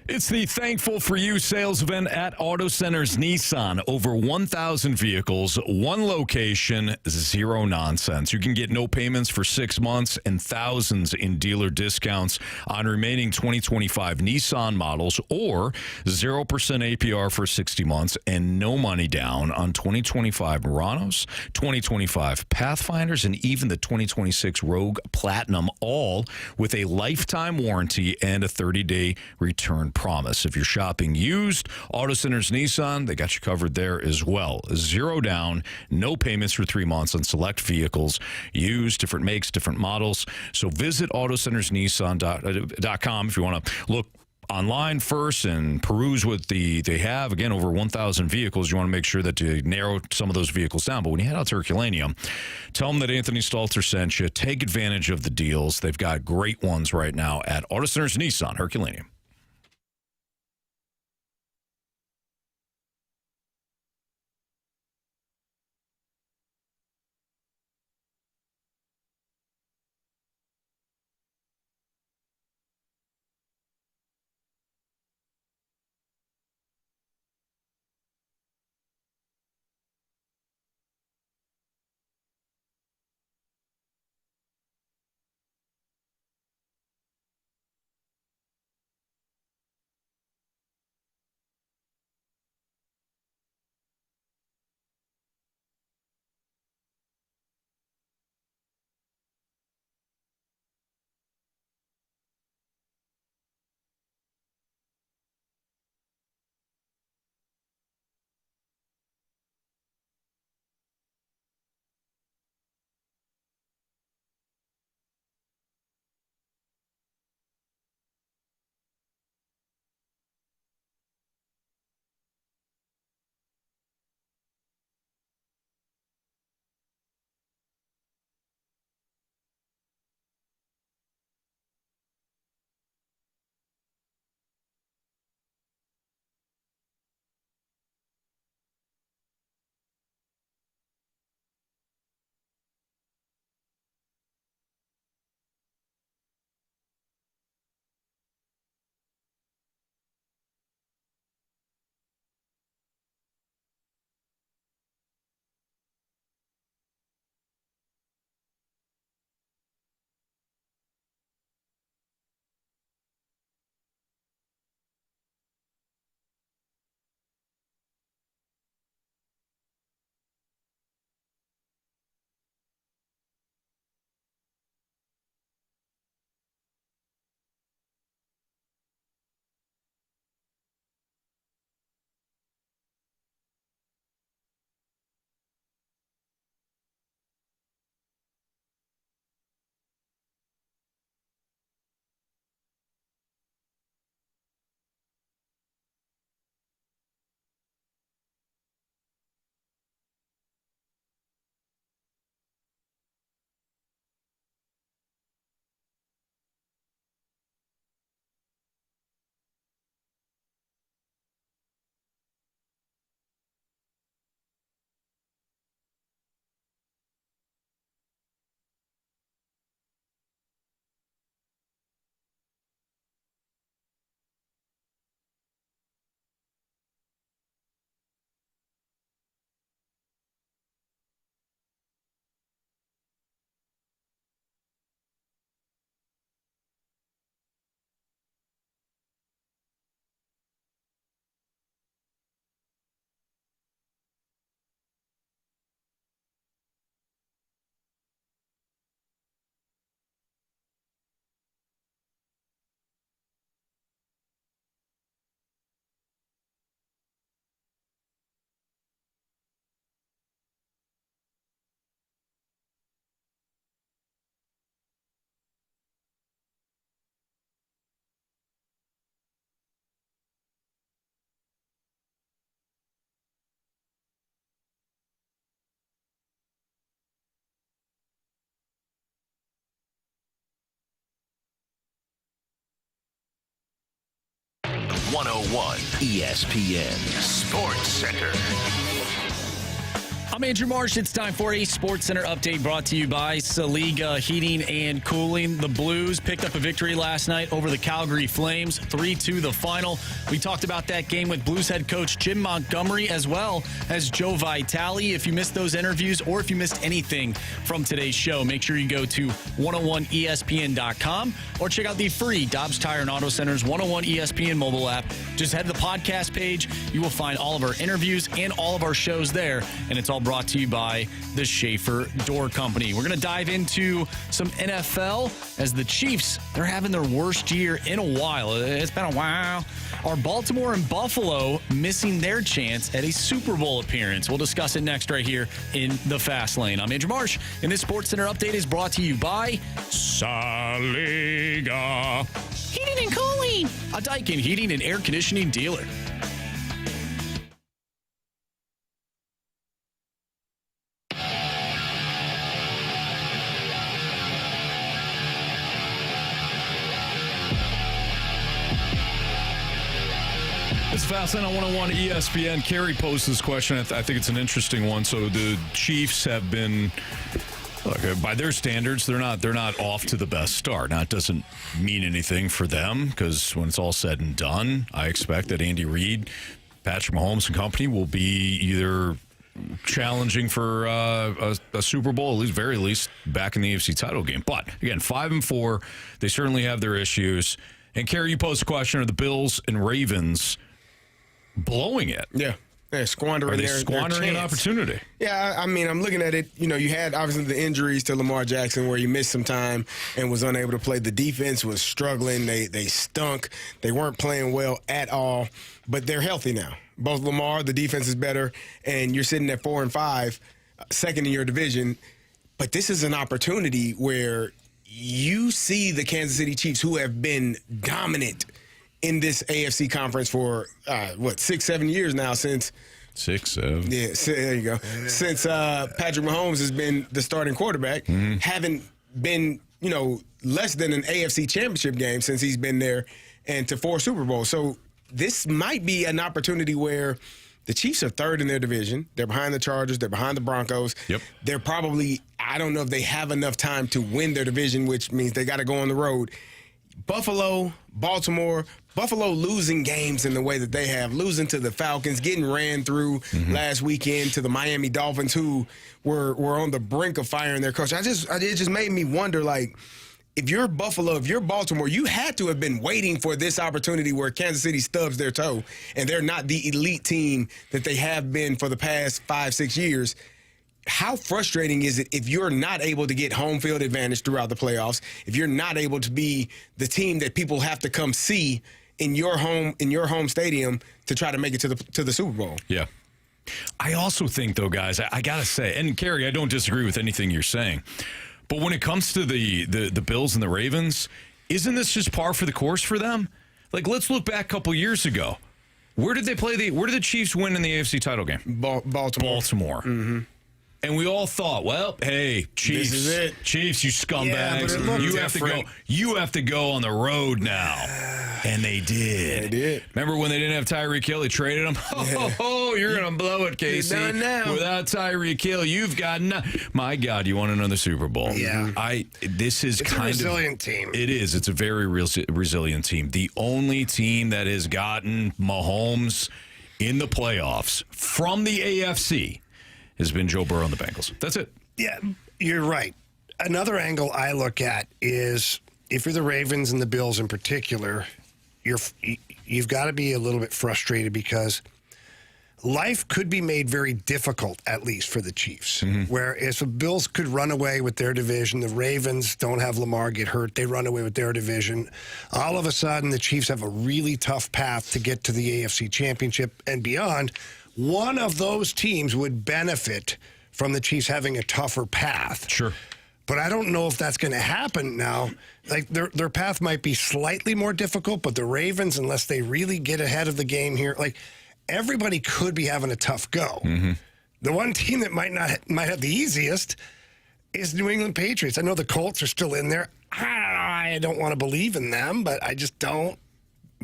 Speaker 1: It's the Thankful for You sales event at Auto Centers Nissan. Over 1,000 vehicles, one location, zero nonsense. You can get no payments for 6 months and thousands in dealer discounts on remaining 2025 Nissan models, or 0% APR for 60 months and no money down on 2025 Muranos, 2025 Pathfinders, and even the 2026 Rogue Platinum, all with a lifetime warranty and a 30-day return promise. If you're shopping used, Auto Centers Nissan, they got you covered there as well. Zero down, no payments for 3 months on select vehicles, used, different makes, different models. So visit autocentersnissan.com if you want to look online first and peruse what they have. Again, over 1,000 vehicles. You want to make sure that you narrow some of those vehicles down. But when you head out to Herculaneum, tell them that Anthony Stalter sent you. Take advantage of the deals. They've got great ones right now at Auto Centers Nissan, Herculaneum.
Speaker 10: .101 ESPN Sports Center.
Speaker 4: I'm Andrew Marsh. It's time for a Sports Center update brought to you by Saliga Heating and Cooling. The Blues picked up a victory last night over the Calgary Flames, 3-2 the final. We talked about that game with Blues head coach Jim Montgomery as well as Joe Vitale. If you missed those interviews or if you missed anything from today's show, make sure you go to 101ESPN.com or check out the free Dobbs Tire and Auto Center's 101 ESPN mobile app. Just head to the podcast page. You will find all of our interviews and all of our shows there, and it's all brought to you by the Schaefer Door Company. We're going to dive into some NFL as the Chiefs, they're having their worst year in a while. It's been a while. Are Baltimore and Buffalo missing their chance at a Super Bowl appearance? We'll discuss it next right here in the Fast Lane. I'm Andrew Marsh, and this Sports Center update is brought to you by Saliga Heating and Cooling, a Daikin heating and air conditioning dealer.
Speaker 1: It's Fast Lane on 101 ESPN. Carey posed this question. I think it's an interesting one. So the Chiefs have been, look, by their standards, they're not off to the best start. Now, it doesn't mean anything for them because when it's all said and done, I expect that Andy Reid, Patrick Mahomes and company will be either challenging for a Super Bowl, at very least back in the AFC title game. But again, 5-4, they certainly have their issues. And Carey, you posed a question: are the Bills and Ravens blowing it?
Speaker 3: Yeah. They're squandering
Speaker 1: an opportunity?
Speaker 3: Yeah, I mean, I'm looking at it. You know, you had obviously the injuries to Lamar Jackson where he missed some time and was unable to play. The defense was struggling. They stunk. They weren't playing well at all, but they're healthy now. Both Lamar, the defense is better, and you're sitting at 4-5, second in your division. But this is an opportunity where you see the Kansas City Chiefs, who have been dominant in this AFC conference for 6-7 years now, since
Speaker 1: 6-7.
Speaker 3: Yeah, there you go. Since Patrick Mahomes has been the starting quarterback, haven't been less than an AFC championship game since he's been there, and to 4 Super Bowls. So this might be an opportunity where the Chiefs are third in their division. They're behind the Chargers. They're behind the Broncos.
Speaker 1: Yep.
Speaker 3: They're probably, I don't know if they have enough time to win their division, which means they got to go on the road. Buffalo, Baltimore, Buffalo losing games in the way that they have, losing to the Falcons, getting ran through last weekend to the Miami Dolphins, who were on the brink of firing their coach. It just made me wonder, like, if you're Buffalo, if you're Baltimore, you had to have been waiting for this opportunity where Kansas City stubs their toe and they're not the elite team that they have been for the past 5-6 years. How frustrating is it if you're not able to get home field advantage throughout the playoffs, if you're not able to be the team that people have to come see in your home stadium to try to make it to the Super Bowl?
Speaker 1: Yeah. I also think, though, guys, I got to say, and Carey, I don't disagree with anything you're saying, but when it comes to the Bills and the Ravens, isn't this just par for the course for them? Like, let's look back a couple years ago. Where did they play? Where did the Chiefs win in the AFC title game? Baltimore.
Speaker 3: Mm-hmm.
Speaker 1: And we all thought, well, hey, Chiefs,
Speaker 3: this is it.
Speaker 1: Chiefs, you scumbags, you have to go on the road now. And they did.
Speaker 3: They did.
Speaker 1: Remember when they didn't have Tyreek Hill? They traded him. Oh, you're gonna blow it, Casey.
Speaker 3: You're done now.
Speaker 1: Without Tyreek Hill, you've got my God, you want another Super Bowl?
Speaker 2: Yeah.
Speaker 1: It's
Speaker 2: a resilient team.
Speaker 1: It is. It's a very resilient team. The only team that has gotten Mahomes in the playoffs from the AFC has been Joe Burrow and the Bengals. That's it.
Speaker 2: Yeah, you're right. Another angle I look at is if you're the Ravens and the Bills in particular, you've got to be a little bit frustrated because life could be made very difficult, at least for the Chiefs. Where if the Bills could run away with their division, the Ravens don't have Lamar get hurt, they run away with their division. All of a sudden, the Chiefs have a really tough path to get to the AFC Championship and beyond. One of those teams would benefit from the Chiefs having a tougher path.
Speaker 1: Sure.
Speaker 2: But I don't know if that's going to happen now. Like their path might be slightly more difficult, but the Ravens, unless they really get ahead of the game here, like everybody could be having a tough go. The one team that might have the easiest is New England Patriots. I know the Colts are still in there. I don't want to believe in them, but I just don't.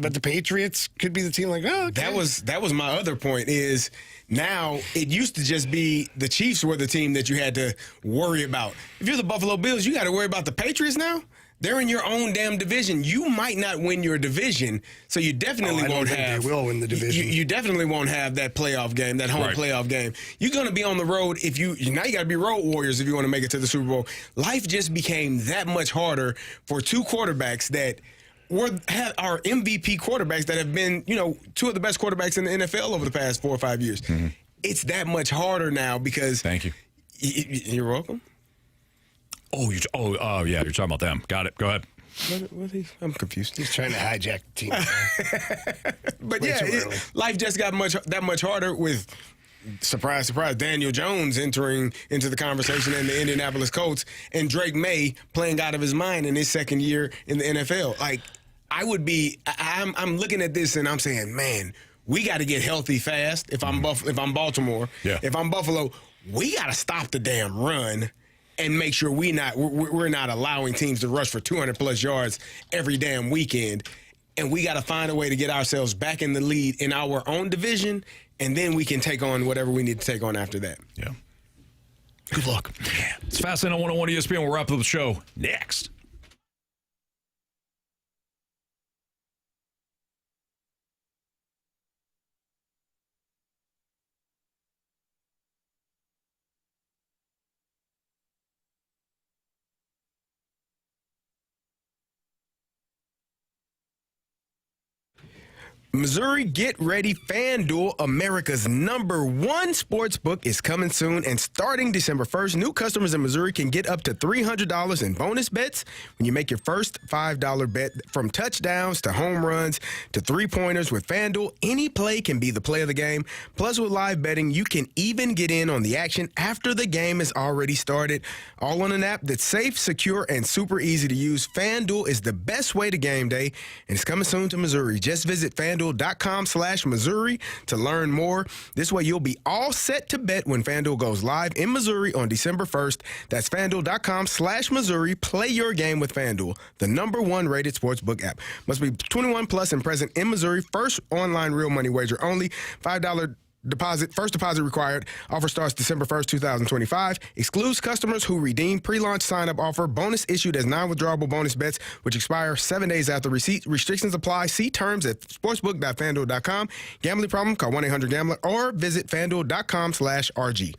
Speaker 2: But the Patriots could be the team like, oh, okay.
Speaker 3: That was my other point is now it used to just be the Chiefs were the team that you had to worry about. If you're the Buffalo Bills, you got to worry about the Patriots now. They're in your own damn division. You might not win your division, so you definitely won't have.
Speaker 2: They will win the division.
Speaker 3: You definitely won't have that playoff game, that home playoff game. You're going to be on the road if now you got to be road warriors if you want to make it to the Super Bowl. Life just became that much harder for two quarterbacks that are MVP quarterbacks that have been, two of the best quarterbacks in the NFL over the past 4 or 5 years. Mm-hmm. It's that much harder now because.
Speaker 1: Thank you.
Speaker 3: You're welcome.
Speaker 1: Oh, yeah, you're talking about them. Got it. Go ahead.
Speaker 3: I'm confused.
Speaker 2: He's trying to hijack the team.
Speaker 3: But life just got that much harder with, surprise, surprise, Daniel Jones entering into the conversation and the Indianapolis Colts and Drake May playing out of his mind in his second year in the NFL. Like, I'm looking at this and I'm saying, man, we got to get healthy fast. If I'm Baltimore, if I'm Buffalo, we got to stop the damn run and make sure we're not allowing teams to rush for 200-plus yards every damn weekend. And we got to find a way to get ourselves back in the lead in our own division, and then we can take on whatever we need to take on after that.
Speaker 1: Yeah. Good luck. Yeah. It's Fastlane on 101 ESPN. We'll wrap up the show next.
Speaker 3: Missouri, get ready. FanDuel, America's #1 sports book, is coming soon. And starting December 1st, new customers in Missouri can get up to $300 in bonus bets when you make your first $5 bet. From touchdowns to home runs to three-pointers, with FanDuel, any play can be the play of the game. Plus, with live betting, you can even get in on the action after the game is already started. All on an app that's safe, secure, and super easy to use. FanDuel is the best way to game day, and it's coming soon to Missouri. Just visit FanDuel.com/Missouri to learn more. This way, you'll be all set to bet when FanDuel goes live in Missouri on December 1st. That's FanDuel.com/Missouri. Play your game with FanDuel, the #1 rated sportsbook app. Must be 21 plus and present in Missouri. First online real money wager only. $5 deposit, first deposit required. Offer starts December 1st, 2025. Excludes customers who redeem pre-launch sign-up offer. Bonus issued as non-withdrawable bonus bets, which expire 7 days after receipt. Restrictions apply. See terms at sportsbook.fanduel.com. Gambling problem? Call 1-800-GAMBLER or visit fanduel.com/RG.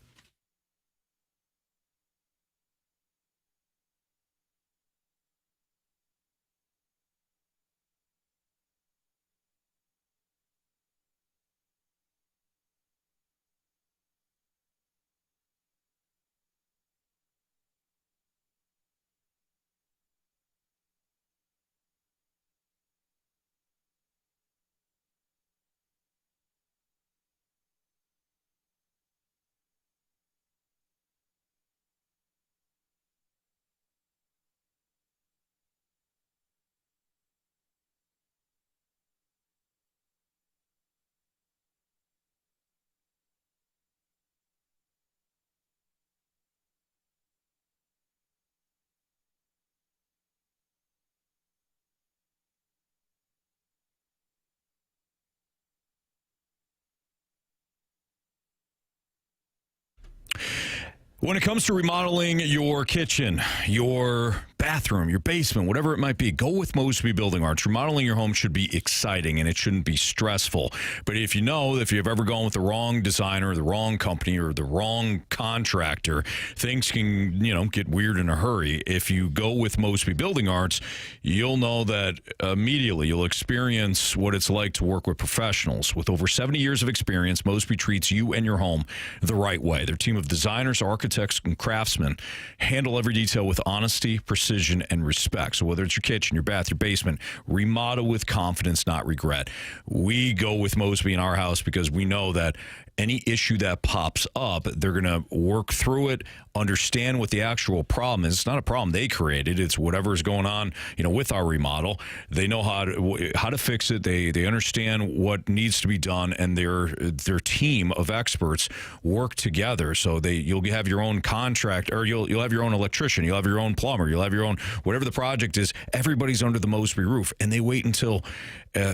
Speaker 1: When it comes to remodeling your kitchen, your bathroom, your basement, whatever it might be, go with Mosby Building Arts. Remodeling your home should be exciting and it shouldn't be stressful. But if you've ever gone with the wrong designer, the wrong company, or the wrong contractor, things can, get weird in a hurry. If you go with Mosby Building Arts, you'll know that immediately you'll experience what it's like to work with professionals. With over 70 years of experience, Mosby treats you and your home the right way. Their team of designers, architects, and craftsmen handle every detail with honesty, precision, and respect. So whether it's your kitchen, your bath, your basement, remodel with confidence, not regret. We go with Mosby in our house because we know that any issue that pops up, they're going to work through it, understand what the actual problem is. It's not a problem they created. It's whatever's going on, with our remodel. They know how to fix it. They understand what needs to be done, and their team of experts work together. So you'll have your own contract, or you'll have your own electrician, you'll have your own plumber, you'll have your own, whatever the project is. Everybody's under the Mosby roof, and they wait until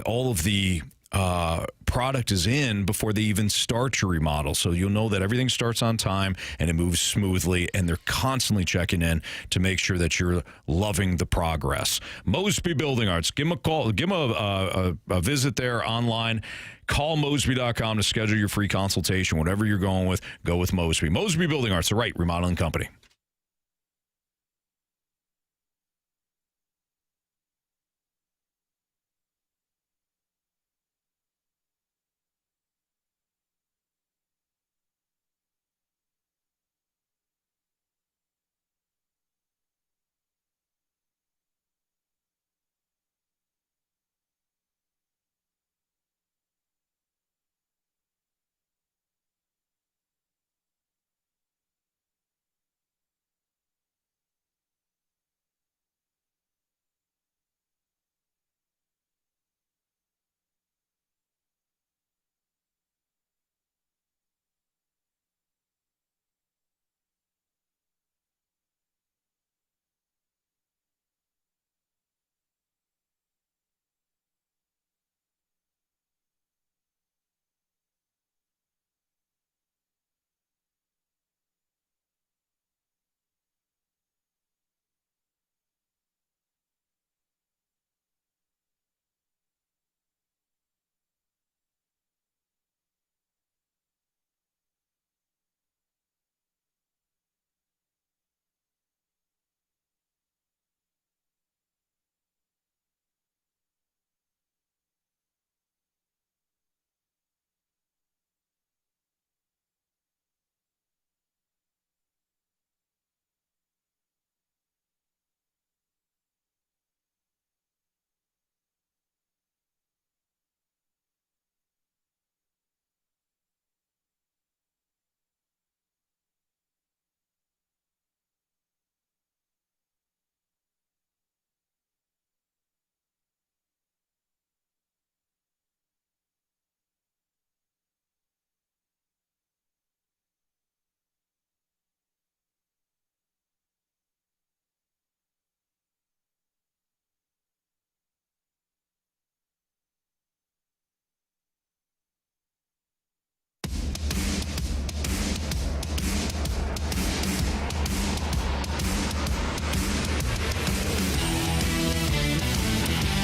Speaker 1: all of the product is in before they even start your remodel. So you'll know that everything starts on time and it moves smoothly, and they're constantly checking in to make sure that you're loving the progress. Mosby Building Arts. Give them a call. Give them a visit there online. Call Mosby.com to schedule your free consultation. Whatever you're going with, go with Mosby. Mosby Building Arts, the right remodeling company.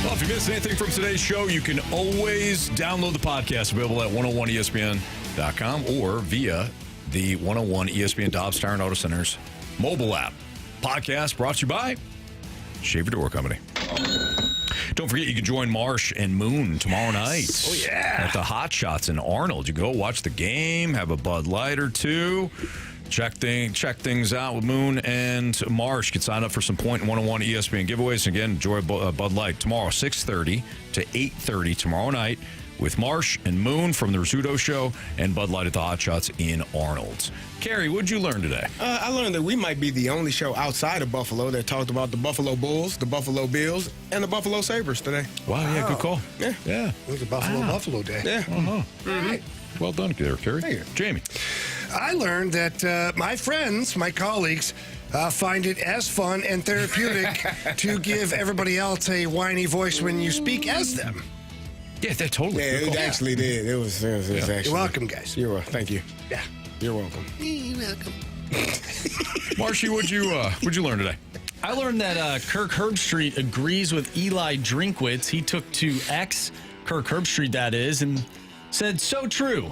Speaker 1: Well, if you missed anything from today's show, you can always download the podcast, available at 101ESPN.com or via the 101 ESPN Dobbs Tire and Auto Center's mobile app. Podcast brought to you by Shave Your Door Company. Don't forget, you can join Marsh and Moon tomorrow night.
Speaker 2: Oh, yeah.
Speaker 1: At the Hot Shots in Arnold. You go watch the game, have a Bud Light or two. Check things out with Moon and Marsh. Get signed up for some Point 101 ESPN giveaways. Again, enjoy Bud Light tomorrow, 6:30 to 8:30 tomorrow night with Marsh and Moon from the Rizzuto Show and Bud Light at the Hot Shots in Arnold. Carey, what'd you learn today?
Speaker 3: I learned that we might be the only show outside of Buffalo that talked about the Buffalo Bulls, the Buffalo Bills, and the Buffalo Sabres today.
Speaker 1: Wow, yeah, good call.
Speaker 3: Yeah.
Speaker 2: It was a Buffalo Day.
Speaker 3: Yeah.
Speaker 1: Uh-huh.
Speaker 2: All right.
Speaker 1: Well done there, Carey.
Speaker 2: Thank you.
Speaker 1: Jamie.
Speaker 2: I learned that my friends, my colleagues, find it as fun and therapeutic to give everybody else a whiny voice when you speak as them.
Speaker 1: Yeah, that totally.
Speaker 3: Yeah, it actually did. It was actually.
Speaker 2: You're welcome, guys.
Speaker 3: You're welcome. Thank you.
Speaker 2: Yeah.
Speaker 3: You're welcome.
Speaker 2: You're welcome.
Speaker 1: Marshy, what'd you learn today?
Speaker 4: I learned that Kirk Herbstreit agrees with Eli Drinkwitz. He took to X, Kirk Herbstreit that is, and said, so true.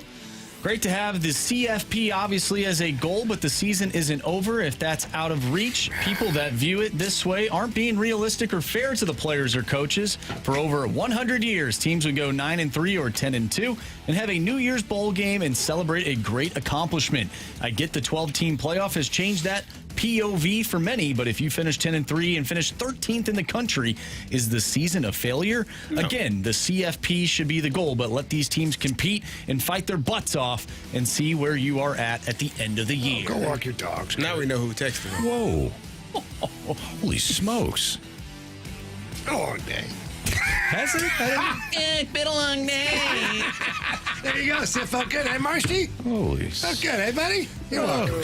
Speaker 4: Great to have the CFP obviously as a goal, but the season isn't over. If that's out of reach, people that view it this way aren't being realistic or fair to the players or coaches. For over 100 years, teams would go 9-3 or 10-2 and have a New Year's Bowl game and celebrate a great accomplishment. I get the 12-team playoff has changed that, POV for many, but if you finish 10-3 and finish 13th in the country, is the season a failure? No. Again, the CFP should be the goal, but let these teams compete and fight their butts off and see where you are at the end of the year.
Speaker 2: Go walk your dogs.
Speaker 3: Now we know who texted him.
Speaker 1: Whoa. Holy smokes.
Speaker 2: A long day.
Speaker 1: Has it?
Speaker 19: It's been a long day.
Speaker 2: There you go. Still felt good, eh, Marshy?
Speaker 1: Holy
Speaker 2: felt good, eh, buddy? You're welcome.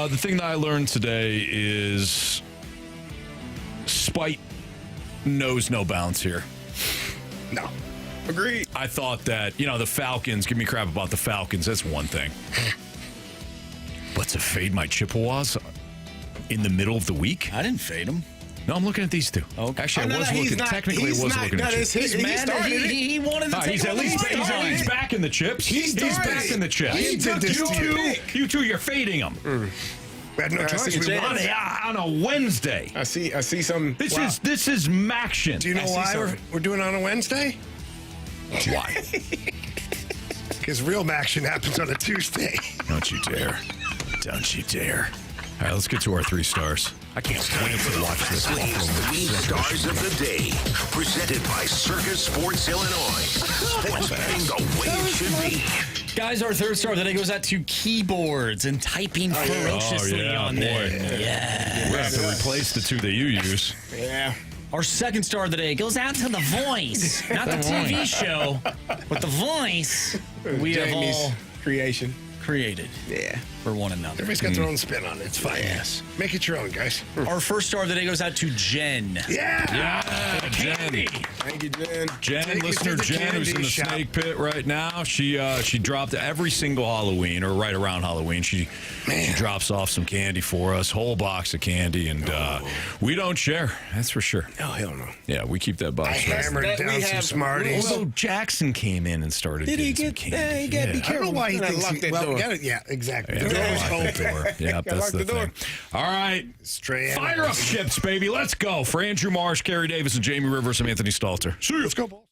Speaker 1: The thing that I learned today is spite knows no bounds here.
Speaker 2: No.
Speaker 3: Agreed.
Speaker 1: I thought that, the Falcons, give me crap about the Falcons, that's one thing. But to fade my Chippewas in the middle of the week?
Speaker 4: I didn't fade them.
Speaker 1: No, I'm looking at these two.
Speaker 4: Okay.
Speaker 1: Actually, I was looking. Technically, I was looking at chips.
Speaker 4: He's mad that he wanted to take
Speaker 1: he's at least back in the chips. He's back in the chips. You two, you're fading them.
Speaker 2: We had no choice. We won it
Speaker 1: on a Wednesday.
Speaker 3: I see some.
Speaker 1: This is Maction.
Speaker 2: Do you know why we're doing it on a Wednesday?
Speaker 1: Why?
Speaker 2: Because real action happens on a Tuesday.
Speaker 1: Don't you dare. Don't you dare. All right, let's get to our 3 stars. I can't wait to watch this.
Speaker 7: 3 stars of the day, presented by Circus Sports Illinois. Sports betting the way it should be.
Speaker 4: Guys, our 3rd star of the day goes out to keyboards and typing ferociously on there. Yeah.
Speaker 1: We're going to have to replace the 2 that you use.
Speaker 3: Yeah.
Speaker 4: Our 2nd star of the day goes out to The Voice. Not the TV show, but The Voice. We have all created.
Speaker 3: Yeah.
Speaker 4: For one another.
Speaker 2: Everybody's got their own spin on it. It's fine.
Speaker 4: Yes.
Speaker 2: Make it your own, guys.
Speaker 4: Our 1st star of the day goes out to Jen.
Speaker 2: Yeah.
Speaker 1: Jen.
Speaker 3: Thank you, Jen.
Speaker 1: Jen, listener Jen, who's in the snake pit right now. She dropped every single Halloween, or right around Halloween. She drops off some candy for us, whole box of candy, and we don't share. That's for sure.
Speaker 2: Oh, hell no.
Speaker 1: Yeah, we keep that box.
Speaker 2: I hammered down some Smarties.
Speaker 1: Although Jackson came in and started getting some candy.
Speaker 2: He got to be careful. I don't know why he thinks he
Speaker 3: door.
Speaker 2: Yeah, exactly.
Speaker 1: Yeah,
Speaker 2: The door was open.
Speaker 1: Yeah, that's the thing. All right.
Speaker 2: Straight
Speaker 1: Fire up chips, baby. Let's go. For Andrew Marsh, Carey Davis, and Jamie Rivers, I'm Anthony Stalter. See you.
Speaker 2: Let's go, Paul.